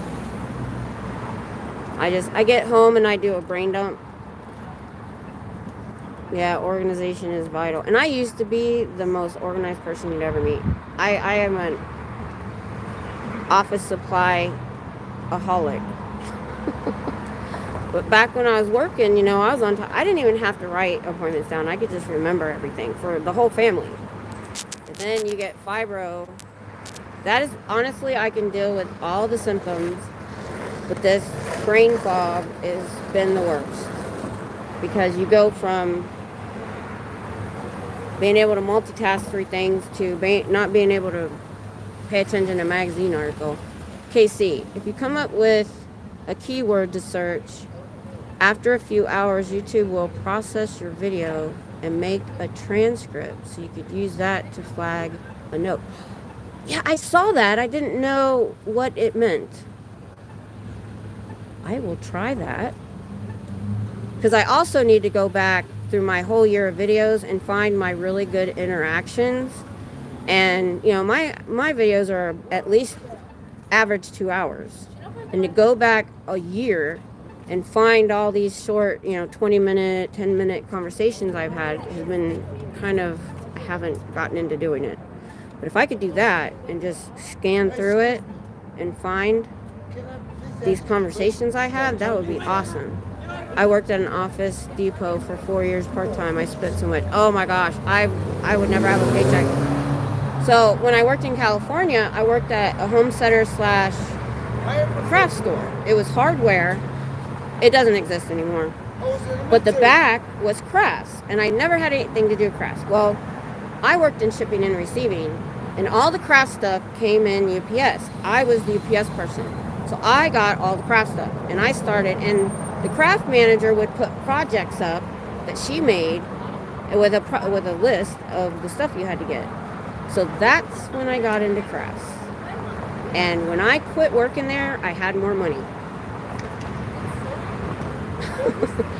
I get home and I do a brain dump. Yeah, organization is vital. And I used to be the most organized person you'd ever meet. I am an office supply aholic. But back when I was working, you know, I was on top. I didn't even have to write appointments down. I could just remember everything for the whole family. And then you get fibro. That is, honestly, I can deal with all the symptoms. But this brain fog has been the worst. Because you go from being able to multitask 3 things to not being able to pay attention to a magazine article. KC, if you come up with a keyword to search, after a few hours, YouTube will process your video and make a transcript, so you could use that to flag a note. Yeah, I saw that. I didn't know what it meant. I will try that. Because I also need to go back through my whole year of videos and find my really good interactions. And, you know, my videos are at least average 2 hours. And to go back a year and find all these short, you know, 20-minute, 10-minute conversations I've had has been kind of, I haven't gotten into doing it. But if I could do that and just scan through it and find these conversations I had, that would be awesome. I worked at an Office Depot for 4 years part-time. I spent so much. Oh my gosh, I would never have a paycheck. So when I worked in California, I worked at a home center / craft store. It was hardware. It doesn't exist anymore. But the back was crafts, and I never had anything to do with crafts. Well, I worked in shipping and receiving, and all the craft stuff came in UPS. I was the UPS person. So I got all the craft stuff, and I started, and the craft manager would put projects up that she made with a list of the stuff you had to get. So that's when I got into crafts. And when I quit working there, I had more money.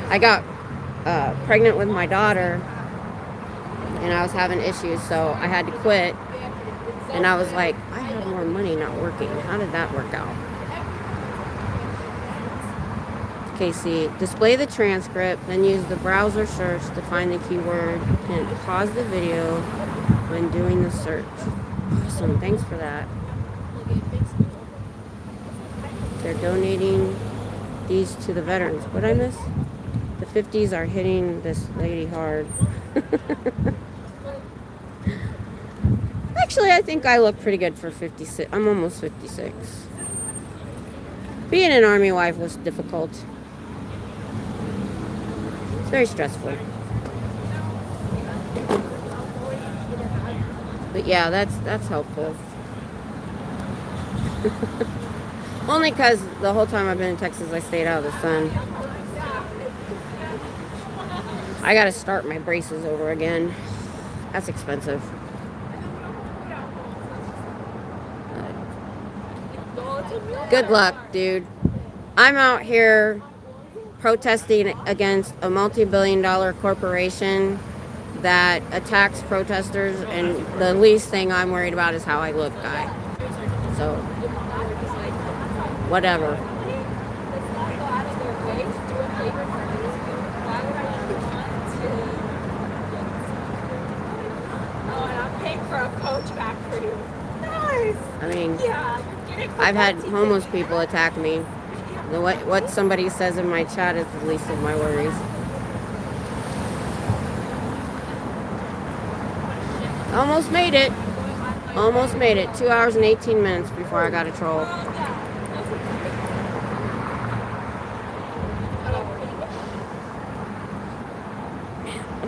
I got pregnant with my daughter, and I was having issues, so I had to quit. And I was like, I have more money not working. How did that work out? KC, display the transcript, then use the browser search to find the keyword, and pause the video when doing the search. Awesome, thanks for that. They're donating these to the veterans. What did I miss? The 50s are hitting this lady hard. Actually, I think I look pretty good for 56. I'm almost 56. Being an army wife was difficult. It's very stressful. But yeah, that's helpful. Only because the whole time I've been in Texas, I stayed out of the sun. I gotta start my braces over again. That's expensive. Good luck, dude. I'm out here protesting against a multi-billion-dollar corporation that attacks protesters, and the least thing I'm worried about is how I look, guy. So, whatever. I mean, I've had homeless people attack me. What somebody says in my chat is the least of my worries. Almost made it. Almost made it. 2 hours and 18 minutes before I got a troll.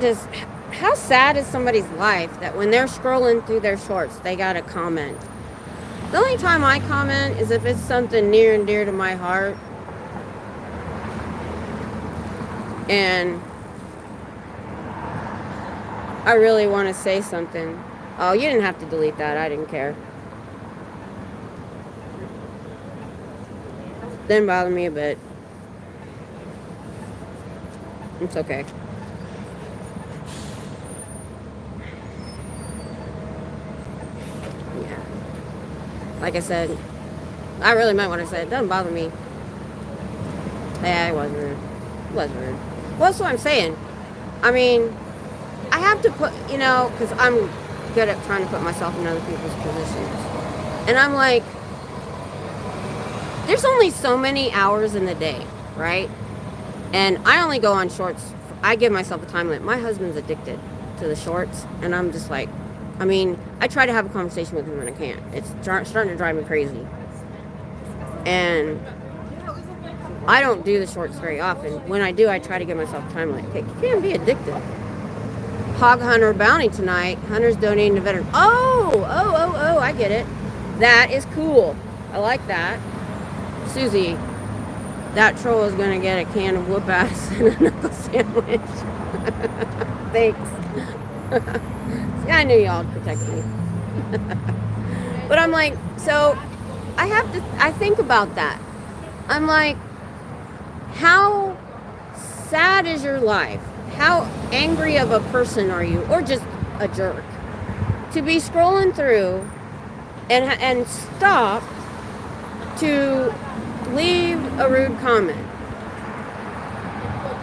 Just, how sad is somebody's life that when they're scrolling through their shorts, they got a comment? The only time I comment is if it's something near and dear to my heart. And I really want to say something. Oh, you didn't have to delete that. I didn't care. Didn't bother me a bit. It's okay. Yeah. Like I said, I really meant what I said. It doesn't bother me. Yeah, it was rude. It was rude. Well, that's what I'm saying. I mean, I have to put, you know, because I'm good at trying to put myself in other people's positions. And I'm like, there's only so many hours in the day, right? And I only go on shorts. I give myself a time limit. My husband's addicted to the shorts, and I'm just like, I mean, I try to have a conversation with him when I can't. It's starting to drive me crazy. And I don't do the shorts very often. When I do, I try to give myself a time limit. You can't be addicted. Hog Hunter bounty tonight. Hunters donating to veterans. Oh, I get it. That is cool. I like that. Susie, that troll is going to get a can of whoop ass and a knuckle sandwich. Thanks. I knew y'all would protect me. But I'm like, so I think about that. I'm like, how sad is your life? How angry of a person are you? Or just a jerk? To be scrolling through and stop to leave a rude comment.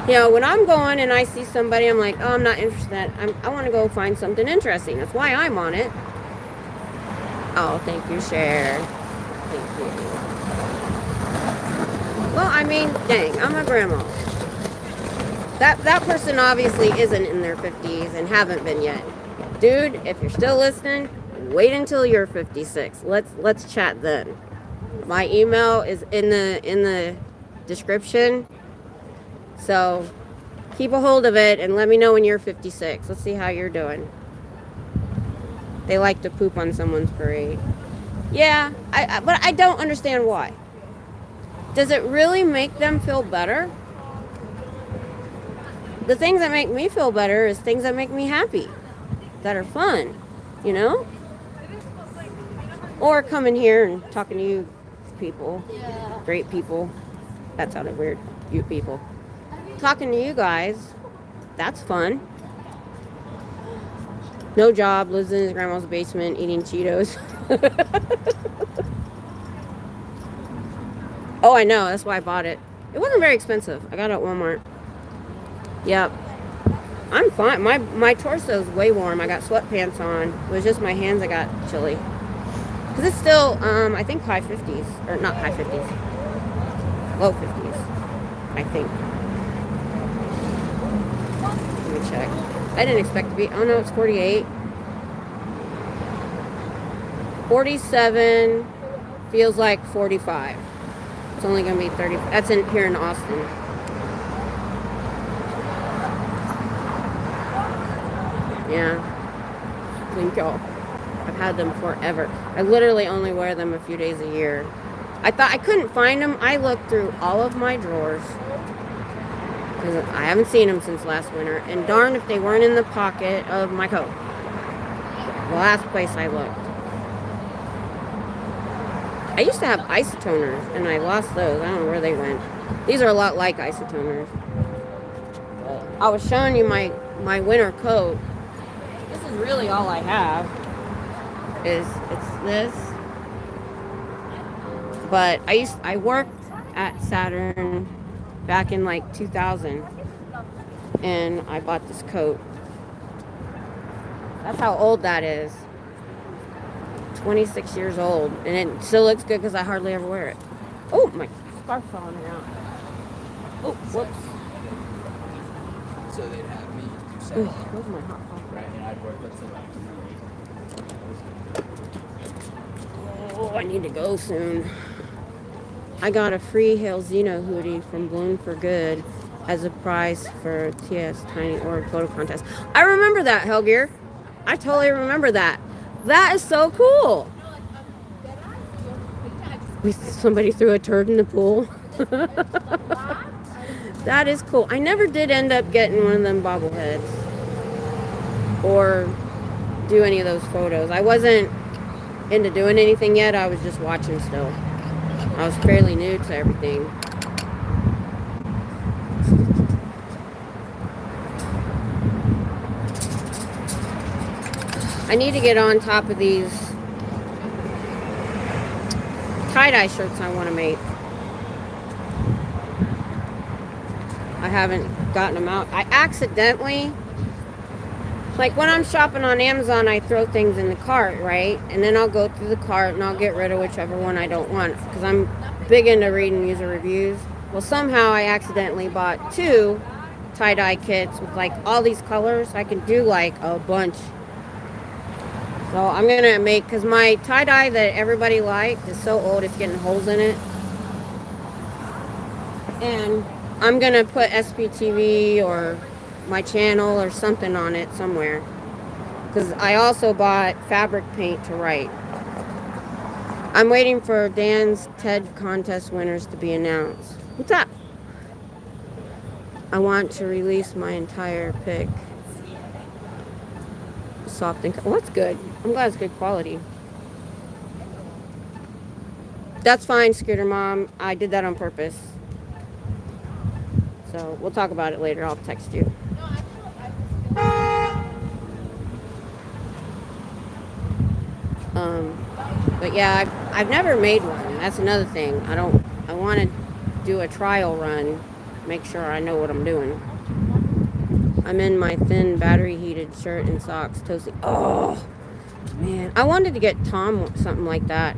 You know, when I'm going and I see somebody, I'm like, oh, I'm not interested. I want to go find something interesting. That's why I'm on it. Oh, thank you, Cher. Thank you. Well, I mean, dang, I'm a grandma. That person obviously isn't in their 50s and haven't been yet. Dude, if you're still listening, wait until you're 56. Let's chat then. My email is in the description. So keep a hold of it and let me know when you're 56. Let's see how you're doing. They like to poop on someone's parade. Yeah, but I don't understand why. Does it really make them feel better? The things that make me feel better is things that make me happy, that are fun, you know? Or coming here and talking to you people, great people. That sounded weird, you people. Talking to you guys, that's fun. No job, lives in his grandma's basement, eating Cheetos. Oh, I know, that's why I bought it. It wasn't very expensive. I got it at Walmart. Yep. I'm fine. My torso's way warm. I got sweatpants on. It was just my hands that got chilly. Because it's still, I think high 50s. Or not high 50s. Low 50s. I think. Let me check. I didn't expect to be. Oh no, it's 48. 47 feels like 45. It's only going to be 30. That's here in Austin. Yeah. Thank y'all. I've had them forever. I literally only wear them a few days a year. I thought I couldn't find them. I looked through all of my drawers. Because I haven't seen them since last winter. And darn if they weren't in the pocket of my coat. The last place I looked. I used to have isotoners, and I lost those. I don't know where they went. These are a lot like isotoners. I was showing you my winter coat. This is really all I have. It's this. But I worked at Saturn back in like 2000, and I bought this coat. That's how old that is. 26 years old, and it still looks good because I hardly ever wear it. Oh, my scarf fell on me out. Oh, whoops. So they'd have me do so. Where's my hot coffee? Right, and I'd work with them. Oh, I need to go soon. I got a free Hail Zeno hoodie from Bloom for Good as a prize for TS Tiny Org photo contest. I remember that, Hellgear. I totally remember that. That is so cool. Somebody threw a turd in the pool. That is cool. I never did end up getting one of them bobbleheads or do any of those photos. I wasn't into doing anything yet. I was just watching still. I was fairly new to everything. I need to get on top of these tie-dye shirts I want to make. I haven't gotten them out. I accidentally Like when I'm shopping on Amazon, I throw things in the cart, right? And then I'll go through the cart and I'll get rid of whichever one I don't want because I'm big into reading user reviews. Well, somehow I accidentally bought 2 tie-dye kits with like all these colors. I can do like a bunch. So I'm gonna make, because my tie-dye that everybody liked is so old it's getting holes in it. And I'm gonna put SPTV or my channel or something on it somewhere. Because I also bought fabric paint to write. I'm waiting for Dan's TED contest winners to be announced. What's up? I want to release my entire pick. Soft and... Oh, that's good. I'm glad it's good quality. That's fine, Scooter Mom. I did that on purpose. So we'll talk about it later. I'll text you. But yeah, I've never made one. That's another thing. I want to do a trial run. Make sure I know what I'm doing. I'm in my thin battery heated shirt and socks. Toasty. Oh, man. I wanted to get Tom something like that.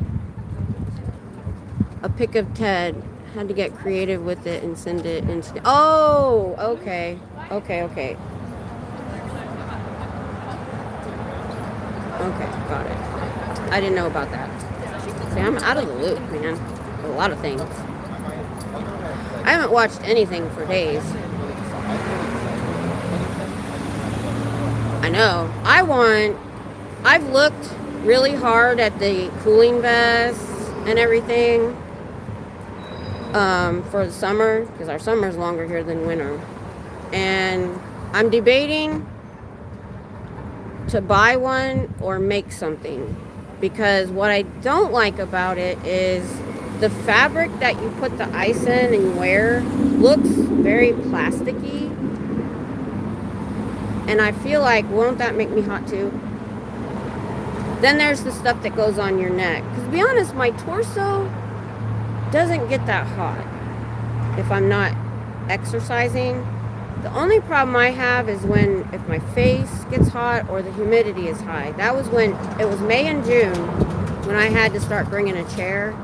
A pic of Ted. Had to get creative with it and send it in. Oh, okay. Okay. Okay, got it. I didn't know about that. See, I'm out of the loop, man. A lot of things. I haven't watched anything for days. I know. I've looked really hard at the cooling vests and everything for the summer, because our summer is longer here than winter. And I'm debating to buy one or make something, because what I don't like about it is the fabric that you put the ice in and you wear looks very plasticky, and I feel like, won't that make me hot too? Then there's the stuff that goes on your neck, because to be honest, my torso doesn't get that hot if I'm not exercising. The only problem I have is if my face gets hot or the humidity is high. That was when it was May and June when I had to start bringing a chair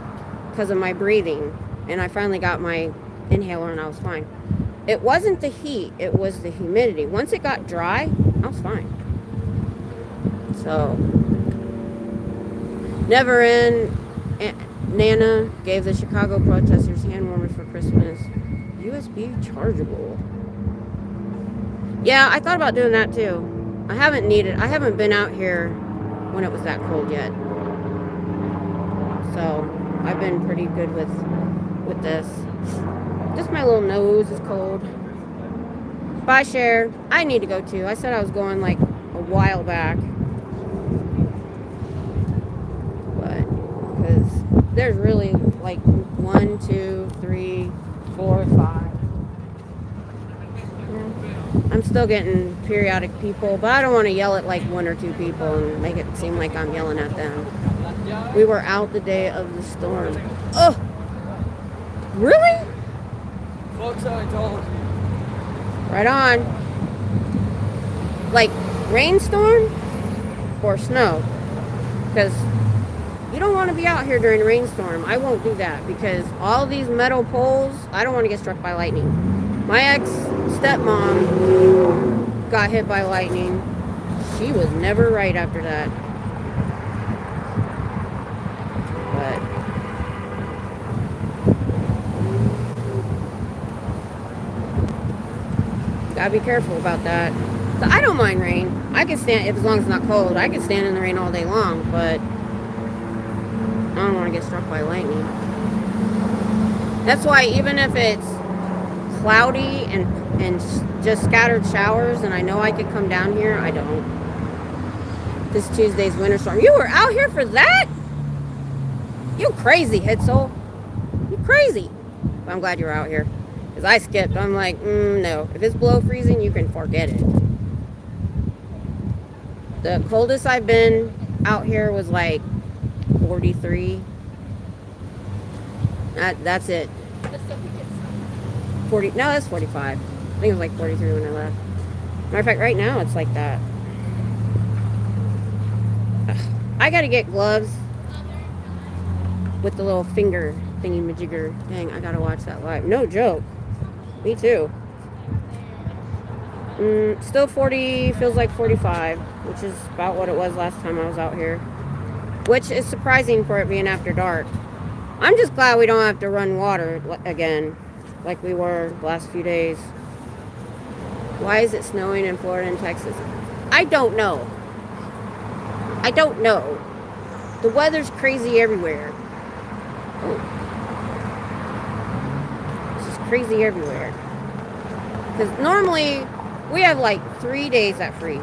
because of my breathing, and I finally got my inhaler and I was fine. It wasn't the heat, it was the humidity. Once it got dry, I was fine. So, never in. Nana gave the Chicago protesters hand warmers for Christmas. USB chargeable. Yeah, I thought about doing that too. I haven't been out here when it was that cold yet. So I've been pretty good with this. Just my little nose is cold. Bye, Cher. I need to go too. I said I was going like a while back. But, because there's really like 1, 2, 3, 4, 5. I'm still getting periodic people, but I don't want to yell at like 1 or 2 people and make it seem like I'm yelling at them. We were out the day of the storm. Oh! Really? Folks, I told you. Right on. Like rainstorm or snow? Because you don't want to be out here during a rainstorm. I won't do that because all these metal poles, I don't want to get struck by lightning. My ex-stepmom got hit by lightning. She was never right after that. But gotta be careful about that. So I don't mind rain. I can stand, as long as it's not cold, I can stand in the rain all day long, but I don't want to get struck by lightning. That's why even if it's cloudy and just scattered showers and I know I could come down here, I don't. This Tuesday's winter storm. You were out here for that? You crazy, Hitzel. You crazy. But I'm glad you're out here. Because I skipped. I'm like, no. If it's below freezing, you can forget it. The coldest I've been out here was like 43. That's it. 40. No, that's 45. I think it was like 43 when I left. Matter of fact, right now it's like that. I gotta get gloves with the little finger thingy majigger. Dang, I gotta watch that live. No joke. Me too. Still 40, feels like 45, which is about what it was last time I was out here. Which is surprising for it being after dark. I'm just glad we don't have to run water again, like we were the last few days. Why is it snowing in Florida and Texas? I don't know. I don't know. The weather's crazy everywhere. Oh. This is crazy everywhere. Because normally, we have like 3 days that freeze.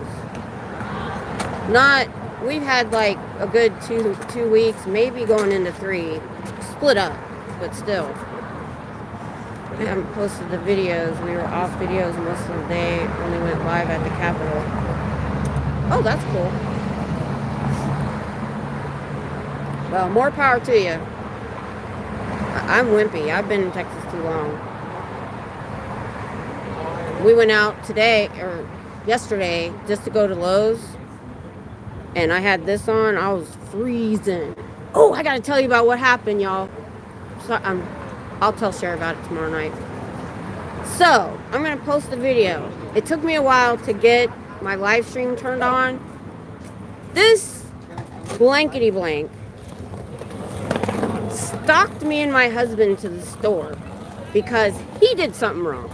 We've had like a good two weeks, maybe going into 3. Split up, but still. I haven't posted the videos. We were off videos most of the day. Only went live at the Capitol. Oh, that's cool. Well, more power to you. I'm wimpy. I've been in Texas too long. We went out today, or yesterday, just to go to Lowe's. And I had this on. I was freezing. Oh, I got to tell you about what happened, y'all. So, I'll tell Cher about it tomorrow night. So, I'm going to post the video. It took me a while to get my live stream turned on. This blankety blank stalked me and my husband to the store because he did something wrong.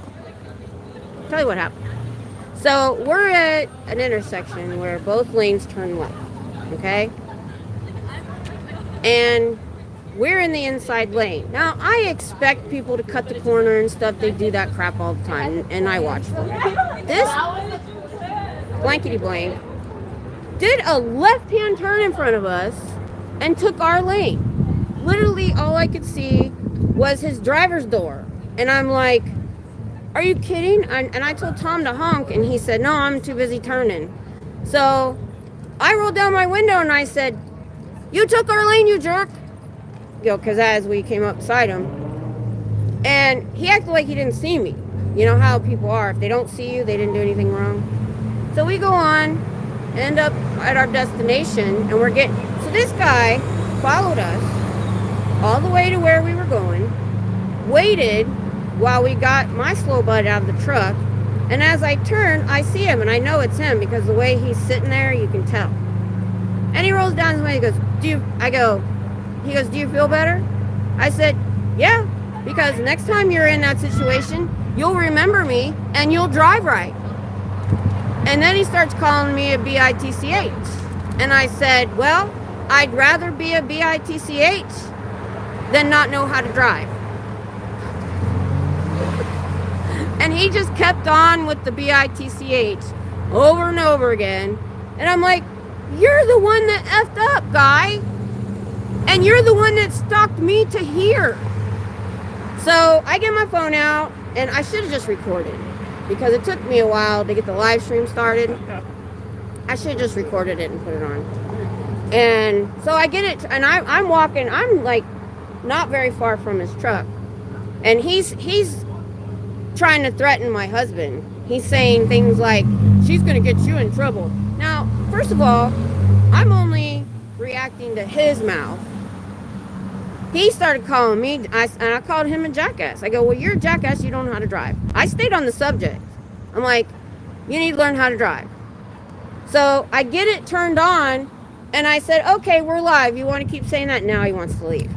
I'll tell you what happened. So, we're at an intersection where both lanes turn left. Okay? And we're in the inside lane. Now, I expect people to cut the corner and stuff. They do that crap all the time, and I watch for it. This blankety blank did a left-hand turn in front of us and took our lane. Literally, all I could see was his driver's door. And I'm like, are you kidding? And I told Tom to honk, and he said, no, I'm too busy turning. So I rolled down my window, and I said, you took our lane, you jerk. You know, because as we came up beside him, and he acted like he didn't see me. You know how people are. If they don't see you, they didn't do anything wrong. So we go on, end up at our destination, and we're getting... So this guy followed us all the way to where we were going, waited while we got my slow butt out of the truck, and as I turn, I see him, and I know it's him because the way he's sitting there, you can tell. And he rolls down his way, he goes, do you feel better? I said, yeah, because next time you're in that situation, you'll remember me and you'll drive right. And then he starts calling me a bitch. And I said, well, I'd rather be a bitch than not know how to drive. And he just kept on with the bitch over and over again. And I'm like, you're the one that effed up, guy. And you're the one that stalked me to here. So I get my phone out, and I should have just recorded because it took me a while to get the live stream started. I should have just recorded it and put it on. And so I get it, and I'm walking. I'm like not very far from his truck, and he's trying to threaten my husband. He's saying things like, "She's gonna get you in trouble." Now, first of all, I'm only reacting to his mouth. He started calling me, and I called him a jackass. I go, well, you're a jackass, you don't know how to drive. I stayed on the subject. I'm like, you need to learn how to drive. So I get it turned on, and I said, okay, we're live. You want to keep saying that? Now he wants to leave.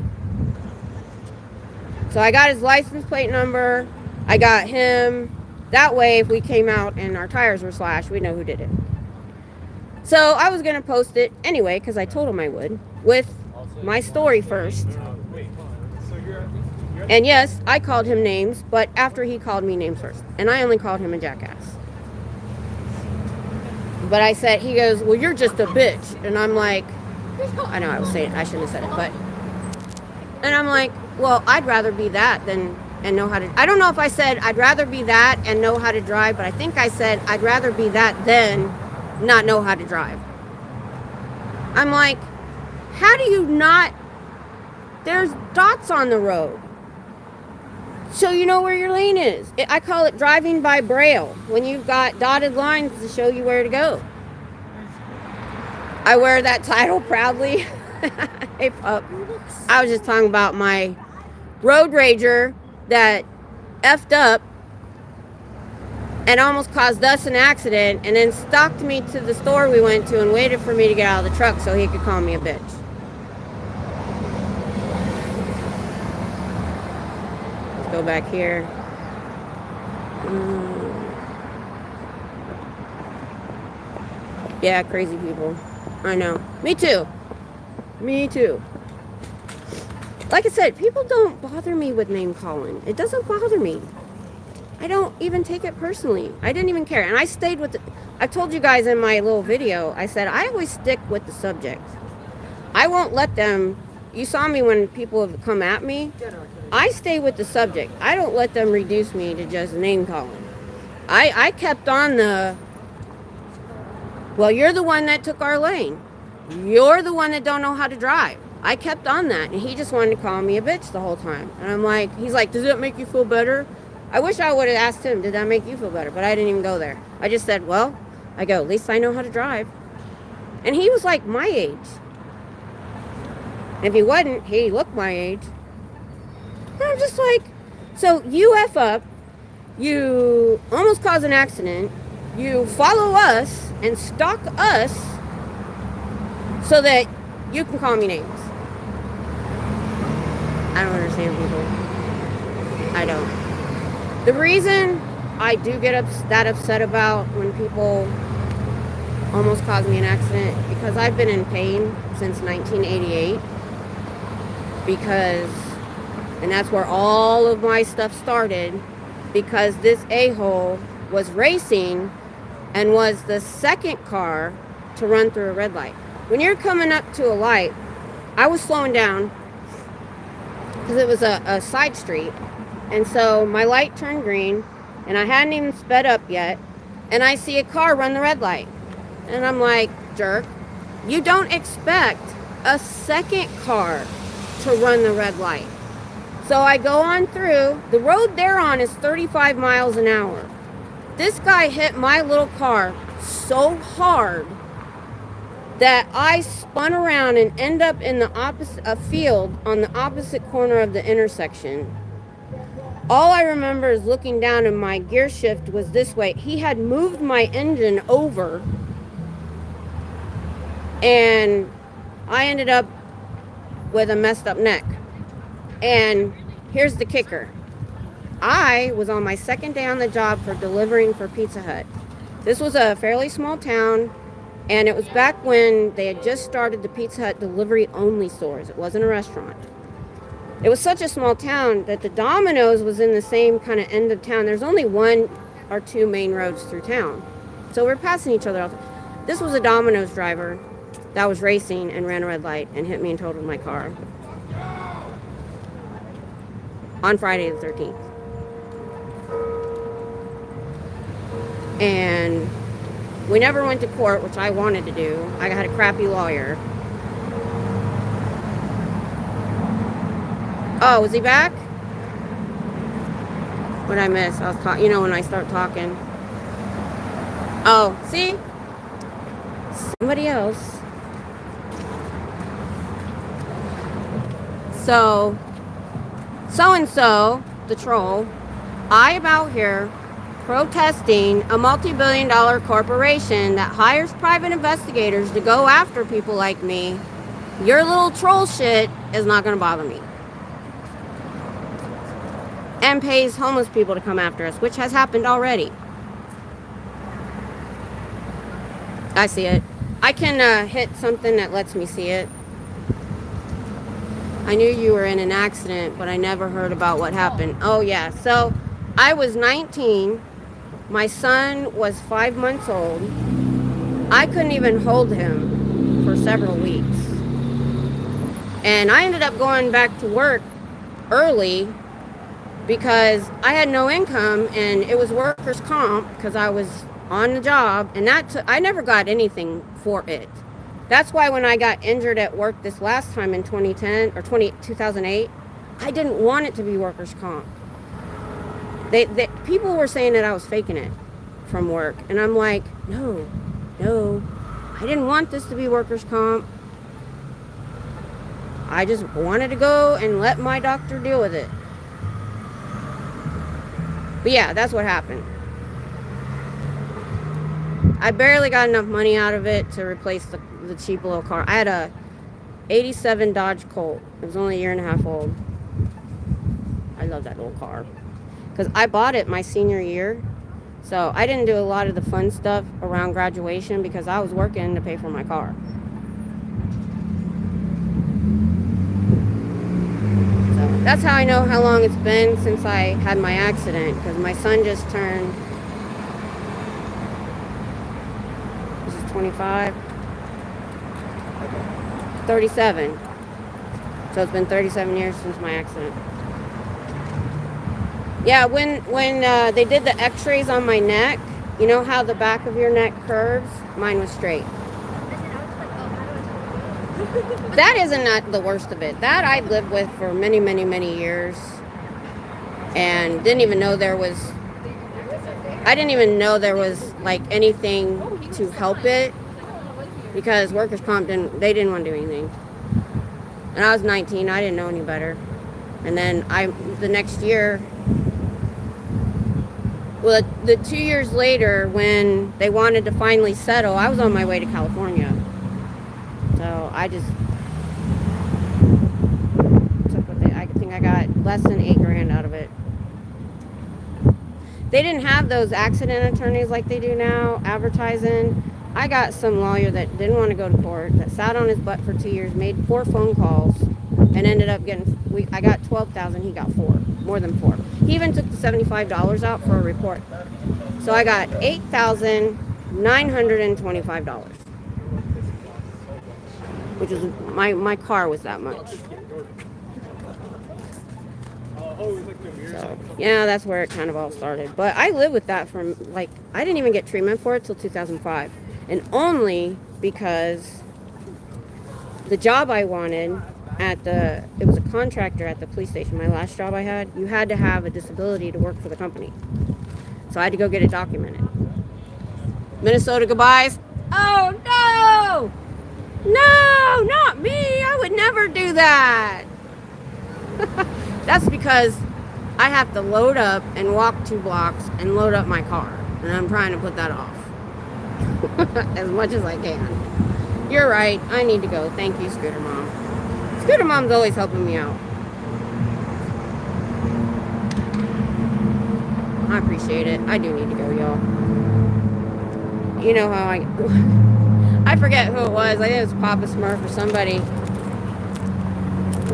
So I got his license plate number. I got him. That way, if we came out and our tires were slashed, we know who did it. So I was going to post it anyway, because I told him I would, with my story first. And yes, I called him names, but after he called me names first. And I only called him a jackass. But I said, he goes, well, you're just a bitch. And I'm like, I know I was saying, I shouldn't have said it, but. And I'm like, well, I'd rather be that than, and know how to, I don't know if I said, I'd rather be that and know how to drive, but I think I said, I'd rather be that than not know how to drive. I'm like, how do you not, there's dots on the road. So you know where your lane is. I call it driving by braille, when you've got dotted lines to show you where to go. I wear that title proudly. Hey, pup. I was just talking about my road rager that effed up and almost caused us an accident, and then stalked me to the store we went to and waited for me to get out of the truck so he could call me a bitch. Let's go back here. Yeah, crazy people. I know. Me too. Me too. Like I said, people don't bother me with name calling. It doesn't bother me. I don't even take it personally. I didn't even care. And I stayed with I told you guys in my little video, I said I always stick with the subject. I won't let them, you saw me when people have come at me. I stay with the subject. I don't let them reduce me to just name calling. I kept on well, you're the one that took our lane. You're the one that don't know how to drive. I kept on that, and he just wanted to call me a bitch the whole time. And I'm like, he's like, does it make you feel better? I wish I would have asked him, did that make you feel better? But I didn't even go there. I just said, well, at least I know how to drive. And he was like my age. If he wasn't, he looked my age. And I'm just like, so you F up, you almost cause an accident, you follow us and stalk us so that you can call me names. I don't understand people. I don't. The reason I do get that upset about when people almost cause me an accident, because I've been in pain since 1988. And that's where all of my stuff started, because this a-hole was racing and was the second car to run through a red light. When you're coming up to a light, I was slowing down because it was a side street. And so my light turned green, and I hadn't even sped up yet, and I see a car run the red light. And I'm like, jerk, you don't expect a second car to run the red light. So I go on through. The road they're on is 35 miles an hour. This guy hit my little car so hard that I spun around and end up in a field on the opposite corner of the intersection. All I remember is looking down, and my gear shift was this way. He had moved my engine over, and I ended up with a messed up neck. And here's the kicker. I was on my second day on the job for delivering for Pizza Hut. This was a fairly small town, and it was back when they had just started the Pizza Hut delivery only stores. It wasn't a restaurant. It was such a small town that the Domino's was in the same kind of end of town. There's only one or two main roads through town. So we're passing each other all the time. This was a Domino's driver that was racing and ran a red light and hit me and totaled my car on Friday the 13th. And we never went to court, which I wanted to do. I had a crappy lawyer. Oh, was he back? What'd I miss? I was talking, when I start talking. Oh, see? Somebody else. So-and-so, the troll, I am out here protesting a multi-billion-dollar corporation that hires private investigators to go after people like me. Your little troll shit is not going to bother me. And pays homeless people to come after us, which has happened already. I see it. I can hit something that lets me see it. I knew you were in an accident, but I never heard about what happened. Oh, yeah. So I was 19. My son was 5 months old. I couldn't even hold him for several weeks. And I ended up going back to work early because I had no income, and it was workers' comp because I was on the job, and I never got anything for it. That's why when I got injured at work this last time in 2008, I didn't want it to be workers' comp. People were saying that I was faking it from work, and I'm like, no, I didn't want this to be workers' comp. I just wanted to go and let my doctor deal with it. But yeah, that's what happened. I barely got enough money out of it to replace the cheap little car. I had a 87 Dodge Colt. It was only a year and a half old. I love that little car. Because I bought it my senior year. So I didn't do a lot of the fun stuff around graduation because I was working to pay for my car. So that's how I know how long it's been since I had my accident. Because my son just turned... This is 25. 37. So it's been 37 years since my accident. Yeah, when they did the x-rays on my neck, you know how the back of your neck curves? Mine was straight. That isn't not the worst of it. That I lived with for many, many, many years. And didn't even know there was... I didn't even know there was, like, anything to help it. Because workers' comp they didn't want to do anything. And I was 19, I didn't know any better. And then the next year... Well, the 2 years later, when they wanted to finally settle, I was on my way to California. So I just took what I think I got less than $8,000 out of it. They didn't have those accident attorneys like they do now, advertising. I got some lawyer that didn't want to go to court, that sat on his butt for 2 years, made 4 phone calls, and ended up getting... I got $12,000, he got 4. More than 4. He even took the $75 out for a report. So I got $8,925. Which is... My car was that much. So, yeah, that's where it kind of all started. But I lived with that from, like... I didn't even get treatment for it till 2005. And only because the job I wanted... it was a contractor at the police station, my last job I had, you had to have a disability to work for the company. So I had to go get it documented. Minnesota goodbyes. Oh, no! No, not me. I would never do that. That's because I have to load up and walk 2 blocks and load up my car. And I'm trying to put that off as much as I can. You're right. I need to go. Thank you, Scooter Mom. Scooter Mom's always helping me out. I appreciate it. I do need to go, y'all. You know how I forget who it was. I think it was Papa Smurf or somebody.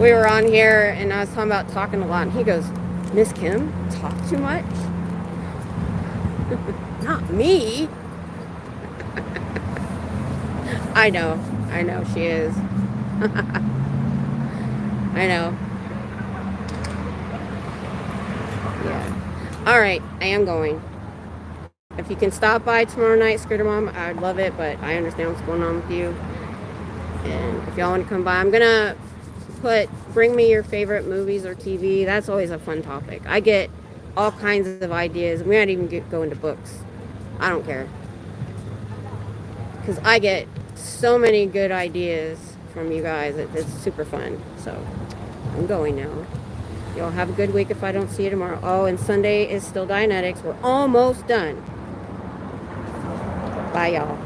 We were on here and I was talking about talking a lot. And he goes, Miss Kim, talk too much? Not me. I know she is. I know. Yeah. Alright, I am going. If you can stop by tomorrow night, Scooter Mom, I'd love it, but I understand what's going on with you. And if y'all want to come by, I'm gonna bring me your favorite movies or TV. That's always a fun topic. I get all kinds of ideas. We might even go into books. I don't care. Because I get so many good ideas from you guys. It's super fun. So I'm going now. Y'all have a good week if I don't see you tomorrow. Oh, and Sunday is still Dianetics. We're almost done. Bye, y'all.